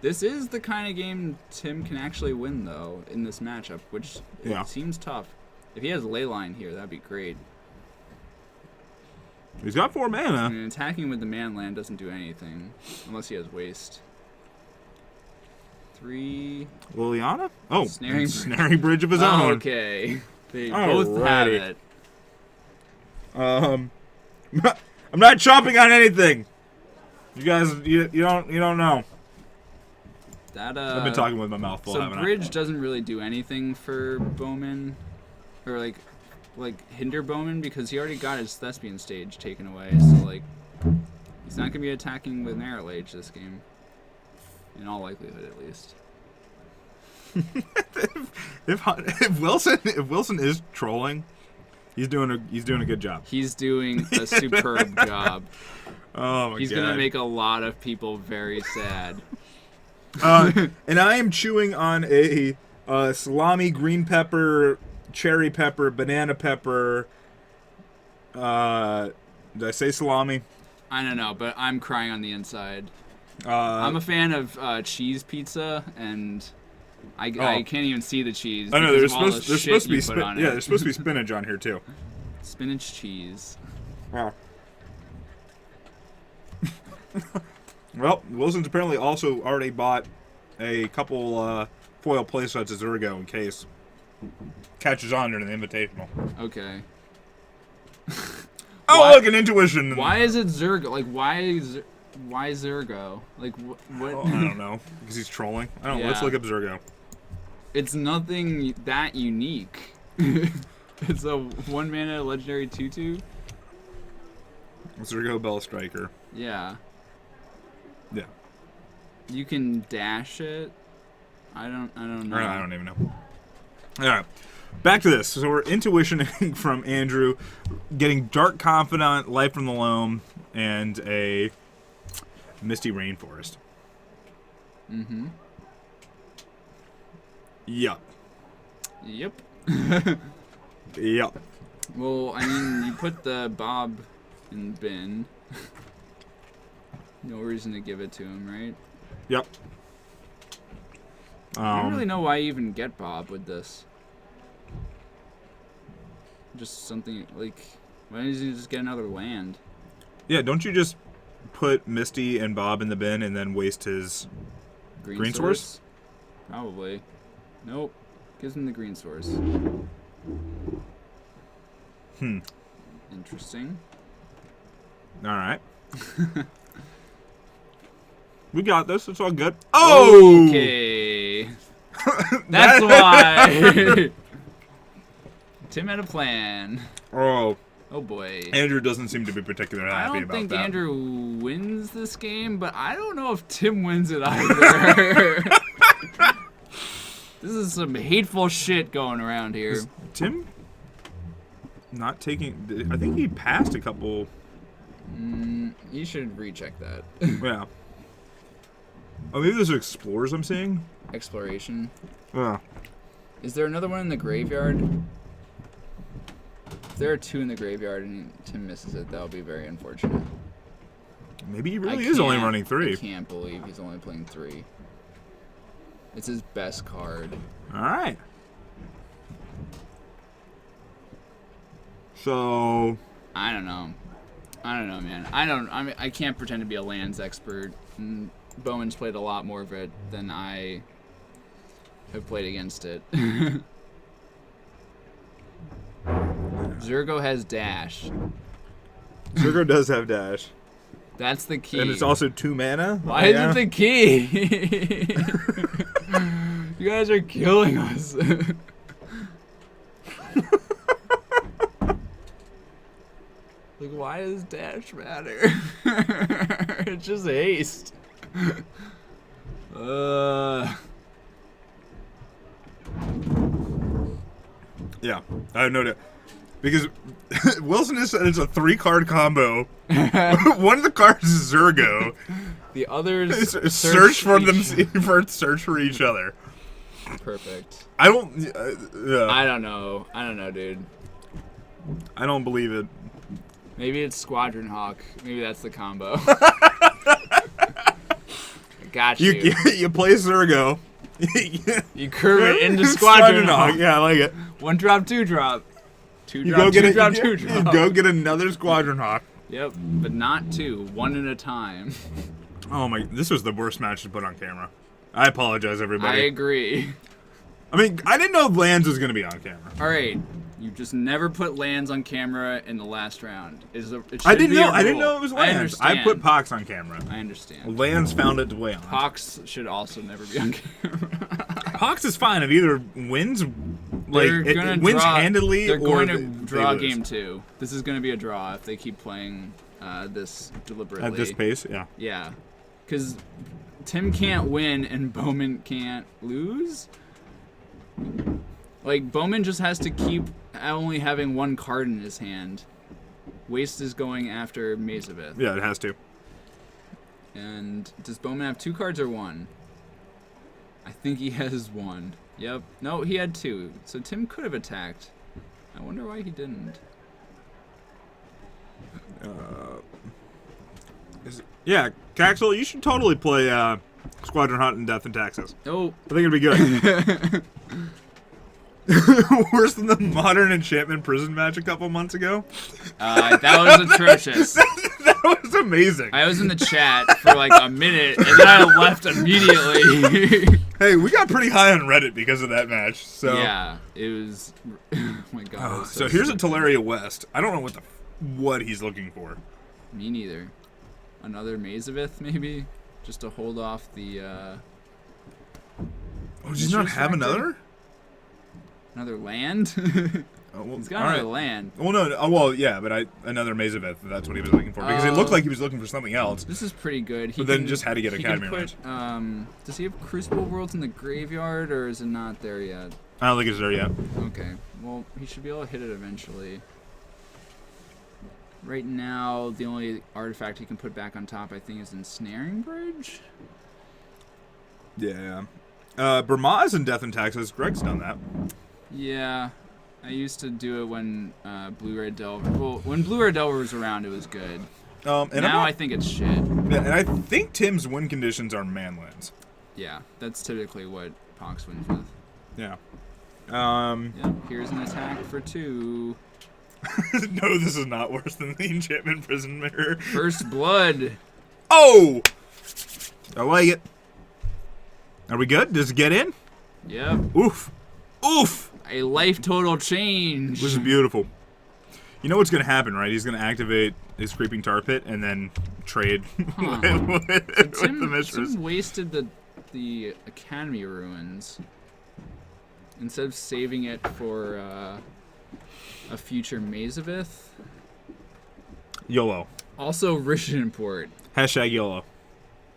This is the kind of game Tim can actually win, though, in this matchup, which it seems tough. If he has Leyline here, that'd be great. He's got 4 mana. I mean, attacking with the man land doesn't do anything, unless he has waste. 3... Liliana? Oh, Snaring bridge of his own. Okay. They both have Alrighty. it. I'm not chomping on anything. You guys, you don't know. That I've been talking with my mouth full. So haven't bridge doesn't really do anything for Bowman, or like hinder Bowman, because he already got his Thespian stage taken away. So like, he's not gonna be attacking with Merit Lage this game, in all likelihood at least. if Wilson is trolling, he's doing a good job. He's doing a superb job. Oh my He's god. gonna make a lot of people very sad. And I am chewing on a salami green pepper cherry pepper, banana pepper. Did I say salami? I don't know, but I'm crying on the inside. Uh, I'm a fan of cheese pizza, and I can't even see the cheese. I know because there's of all the supposed to be shit you put on it. there's supposed to be spinach on here too. Spinach cheese. Wow. Well, Wilson's apparently also already bought a couple foil play sets of Zergo in case catches on during the Invitational. Okay. Oh, Why- look, an intuition. Why is it Zergo? Like, why Zergo? Like, what? Oh, I don't know. Because he's trolling. I don't know. Let's Yeah. look up Zergo. It's nothing that unique. It's a 1-mana legendary 2/2. Zergo Bell Striker. Yeah. Yeah. You can dash it. I don't know. I don't even know. All right. Back to this. So we're intuitioning from Andrew, getting Dark Confidant, Life from the Loam, and a Misty Rainforest. Mm-hmm. Yup. Yep. Yup. Well, I mean, you put the Bob in the bin. No reason to give it to him, right? Yep. I don't really know why you even get Bob with this. Just something like, why doesn't he just get another land? Yeah, don't you just put Misty and Bob in the bin and then waste his green source? Probably. Nope. Gives him the green source. Interesting. All right. We got this. It's all good. Oh! Okay. That's why. Tim had a plan. Oh, Oh boy. Andrew doesn't seem to be particularly I happy don't about think that. Andrew wins this game, but I don't know if Tim wins it either. This is some hateful shit going around here. Is Tim not taking... I think he passed a couple... You should recheck that. Yeah. Oh, maybe there's explorers I'm seeing? Exploration. Yeah. Is there another one in the graveyard? If there are 2 in the graveyard and Tim misses it, that would be very unfortunate. Maybe he really is only can't- running 3. I can't believe he's only playing 3. It's his best card. All right. So... I don't know, man. I can't pretend to be a lands expert. Bowman's played a lot more of it than I have played against it. Zergo has dash. Zergo does have dash. That's the key. And it's also 2 mana? Why is it the key? You guys are killing us. Like, why does dash matter? It's just haste. Yeah, I have no doubt. Because Wilson has said it's a 3-card combo. One of the cards is Zergo. The others Search for each- them. Search for each other. Perfect. I don't. I don't know, dude. I don't believe it. Maybe it's Squadron Hawk. Maybe that's the combo. Got you. You play Zergo. You curve it into Squadron Hawk. Yeah, I like it. 1-drop, 2-drop. 2-drop, You go get 2-drop, you 2-drop. go get another Squadron Hawk. Yep, but not 2. 1 at a time. Oh my! This was the worst match to put on camera. I apologize, I everybody. agree. I mean, I didn't know Lands was going to be on camera. All right, you just never put lands on camera in the last round. I didn't know it was Lands. I understand. put Pox on camera. I understand. Lands found its way on. Hawks should also never be on camera. Pox is fine. It either wins, like They're gonna it wins draw- handedly, They're or going to they draw lose. game 2. This is going to be a draw if they keep playing this deliberately. At this pace. Yeah. Yeah, because Tim can't win and Bowman can't lose. Like, Bowman just has to keep only having 1 card in his hand. Waste is going after Mazavith. Yeah, it has to. And does Bowman have 2 cards or 1? I think he has 1. Yep. No, he had 2. So Tim could have attacked. I wonder why he didn't. Yeah, Caxel, you should totally play Squadron Hunt and Death and Taxes. Oh. I think it'd be good. Worse than the Modern Enchantment prison match a couple months ago. That was atrocious. That was amazing. I was in the chat for like a minute, and then I left immediately. Hey, we got pretty high on Reddit because of that match. So yeah, it was. Oh my god. It was so here's stupid. a Teleria West. I don't know what he's looking for. Me neither. Another Mazavith, maybe, just to hold off the. Oh, does he not Mistress have Factor? another? Land. Oh, well, He's got all another right. land. Well, no. Well, yeah, but another Mazavith. That's what he was looking for because it looked like he was looking for something else. This is pretty good. He But then just had to get he Academy can put, does he have Crucible Worlds in the graveyard, or is it not there yet? I don't think it's there yet. Okay. Well, he should be able to hit it eventually. Right now, the only artifact he can put back on top, I think, is Ensnaring Bridge. Yeah. Burmaz and Death and Taxes. Greg's done that. Yeah. I used to do it when Blue-Red Delver... Well, when Blue-Red Delver was around, it was good. And Now I think it's shit. Yeah, and I think Tim's win conditions are manlands. Yeah, that's typically what Pox wins with. Yeah. Yep, here's an attack for 2. No, this is not worse than the Enchantment Prison Mirror. First Blood. Oh! I like it. Are we good? Does it get in? Yep. Oof. Oof! A life total change. This is beautiful. You know what's going to happen, right? He's going to activate his Creeping Tar Pit and then trade with the Mistress. Tim wasted the Academy Ruins instead of saving it for a future Mazavith. YOLO. Also, Rishin Import. Hashtag YOLO.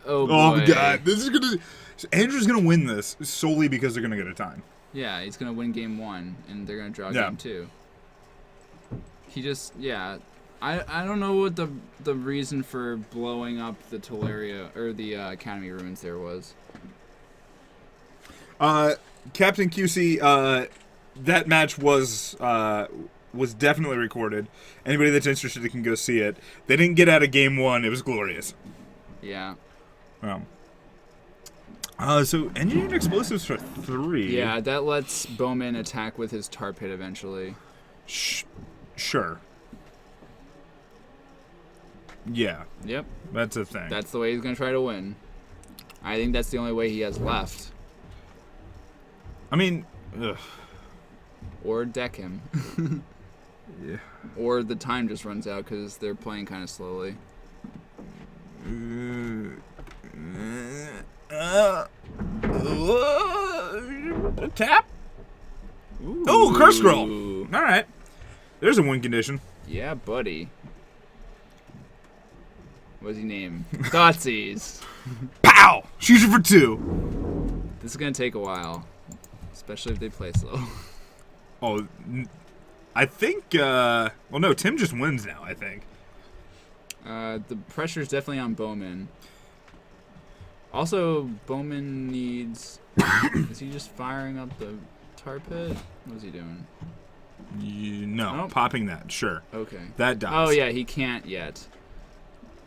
Oh boy. Oh, my God. This is going to... Andrew's going to win this solely because they're going to get a time. Yeah, he's gonna win game 1, and they're gonna draw Yeah. game 2. He just, yeah. I don't know what the reason for blowing up the Teleria or the Academy Ruins there was. Captain QC, that match was definitely recorded. Anybody that's interested can go see it. They didn't get out of game 1. It was glorious. Yeah. So engineered explosives for 3. Yeah, that lets Bowman attack with his tar pit eventually. Sure. Yeah, Yep. that's a thing. That's the way he's gonna try to win. I think that's the only way he has left. I mean, ugh. Or deck him. Yeah. Or the time just runs out because they're playing kind of slowly. Tap. Oh, curse scroll. All right. There's a win condition. Yeah, buddy. What's he name? Thoughtseize. Pow! Shoots it for 2. This is gonna take a while, especially if they play slow. Oh, I think. Well, no. Tim just wins now. I think. The pressure's definitely on Bowman. Also, Bowman needs... Is he just firing up the tar pit? What is he doing? No, Nope. popping that. Sure. Okay. That dies. Oh, yeah, he can't yet.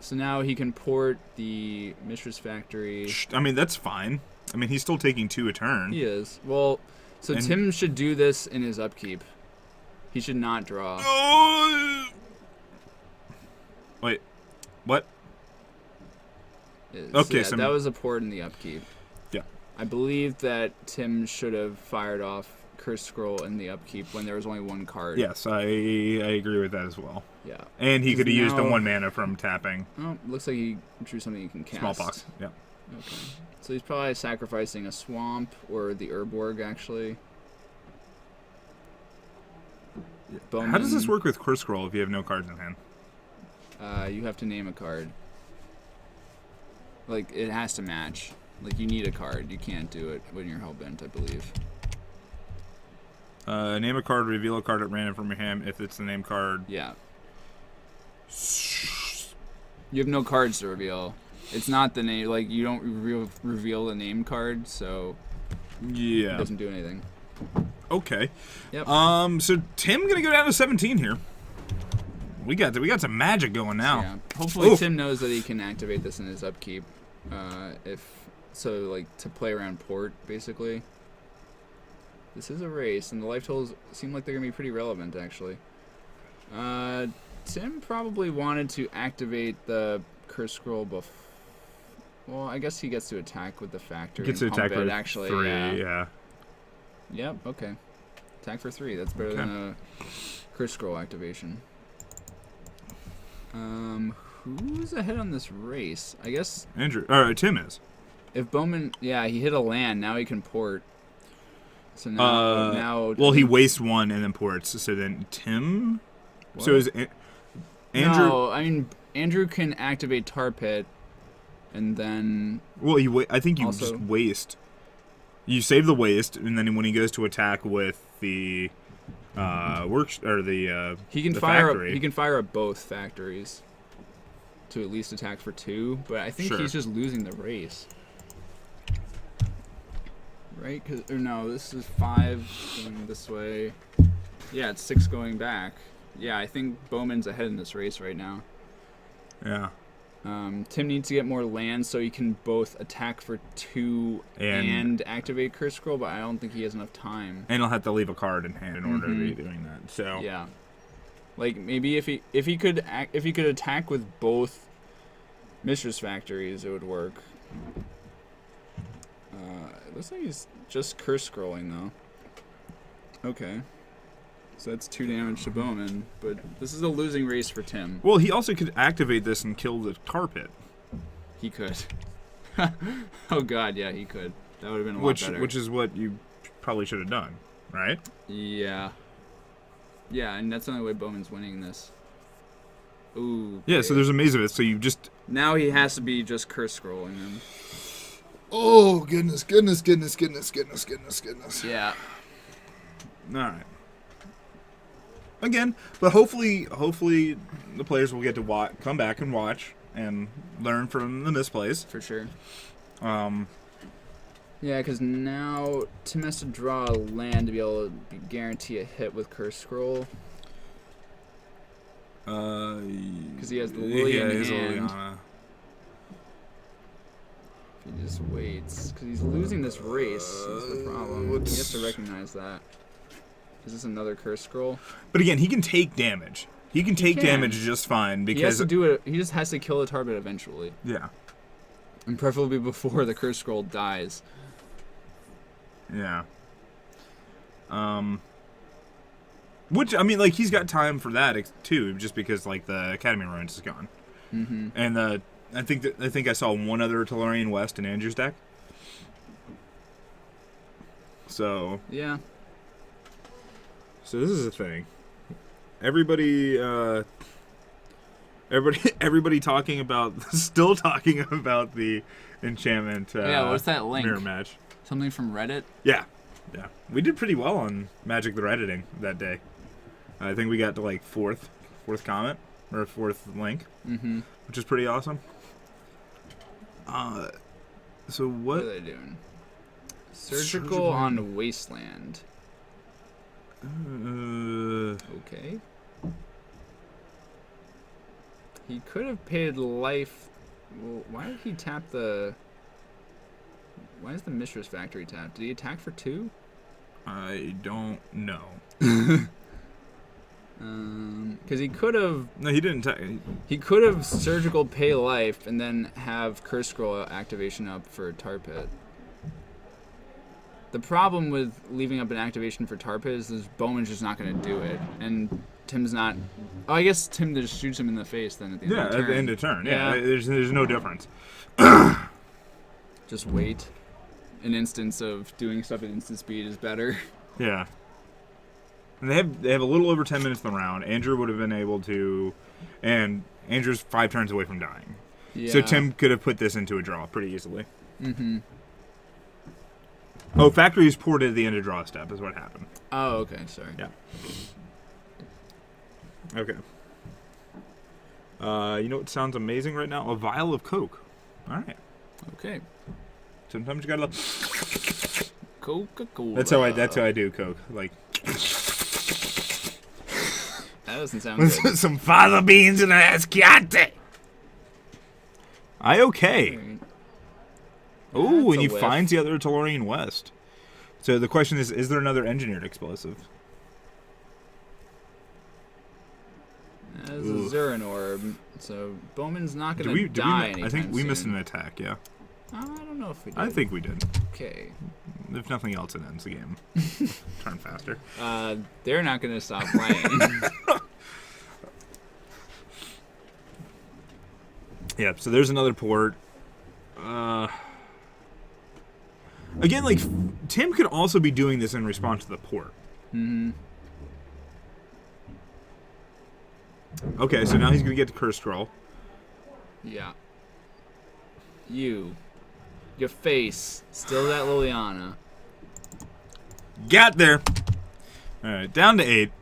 So now he can port the Mistress Factory. I mean, that's fine. I mean, he's still taking 2 a turn. He is. Well, so And- Tim should do this in his upkeep. He should not draw. Oh! Wait. What? Okay, Yeah, so- that was a port in the upkeep. Yeah. I believe that Tim should have fired off Curse Scroll in the upkeep when there was only 1 card. Yes, I agree with that as well. Yeah. And he 'Cause could have used the now- 1 mana from tapping. Oh, looks like he drew something you can cast. Smallpox. Yeah. Okay. So he's probably sacrificing a swamp or the Urborg, actually. Bowman, How does this work with Curse Scroll if you have no cards in hand? You have to name a card. Like, it has to match. Like, you need a card. You can't do it when you're hellbent, I believe. Name a card, reveal a card at random from your hand if it's the name card. Yeah. You have no cards to reveal. It's not the name. Like, you don't reveal the name card, so Yeah. It doesn't do anything. Okay. Yep. So Tim gonna go down to 17 here. We got some magic going now. Yeah. Hopefully Oof. Tim knows that he can activate this in his upkeep. Like to play around port, basically. This is a race, and the life totals seem like they're gonna be pretty relevant, actually. Tim probably wanted to activate the curse scroll well, I guess he gets to attack with the factory. Gets to and attack pump it, with actually. 3, Yeah. yeah. Yep. Okay. Attack for 3. That's better than a curse scroll activation. Who's ahead on this race? I guess Tim is. if Bowman, he hit a land. Now he can port. So now, well, he wastes 1 and then ports. So then Tim. What? So is Andrew? No, I mean Andrew can activate Tar Pit, and then. Well, I think you Also- just waste. You save the waste, and then when he goes to attack with the He can the fire. factory. He can fire at both factories. To at least attack for 2, but I think Sure. he's just losing the race. Right? No, this is 5 going this way. Yeah, it's 6 going back. Yeah, I think Bowman's ahead in this race right now. Yeah. Tim needs to get more land so he can both attack for 2 and activate Curse Scroll, but I don't think he has enough time. And he'll have to leave a card in hand in order to be doing that. So Yeah. Like maybe if he could attack with both Mistress Factories, it would work. It looks like he's just curse scrolling though. Okay. So that's 2 damage to Bowman, but this is a losing race for Tim. Well, he also could activate this and kill the tar pit. He could. Oh god, yeah, he could. That would have been a lot better. Which is what you probably should have done, right? Yeah. Yeah, and that's the only way Bowman's winning this. Ooh. Yeah, so there's a maze of it, so you just... Now he has to be just curse scrolling them. Oh, goodness. Yeah. Alright. Again, but hopefully the players will get to come back and watch and learn from the misplays. For sure. Yeah, because now Tim has to draw a land to be able to guarantee a hit with Curse Scroll. Because he has the Lily in hand. He just waits. Because he's losing this race. That's the problem. He has to recognize that. Is this another Curse Scroll? But again, he can take damage. He can take can. damage just fine because He has to do it. He just has to kill the target eventually. Yeah. And preferably before the Curse Scroll dies. Yeah. Which, I mean, like, he's got time for that, too, just because, like, the Academy Ruins is gone. Mm-hmm. And I think I saw one other Tellurian West in Andrew's deck. So... Yeah. So this is a thing. Everybody talking about... Still talking about the enchantment Yeah, what's that link? mirror match. Something from Reddit? Yeah. Yeah. We did pretty well on Magic the Redditing that day. I think we got to like fourth comment or 4th link, which is pretty awesome. So What what? are they doing? Surgical on Wasteland. Okay. He could have paid life. Well, why did he tap the... Why is the Mistress Factory tapped? Did he attack for 2? I don't know. Because he could have... No, he didn't. He could have surgical pay life and then have Curse Scroll activation up for Tar Pit. The problem with leaving up an activation for Tar Pit is Bowman's just not going to do it. And Tim's not... Oh, I guess Tim just shoots him in the face then at the end of the turn. At the end of turn. Yeah, there's no difference. Just wait. An instance of doing stuff at instant speed is better. Yeah. And they have a little over 10 minutes in the round. Andrew would have been able to... And Andrew's 5 turns away from dying. Yeah. So Tim could have put this into a draw pretty easily. Mm-hmm. Oh, Factory's ported at the end of draw step is what happened. Oh, okay. Sorry. Yeah. Okay. You know what sounds amazing right now? A vial of Coke. All right. Okay. Sometimes you gotta Coca-Cola. That's how I do Coke. Like That doesn't sound good. some fava beans and a Chianti. Okay. Oh, and he whiff. finds the other Tellurian West. So the question is there another engineered explosive? That's a Zurin orb, so Bowman's not going to die anytime I think we soon. missed an attack, yeah. I don't know if we did. I think we did. Okay. If nothing else, it ends the game. Turn faster. They're not going to stop playing. Yeah, so there's another port. Again, like, Tim could also be doing this in response to the port. Mm-hmm. Okay, so now he's going to get to Curse Scroll. Yeah. Your face, still that Liliana. Got there. Alright, down to 8.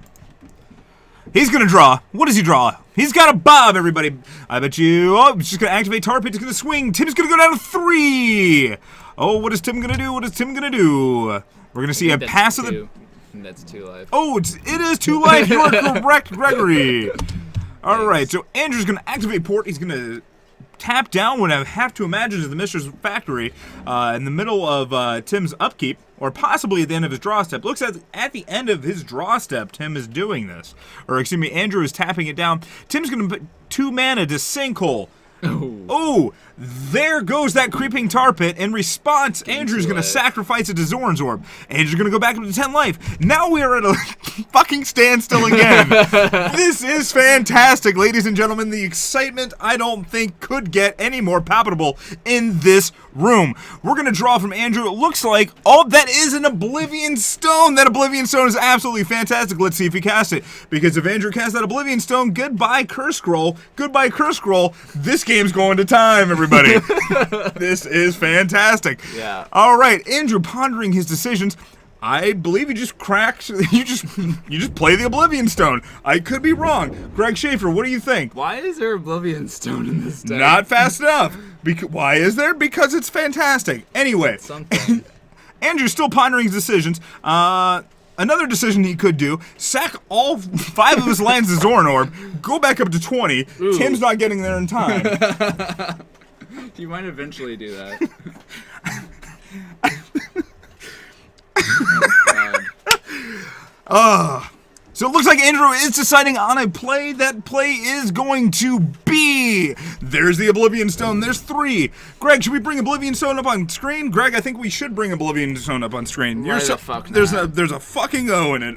He's going to draw. What does he draw? He's got a bob, everybody. I bet you... Oh, he's just going to activate Tar Pit. He's going to swing. Tim's going to go down to 3. Oh, what is Tim going to do? What is Tim going to do? We're going to see a pass of the... That's 2 life. Oh, it is 2 life. You are correct, Gregory. All right, so Andrew's going to activate port. He's going to tap down what I have to imagine is the Mistress Factory in the middle of Tim's upkeep, or possibly at the end of his draw step. Looks at the end of his draw step, Tim is doing this. Or, excuse me, Andrew is tapping it down. Tim's going to put 2 mana to Sinkhole. Oh, there goes that creeping tar pit. In response, Andrew's going to sacrifice it to Zoran's Orb. Andrew's going to go back up to 10 life. Now we are at a fucking standstill again. This is fantastic, ladies and gentlemen. The excitement, I don't think, could get any more palpable in this room. We're going to draw from Andrew. It looks like, oh, that is an Oblivion Stone. That Oblivion Stone is absolutely fantastic. Let's see if he casts it. Because if Andrew casts that Oblivion Stone, goodbye Curse Scroll. Goodbye Curse Scroll. This game's going to time, everybody. This is fantastic. Yeah. All right, Andrew pondering his decisions. I believe you just cracked. You just play the Oblivion Stone. I could be wrong. Greg Schaefer, what do you think? Why is there Oblivion Stone in this deck? Not fast enough. Why is there? Because it's fantastic. Anyway, Something. Andrew's still pondering his decisions. Another decision he could do, sack all 5 of his lands to Zoran Orb, go back up to 20. Ooh. Tim's not getting there in time. You might eventually do that. Oh, God. So it looks like Andrew is deciding on a play. That play is going to be... There's the Oblivion Stone. There's 3. Greg, should we bring Oblivion Stone up on screen? Greg, I think we should bring Oblivion Stone up on screen. Why the fuck there's not? there's a fucking O in it.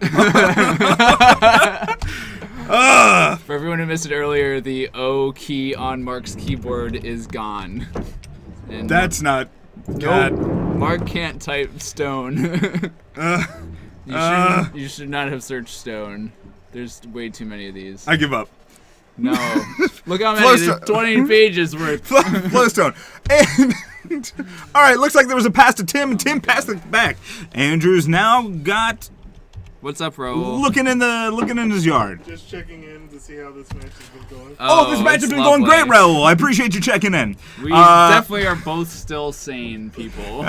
For everyone who missed it earlier, the O key on Mark's keyboard is gone. And That's not... God. Mark can't type stone. You should not have searched stone. There's way too many of these. I give up. No. Look how many. There's 20 pages worth. Flowstone. And all right, looks like there was a pass to Tim, and Tim passed it back. Andrew's now got What's up, Raul? looking in his yard. Just checking in to see how this match has been going. Oh, this match has it's been going lovely. great, Raul. I appreciate you checking in. We definitely are both still sane people.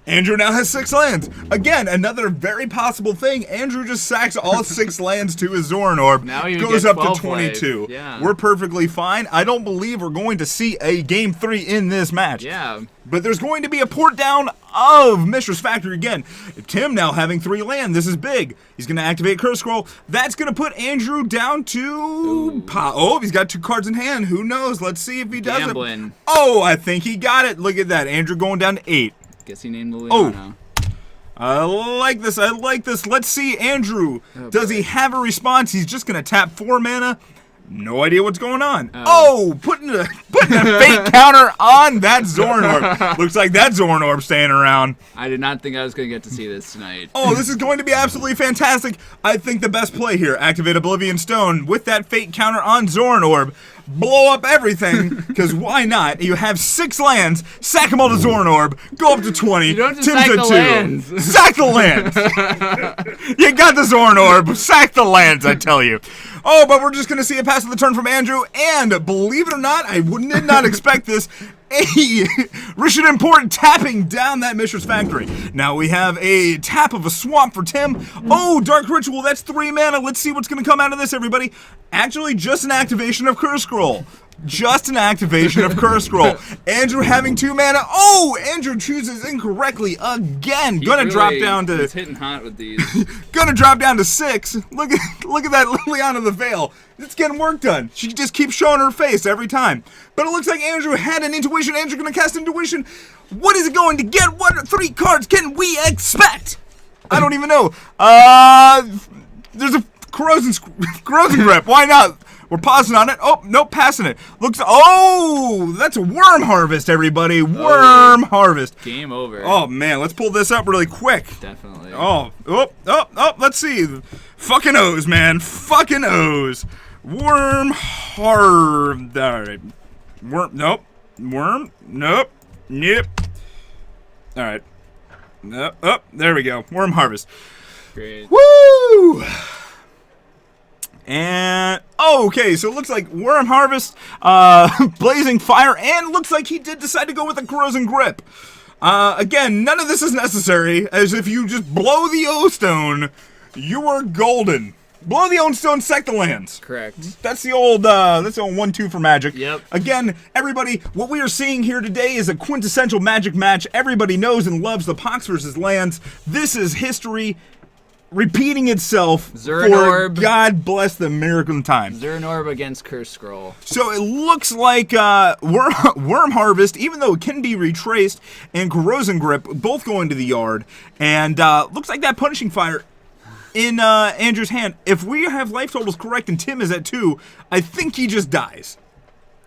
Andrew now has 6 lands. Again, another very possible thing. Andrew just sacks all 6 lands to his Zoran Orb. Now he goes gets up to 12 22. life. Yeah. We're perfectly fine. I don't believe we're going to see a Game 3 in this match. Yeah. But there's going to be a port down of Mistress Factory again. Tim now having 3 land. This is big. He's going to activate Curse Scroll. That's going to put Andrew down to... Oh, he's got 2 cards in hand. Who knows? Let's see if he does Gambling. it. Oh, I think he got it. Look at that. Andrew going down to 8. Guess he named Liliana. I like this. I like this. Let's see, Andrew. Does he have a response? He's just going to tap 4 mana. No idea what's going on. Oh, putting a fate counter on that Zoran Orb. Looks like that Zoran Orb staying around. I did not think I was going to get to see this tonight. Oh, this is going to be absolutely fantastic. I think the best play here, activate Oblivion Stone with that fate counter on Zoran Orb. Blow up everything, because why not? You have 6 lands, sack them all to Zoran Orb, go up to 20. You don't just Tim's sack at the 2. lands. Sack the lands. You got the Zoran Orb, sack the lands, I tell you. Oh, but we're just going to see a pass of the turn from Andrew, and believe it or not, I did not expect this. Hey, Richard Important tapping down that Mishra's Factory. Now we have a tap of a swamp for Tim. Oh, Dark Ritual, that's 3 mana. Let's see what's going to come out of this, everybody. Actually, just an activation of Curse Scroll. Just an activation of Curse Scroll. Andrew having 2 mana. Oh, Andrew chooses incorrectly again. Gonna drop down to... He's hitting hot with these. Gonna drop down to 6. Look at that Liliana the Veil. It's getting work done. She just keeps showing her face every time. But it looks like Andrew had an intuition. Andrew gonna cast intuition. What is it going to get? What 3 cards can we expect? I don't even know. There's a corrosion grip. Why not? We're pausing on it. Oh, nope, passing it. Oh, that's a Worm Harvest, everybody. Worm Harvest. Game over. Oh, man, let's pull this up really quick. Definitely. Oh, let's see. Fucking O's, man. Fucking O's. Worm Harvest. All right. Nope. Nope. All right. Oh, there we go. Worm Harvest. Great. Woo! And, okay, so it looks like Worm Harvest, Blazing Fire, and looks like he did decide to go with a Corrosion Grip. Again, none of this is necessary, as if you just blow the O-Stone, you are golden. Blow the O-Stone, sack the lands. Correct. That's the old 1-2 for Magic. Yep. Again, everybody, what we are seeing here today is a quintessential Magic match. Everybody knows and loves the Pox versus lands. This is history repeating itself Zernorb. for God bless the American time. Zernorb against Curse Scroll. So it looks like Worm Harvest, even though it can be retraced, and Corrosion Grip both go into the yard. And looks like that Punishing Fire in Andrew's hand. If we have life totals correct and Tim is at 2, I think he just dies.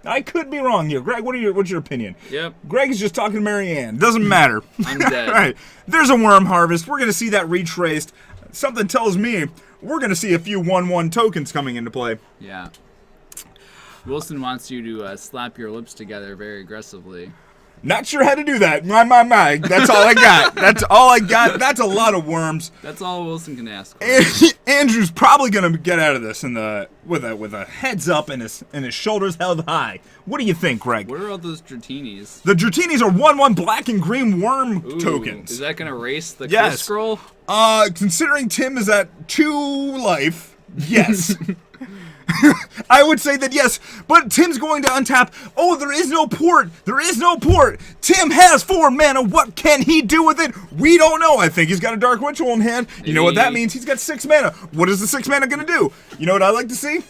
I could be wrong here. Greg, what's your opinion? Yep. Greg is just talking to Marianne. Doesn't matter. I'm dead. All right. There's a Worm Harvest. We're going to see that retraced. Something tells me we're going to see a few 1/1 tokens coming into play. Yeah. Wilson wants you to slap your lips together very aggressively. Not sure how to do that. My. That's all I got. That's all I got. That's a lot of worms. That's all Wilson can ask for. Andrew's probably going to get out of this with a heads up and his shoulders held high. What do you think, Greg? What are all those Dratinis? The Dratinis are 1/1 black and green worm Ooh, tokens. Is that going to erase the Yes. Curse Scroll? Considering Tim is at 2 life, yes. I would say that yes, but Tim's going to untap. Oh, there is no port. There is no port. Tim has 4 mana. What can he do with it? We don't know. I think he's got a Dark Ritual in hand. You know what that means? He's got 6 mana. What is the 6 mana going to do? You know what I like to see?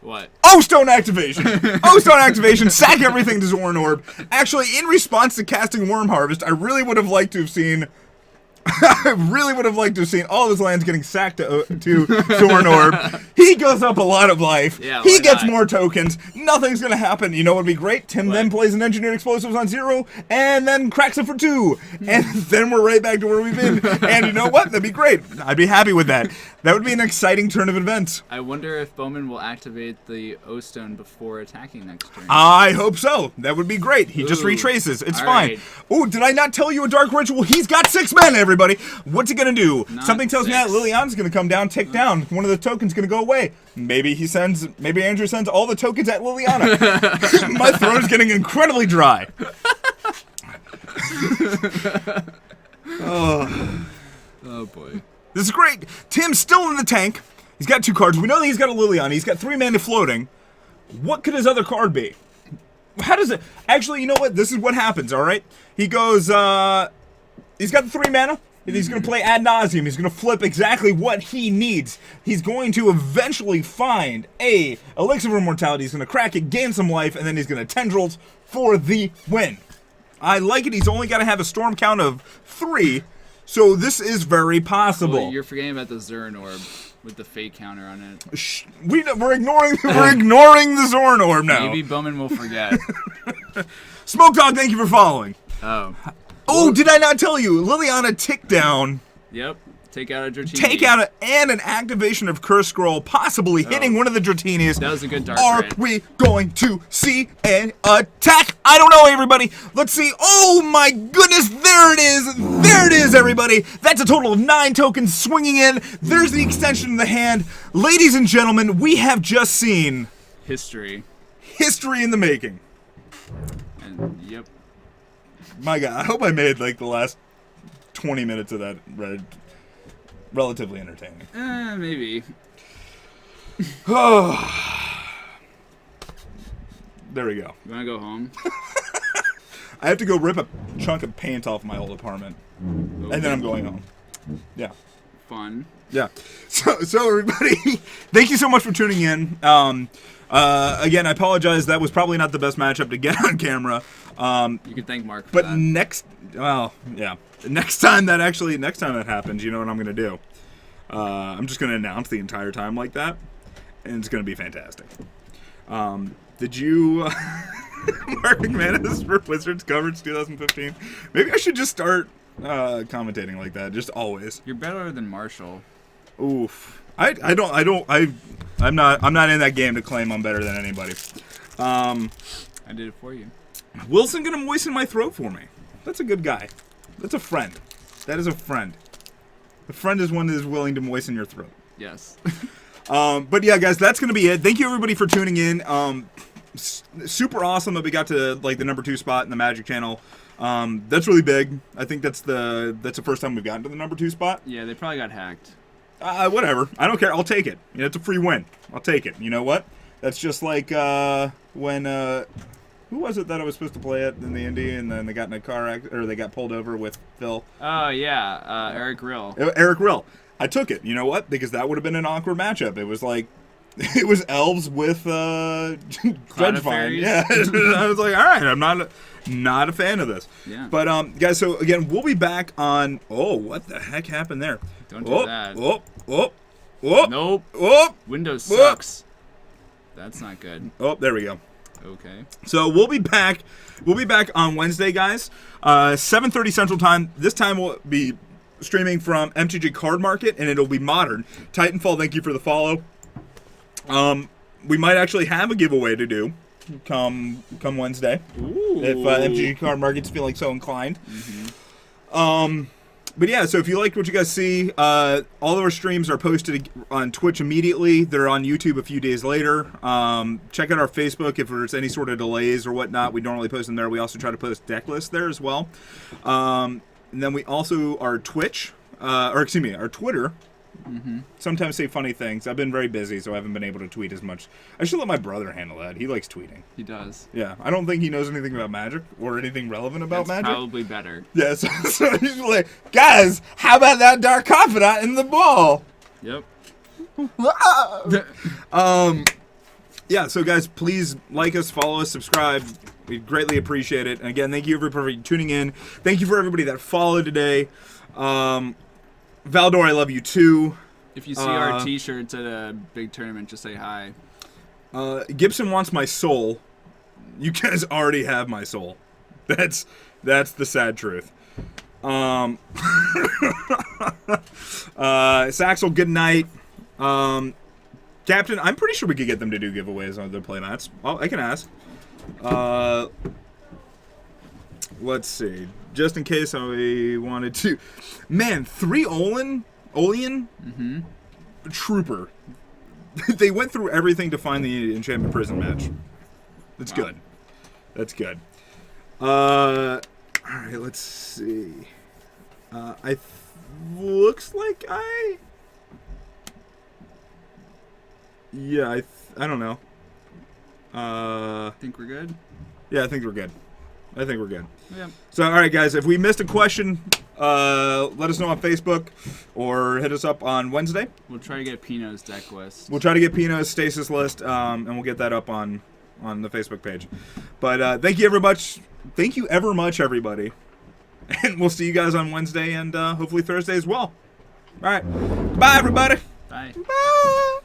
What? O-Stone activation. O-Stone activation. Sack everything to Zorn Orb. Actually, in response to casting Worm Harvest, I really would have liked to have seen all of his lands getting sacked to Zorn Orb. He goes up a lot of life. Yeah, he why gets not? more tokens. Nothing's going to happen. You know what would be great? Tim then plays an Engineered Explosives on 0 and then cracks it for 2. And then we're right back to where we've been. And you know what? That'd be great. I'd be happy with that. That would be an exciting turn of events. I wonder if Bowman will activate the O-Stone before attacking next turn. I hope so. That would be great. He just Ooh. retraces. It's All fine. right. Oh, did I not tell you a Dark Ritual? He's got 6 mana, everybody. What's he going to do? Not Something tells me that 6. Liliana's going to come down, tick down. One of the tokens going to go away. Maybe Andrew sends all the tokens at Liliana. My throat is getting incredibly dry. Oh boy. This is great. Tim's still in the tank. He's got 2 cards. We know that he's got a Liliana. He's got 3 mana floating. What could his other card be? How does it... Actually, you know what? This is what happens, all right? He goes, he's got the 3 mana, and he's going to play Ad Nauseam. He's going to flip exactly what he needs. He's going to eventually find a Elixir of Immortality. He's going to crack it, gain some life, and then he's going to Tendrils for the win. I like it. He's only got to have a storm count of 3, so this is very possible. Well, you're forgetting about the Zern Orb with the fate counter on it. We're ignoring the Zorn Orb now. Maybe Bowman will forget. Smoke Dog, thank you for following. Oh. Oh, did I not tell you? Liliana tick down. Yep. Take out a Dratini. Take out and an activation of Curse Scroll, possibly hitting one of the Dratinis. That was a good dark Are raid. we going to see an attack? I don't know, everybody. Let's see. Oh my goodness, there it is. There it is, everybody. That's a total of 9 tokens swinging in. There's the extension of the hand. Ladies and gentlemen, we have just seen History. history in the making. And Yep. My God, I hope I made like the last 20 minutes of that relatively entertaining. Maybe. Oh, there we go. You wanna go home? I have to go rip a chunk of paint off my old apartment, and then I'm going home. Yeah. Fun. Yeah. So everybody, thank you so much for tuning in. Again, I apologize. That was probably not the best matchup to get on camera. You can thank Mark for But that. next time that happens, you know what I'm gonna do? I'm just gonna announce the entire time like that, and it's gonna be fantastic. Did you, Mark McManus for Wizards coverage 2015? Maybe I should just start commentating like that, just always. You're better than Marshall. Oof. I'm not in that game to claim I'm better than anybody. I did it for you. Wilson gonna moisten my throat for me. That's a good guy. That's a friend. That is a friend. A friend is one that is willing to moisten your throat. Yes. But yeah, guys, that's gonna be it. Thank you everybody for tuning in. Super awesome that we got to like the number 2 spot in the Magic Channel. That's really big. I think that's the first time we've gotten to the number 2 spot. Yeah, they probably got hacked. Whatever. I don't care. I'll take it. You know, it's a free win. I'll take it. You know what? That's just like when who was it that I was supposed to play it in the Indy, and then they got in a car or they got pulled over with Phil. Oh yeah, Eric Rill. Eric Rill. I took it. You know what? Because that would have been an awkward matchup. It was like, it was elves with Judge Fine. Yeah. I was like, all right, I'm not a fan of this. Yeah. But guys, so again, we'll be back on. Oh, what the heck happened there? Don't do that. Nope. Windows sucks. That's not good. Oh, there we go. Okay. So we'll be back. We'll be back on Wednesday, guys. 7:30 Central Time. This time we'll be streaming from MTG Card Market, and it'll be modern. Titanfall, thank you for the follow. We might actually have a giveaway to do come Wednesday. Ooh. If MTG Card Market's feeling so inclined. Mm-hmm. But yeah, so if you liked what you guys see, all of our streams are posted on Twitch immediately. They're on YouTube a few days later. Check out our Facebook if there's any sort of delays or whatnot. We normally post them there. We also try to post deck lists there as well. And then we also, our Twitch, our Twitter, sometimes say funny things. I've been very busy, so I haven't been able to tweet as much. I should let my brother handle that. He likes tweeting. He does. Yeah, I don't think he knows anything about Magic or anything relevant about That's Magic. probably better. Yeah, so he's like, guys, how about that Dark Confidant in the ball? Yep. Yeah, so guys, please like us, follow us, subscribe. We greatly appreciate it. And again, thank you everybody for tuning in. Thank you for everybody that followed today. Valdor, I love you too. If you see our T-shirts at a big tournament, just say hi. Gibson wants my soul. You guys already have my soul. That's the sad truth. Saxel, good night. Captain, I'm pretty sure we could get them to do giveaways on their playmats. Well, I can ask. Let's see. Just in case I wanted to. Man, 3 Olean? Trooper. They went through everything to find the Enchantment Prison match. That's good. That's good. Alright, let's see. Looks like yeah, I don't know. Think we're good? Yeah, I think we're good. Yeah. So, all right, guys, if we missed a question, let us know on Facebook or hit us up on Wednesday. We'll try to get Pino's deck list. We'll try to get Pino's stasis list, and we'll get that up on the Facebook page. But thank you ever much, everybody. And we'll see you guys on Wednesday and hopefully Thursday as well. All right. Bye, everybody. Bye. Bye.